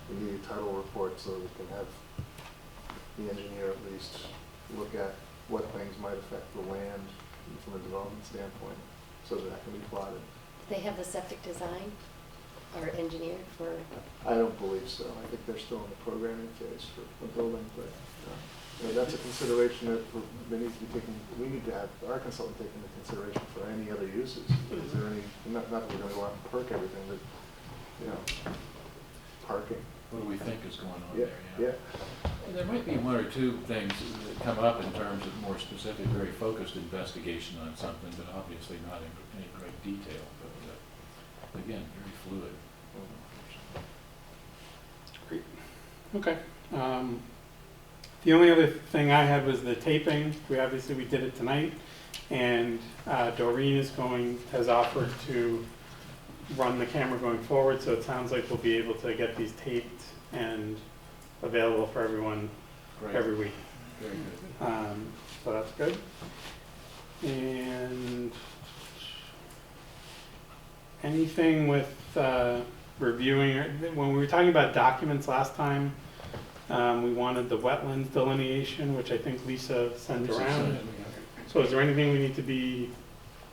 We need a title report so that we can have the engineer at least look at what things might affect the land from a development standpoint, so that can be plotted. They have the septic design or engineered for, I don't believe so. I think they're still in the programming phase for the building, but That's a consideration that needs to be taken, we need to have our consultant take into consideration for any other uses. Is there any, not that we're gonna go out and perk everything, but, parking. What do we think is going on Yeah, there? And there might be one or two things that come up in terms of more specific, very focused investigation on something, but obviously not in any great detail. But again, very fluid. Great. Okay. The only other thing I had was the taping. We did it tonight, and Doreen has offered to run the camera going forward, so it sounds like we'll be able to get these taped and available for everyone every week. Very good. So that's good. And anything with reviewing, when we were talking about documents last time, we wanted the wetlands delineation, which I think Lisa sent around. So is there anything we need to be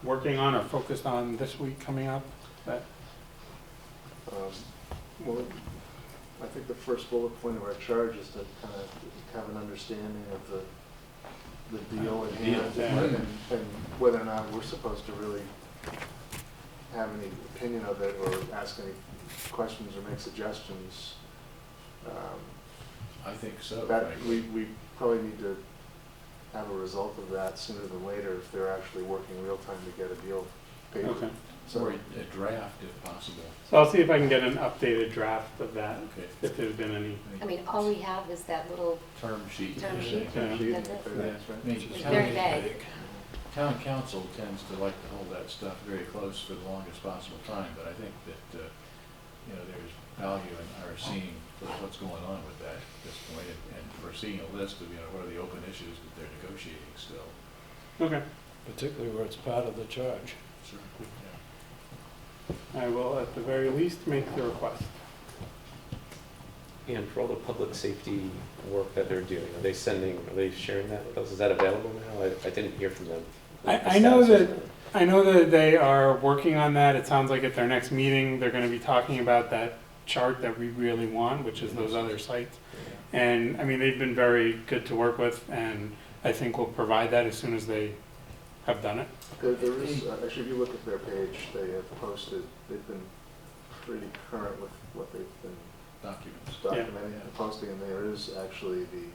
working on or focused on this week coming up? Well, I think the first bullet point of our charge is to kind of have an understanding of the deal at hand and whether or not we're supposed to really have any opinion of it or ask any questions or make suggestions. I think so. We probably need to have a result of that sooner than later if they're actually working real time to get a deal paid. Okay. Or a draft if possible. So I'll see if I can get an updated draft of that, if there's been any. I mean, all we have is that little term sheet. Term sheet. Yeah. That's it. It's very vague. Town council tends to like to hold that stuff very close for the longest possible time, but I think that, there's value in our seeing what's going on with that at this point, and for seeing a list of, what are the open issues that they're negotiating still. Okay. Particularly where it's part of the charge. Sure. I will, at the very least, make the request. And for all the public safety work that they're doing, are they sharing that with us? Is that available now? I didn't hear from them. I know that they are working on that. It sounds like at their next meeting, they're going to be talking about that chart that we really want, which is those other sites. And I mean, they've been very good to work with, and I think we'll provide that as soon as they have done it. There is, actually, if you look at their page, they have posted, they've been pretty current with what they've been documenting and posting, and there is actually the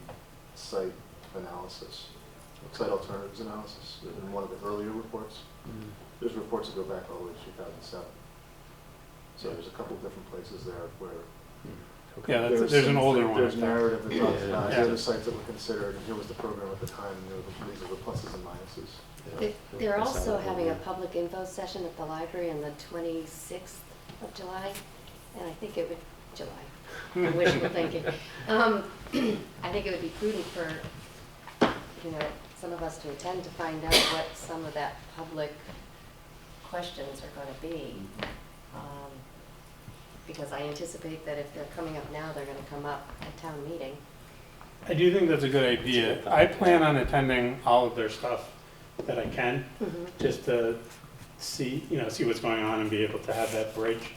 site analysis, site alternatives analysis in one of the earlier reports. There's reports that go back all the way to 2007. So there's a couple of different places there where there's an older one. There's narrative that talks about here are the sites that were considered, and here was the program at the time, and these are the pluses and minuses. They're also having a public info session at the library on the 26th of July, and I think it would, July, I'm wishful thinking. I think it would be prudent for, some of us to attend to find out what some of that public questions are going to be. Because I anticipate that if they're coming up now, they're going to come up at town meeting. I do think that's a good idea. I plan on attending all of their stuff that I can, just to see what's going on and be able to have that bridge.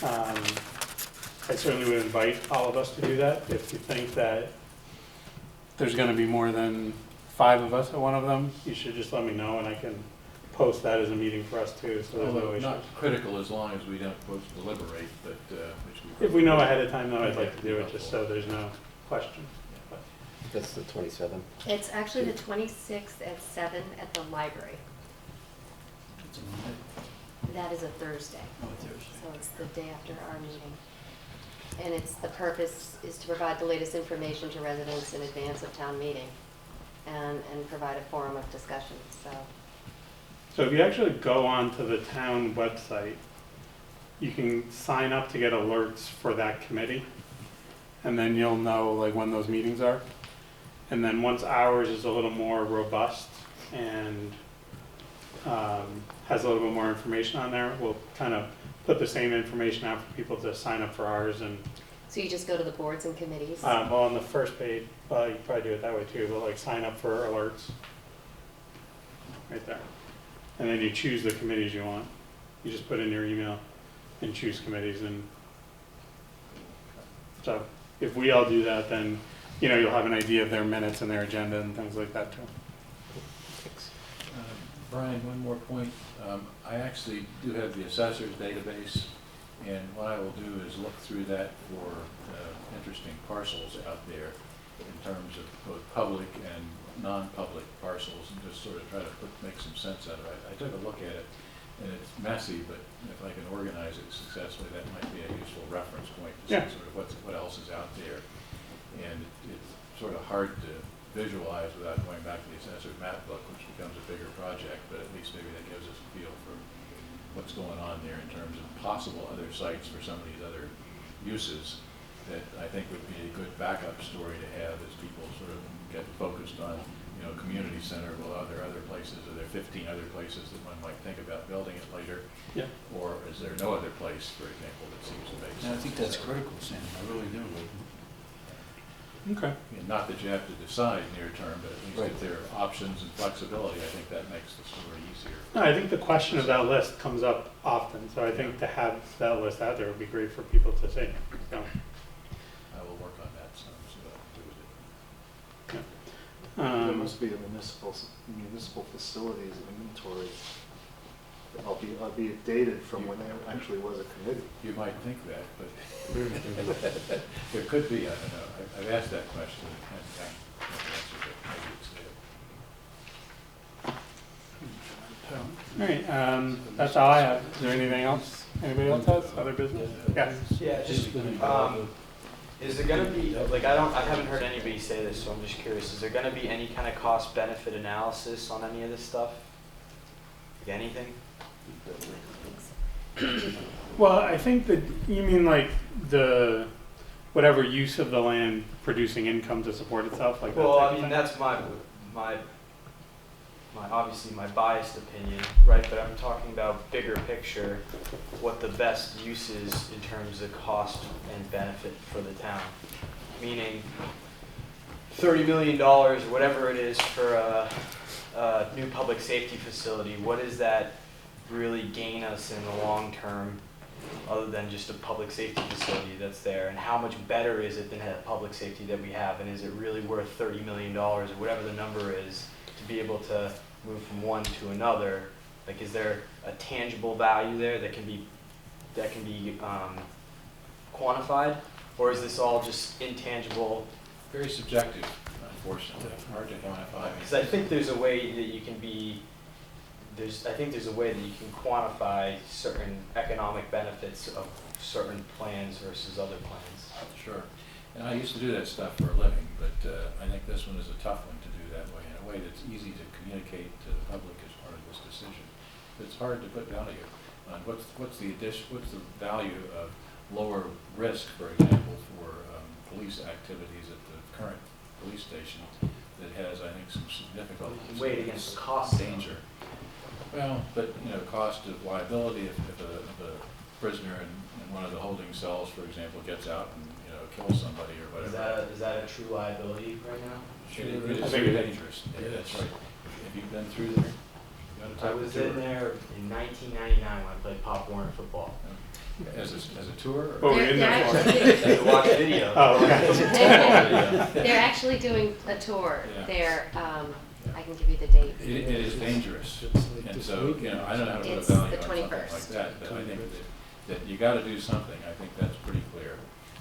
I certainly would invite all of us to do that. If you think that there's going to be more than 5 of us at one of them, you should just let me know, and I can post that as a meeting for us too, so there's no issues. Not critical as long as we don't deliberate, but if we know ahead of time, though, I'd like to do it just so there's no question. That's the 27th. It's actually the 26th at 7 at the library. It's a Monday. That is a Thursday. Oh, Thursday. So it's the day after our meeting. And the purpose is to provide the latest information to residents in advance of town meeting and provide a forum of discussion, So if you actually go onto the town website, you can sign up to get alerts for that committee, and then you'll know when those meetings are. And then once ours is a little more robust and has a little bit more information on there, we'll kind of put the same information out for people to sign up for ours. And So you just go to the boards and committees? well, on the first page, you probably do it that way too, but sign up for alerts right there. And then you choose the committees you want. You just put in your email and choose committees. And so if we all do that, then you know, you'll have an idea of their minutes and their agenda and things like that too. Brian, one more point. I actually do have the assessor's database, and what I will do is look through that for interesting parcels out there in terms of both public and non-public parcels, and just sort of try to make some sense out of it. I took a look at it, and it's messy, but if I can organize it successfully, that might be a useful reference point to see sort of what else is out there. And it's sort of hard to visualize without going back to the assessor's map book, which becomes a bigger project, but at least maybe that gives us a feel for what's going on there in terms of possible other sites for some of these other uses that I think would be a good backup story to have as people sort of get focused on, you know, community center. Well, are there other places? Are there 15 other places that one might think about building it later? Yeah. Or is there no other place, for example, that seems to make sense? And I think that's critical, Sam, I really do. Okay. And not that you have to decide near term, but at least if there are options and flexibility, I think that makes the story easier. No, I think the question of that list comes up often, so I think to have that list out there would be great for people to see. So. I will work on that some, so that do it. There must be a municipal facilities inventory, albeit dated from when there actually was a committee. You might think that, but there could be, I don't know. I've asked that question and I haven't answered it. Maybe it's there. All right, that's all I have. Is there anything else? Anybody else has other business? Yes. Yeah, just, is there gonna be, like, I haven't heard anybody say this, so I'm just curious, is there gonna be any kind of cost benefit analysis on any of this stuff? Like anything? Well, I think that you mean like the whatever use of the land producing income to support itself, like that. Well, type I of mean, thing? that's my obviously my biased opinion, right? But I'm talking about bigger picture, what the best use is in terms of cost and benefit for the town. Meaning, $30 million or whatever it is for a new public safety facility. What does that really gain us in the long term, other than just a public safety facility that's there? And how much better is it than a public safety that we have? And is it really worth $30 million or whatever the number is to be able to move from one to another? Like, is there a tangible value there that can be quantified, or is this all just intangible? Very subjective, unfortunately. Hard to quantify. Because I think there's a way that you can be. I think there's a way that you can quantify certain economic benefits of certain plans versus other plans. Sure. And I used to do that stuff for a living, but I think this one is a tough one to do that way, in a way that's easy to communicate to the public as part of this decision. It's hard to put value on what's the value of lower risk, for example, for police activities at the current police station that has, I think, some significant Weighed against the cost danger. Well, but, you know, cost of liability if a prisoner in one of the holding cells, for example, gets out and, you know, kills somebody or whatever. Is that a true liability right now? It is very dangerous. Yeah, that's right. Have you been through there? I was in there in 1999 when I played Pop Warner football. As a tour? Oh, we're in there for To watch video. Oh, okay. They're actually doing a tour. Yeah. They're, I can give you the date. It is dangerous. And so, you know, I don't know how to put a It's value the on something 21st. like that, but I think that you got to do something. I think that's pretty clear.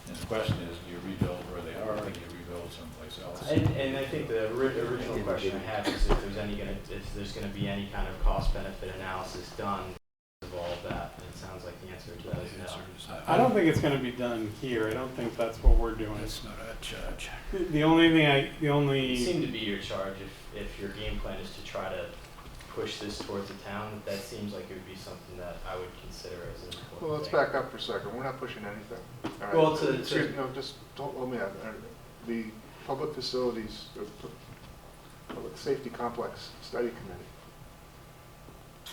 And the question is, do you rebuild where they are, or do you rebuild someplace else? And I think the original question I had is if there's going to be any kind of cost benefit analysis done of all of that. And it sounds like the answer to that is no. I don't think it's going to be done here. I don't think that's what we're doing. It's not our charge. The only thing It seemed to be your charge if your game plan is to try to push this towards the town. That seems like it would be something that I would consider as an important Well, let's thing. back up for a second. We're not pushing anything. All right? Well, just don't let me out. The Public Facilities, Public Safety Complex Study Committee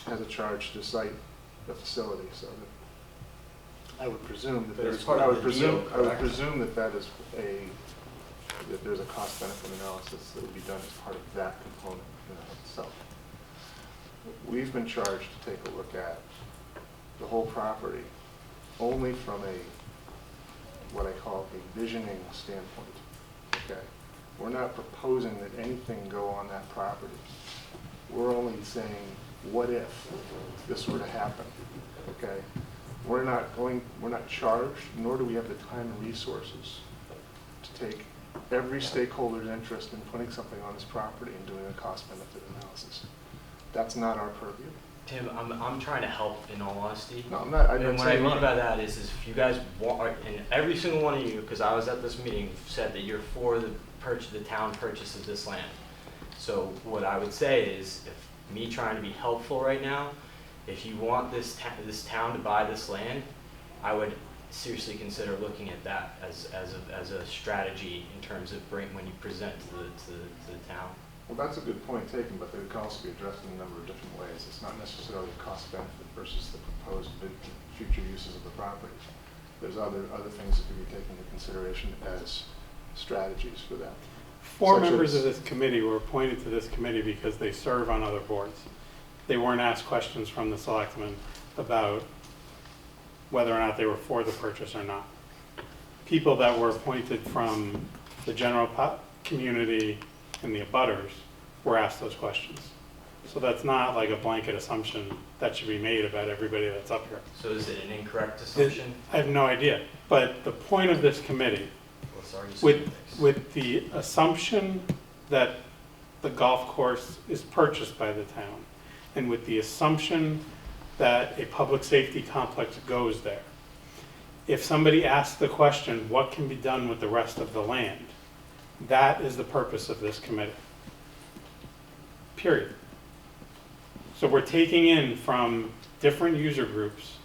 has a charge to cite the facility, so that I would presume that there's part of the deal, I would correct? presume that that there's a cost benefit analysis that would be done as part of that component in and of itself. We've been charged to take a look at the whole property only from what I call a visioning standpoint. okay? We're not proposing that anything go on that property. We're only saying, what if this were to happen, okay? We're not charged, nor do we have the time and resources to take every stakeholder's interest in putting something on this property and doing a cost-benefit analysis. That's not our purview. Tim, I'm trying to help, in all honesty. No, I'm not. I'm And not what I saying mean not. by that is if you guys want, and every single one of you, because I was at this meeting, said that you're for the town purchase of this land. So what I would say is, if me trying to be helpful right now, if you want this town to buy this land, I would seriously consider looking at that as a strategy in terms of when you present to the town. Well, that's a good point taken, but it can also be addressed in a number of different ways. It's not necessarily a cost benefit versus the proposed future uses of the property. There's other things that can be taken into consideration as strategies for that. Four Such members as- of this committee were appointed to this committee because they serve on other boards. They weren't asked questions from the selectmen about whether or not they were for the purchase or not. People that were appointed from the general community and the abutters were asked those questions. So that's not like a blanket assumption that should be made about everybody that's up here. So is it an incorrect assumption? I have no idea. But the point of this committee, Let's argue with the assumption that the golf course is purchased by the town, and with the assumption that a public safety complex goes there, if somebody asks the question, what can be done with the rest of the land? That is the purpose of this committee. Period. So we're taking in from different user groups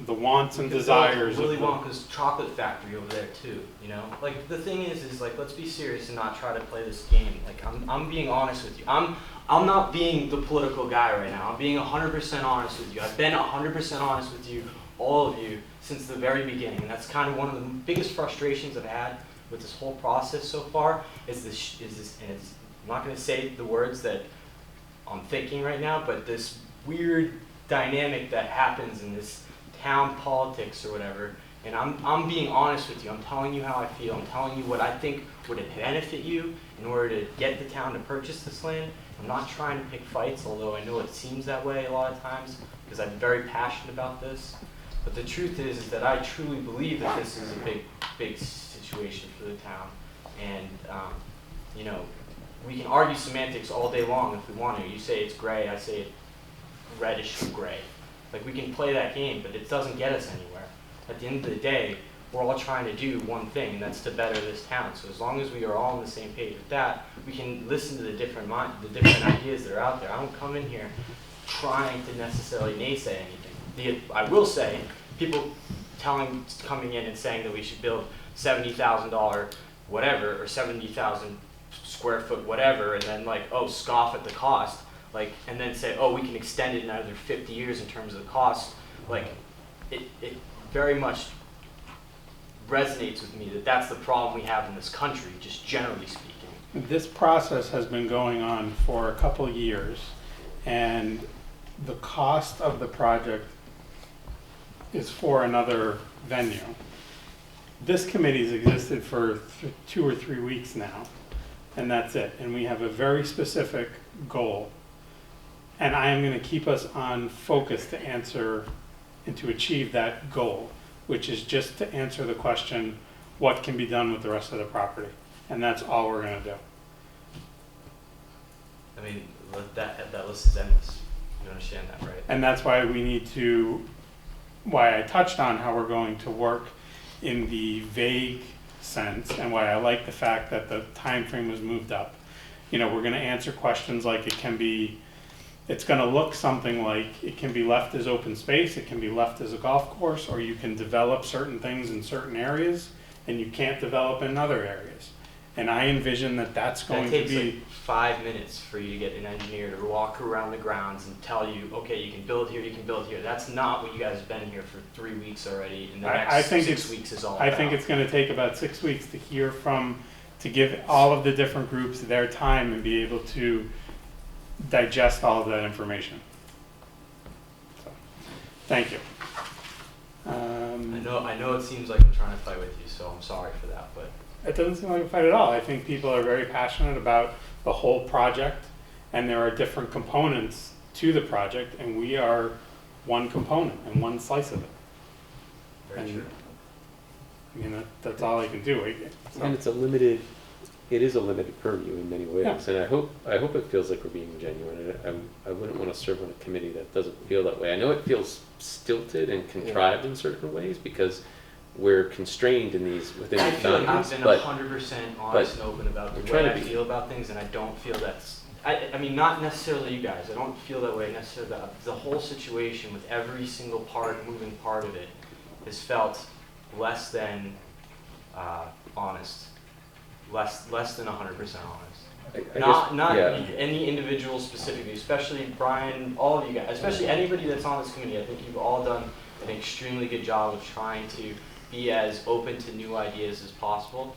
the wants and desires Willy of Wonka's chocolate factory over there too, you know? Like, the thing is like, let's be serious and not try to play this game. Like, I'm being honest with you. I'm not being the political guy right now. I'm being 100% honest with you. I've been 100% honest with you, all of you, since the very beginning. And that's kind of one of the biggest frustrations I've had with this whole process so far, is this, and it's, I'm not gonna say the words that I'm thinking right now, but this weird dynamic that happens in this town politics or whatever, and I'm being honest with you. I'm telling you how I feel. I'm telling you what I think would benefit you in order to get the town to purchase this land. I'm not trying to pick fights, although I know it seems that way a lot of times, because I'm very passionate about this. But the truth is that I truly believe that this is a big situation for the town. And, you know, we can argue semantics all day long if we want to. You say it's gray, I say it's reddish gray. Like, we can play that game, but it doesn't get us anywhere. At the end of the day, we're all trying to do one thing, and that's to better this town. So as long as we are all on the same page with that, we can listen to the different ideas that are out there. I don't come in here trying to necessarily naysay anything. I will say, people coming in and saying that we should build $70,000 whatever, or 70,000 square foot whatever, and then like, oh, scoff at the cost. Like, and then say, oh, we can extend it another 50 years in terms of the cost. Like, it very much resonates with me that that's the problem we have in this country, just generally speaking. This process has been going on for a couple of years, and the cost of the project is for another venue. This committee's existed for 2 or 3 weeks now, and that's it. And we have a very specific goal. And I am going to keep us on focus to answer and to achieve that goal, which is just to answer the question, what can be done with the rest of the property? And that's all we're going to do. I mean, that list is endless. You understand that, right? And that's why we need to, why I touched on how we're going to work in the vague sense, and why I like the fact that the time frame was moved up. You know, we're going to answer questions like it's going to look something like it can be left as open space, it can be left as a golf course, or you can develop certain things in certain areas and you can't develop in other areas. And I envision that that's going to takes be... like 5 minutes for you to get an engineer to walk around the grounds and tell you, okay, you can build here, you can build here. That's not what you guys have been here for 3 weeks already, and the next 6 weeks is all about. I think it's going to take about 6 weeks to hear from, to give all of the different groups their time and be able to digest all of that information. So, thank you. I know it seems like I'm trying to fight with you, so I'm sorry for that, but It doesn't seem like a fight at all. I think people are very passionate about the whole project, and there are different components to the project, and we are one component and one slice of it. Very And, true. I mean, that's all I can do. So- And it is a limited purview in many ways, Yeah. and I hope it feels like we're being genuine. I wouldn't want to serve on a committee that doesn't feel that way. I know it feels stilted and contrived in certain ways because we're constrained in these within I the feel like I've boundaries, been but 100% honest and open about the we're trying way to I be- feel about things, and I don't feel that's. I mean, not necessarily you guys. I don't feel that way necessarily. About the whole situation with every single moving part of it, has felt less than honest, less than 100% honest. I Not guess- yeah. any individual specifically, especially Brian, all of you guys, especially anybody that's on this committee. I think you've all done an extremely good job of trying to be as open to new ideas as possible,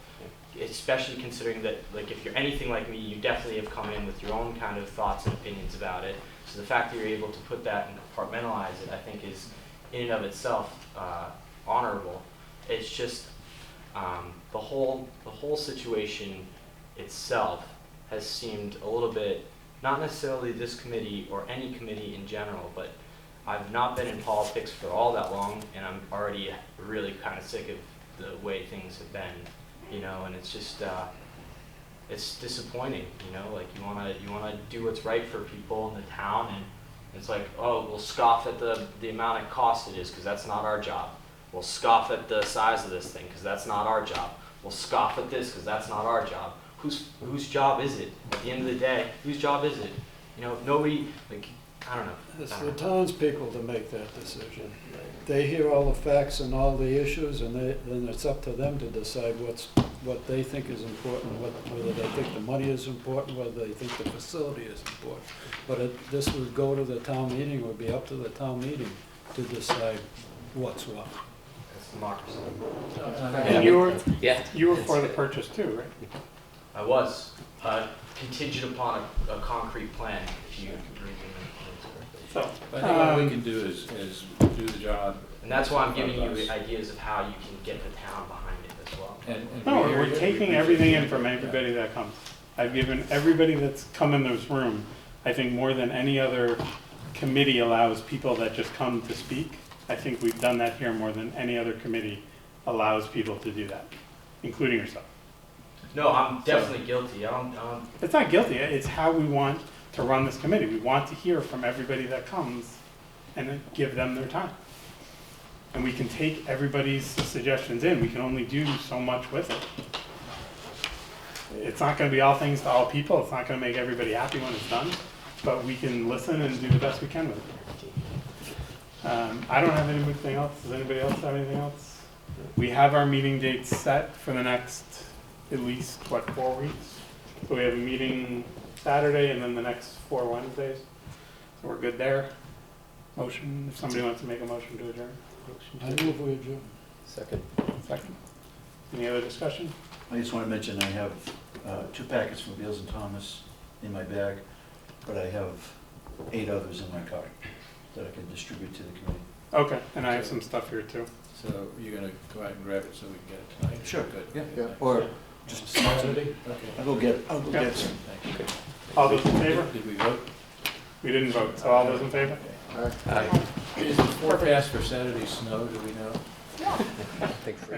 especially considering that, like, if you're anything like me, you definitely have come in with your own kind of thoughts and opinions about it. So the fact that you're able to put that and compartmentalize it, I think, is in and of itself honorable. It's just the whole situation itself has seemed a little bit, not necessarily this committee or any committee in general, but I've not been in politics for all that long, and I'm already really kind of sick of the way things have been, you know, and it's just, it's disappointing, you know, like you wanna do what's right for people in the town, and it's like, oh, we'll scoff at the amount of cost it is, because that's not our job. We'll scoff at the size of this thing, because that's not our job. We'll scoff at this, because that's not our job. Whose job is it? At the end of the day, whose job is it? You know, nobody, like, I don't know. It's the townspeople to make that decision. They hear all the facts and all the issues, and then it's up to them to decide what they think is important, whether they think the money is important, whether they think the facility is important. But this would go to the town meeting, would be up to the town meeting to decide what's what. It's democracy. And you were, Yeah. you were for the purchase too, right? I was, contingent upon a concrete plan, if you read the minutes correctly. So, I think what we can do is do the job. And that's why I'm giving of us. you ideas of how you can get the town behind it as well. And no, we hear we're you, we taking appreciate everything in it. from everybody that comes. I've given everybody that's come in this room, I think more than any other committee allows people that just come to speak. I think we've done that here more than any other committee allows people to do that, including yourself. No, I'm definitely guilty. I don't, It's not guilty, it's how we want to run this committee. We want to hear from everybody that comes and then give them their time. And we can take everybody's suggestions in, we can only do so much with it. It's not gonna be all things to all people, it's not gonna make everybody happy when it's done, but we can listen and do the best we can with it. I don't have anything else, does anybody else have anything else? We have our meeting dates set for the next, at least, 4 weeks? So we have a meeting Saturday and then the next 4 Wednesdays. So we're good there. Motion, if somebody wants to make a motion to adjourn. I move we adjourn. Second. Second. Any other discussion? I just want to mention I have 2 packets from Beals and Thomas in my bag, but I have 8 others in my car that I can distribute to the committee. Okay, and I have some stuff here too. So you're gonna go out and grab it so we can get it tonight? Sure. Good. Yeah. Or just Saturday? Okay. I'll go get Yeah. some. Thank you. All those in favor? Did we vote? We didn't vote, so all those in favor? Aye. Is the forecast for Saturday snow, do we know? Thanks for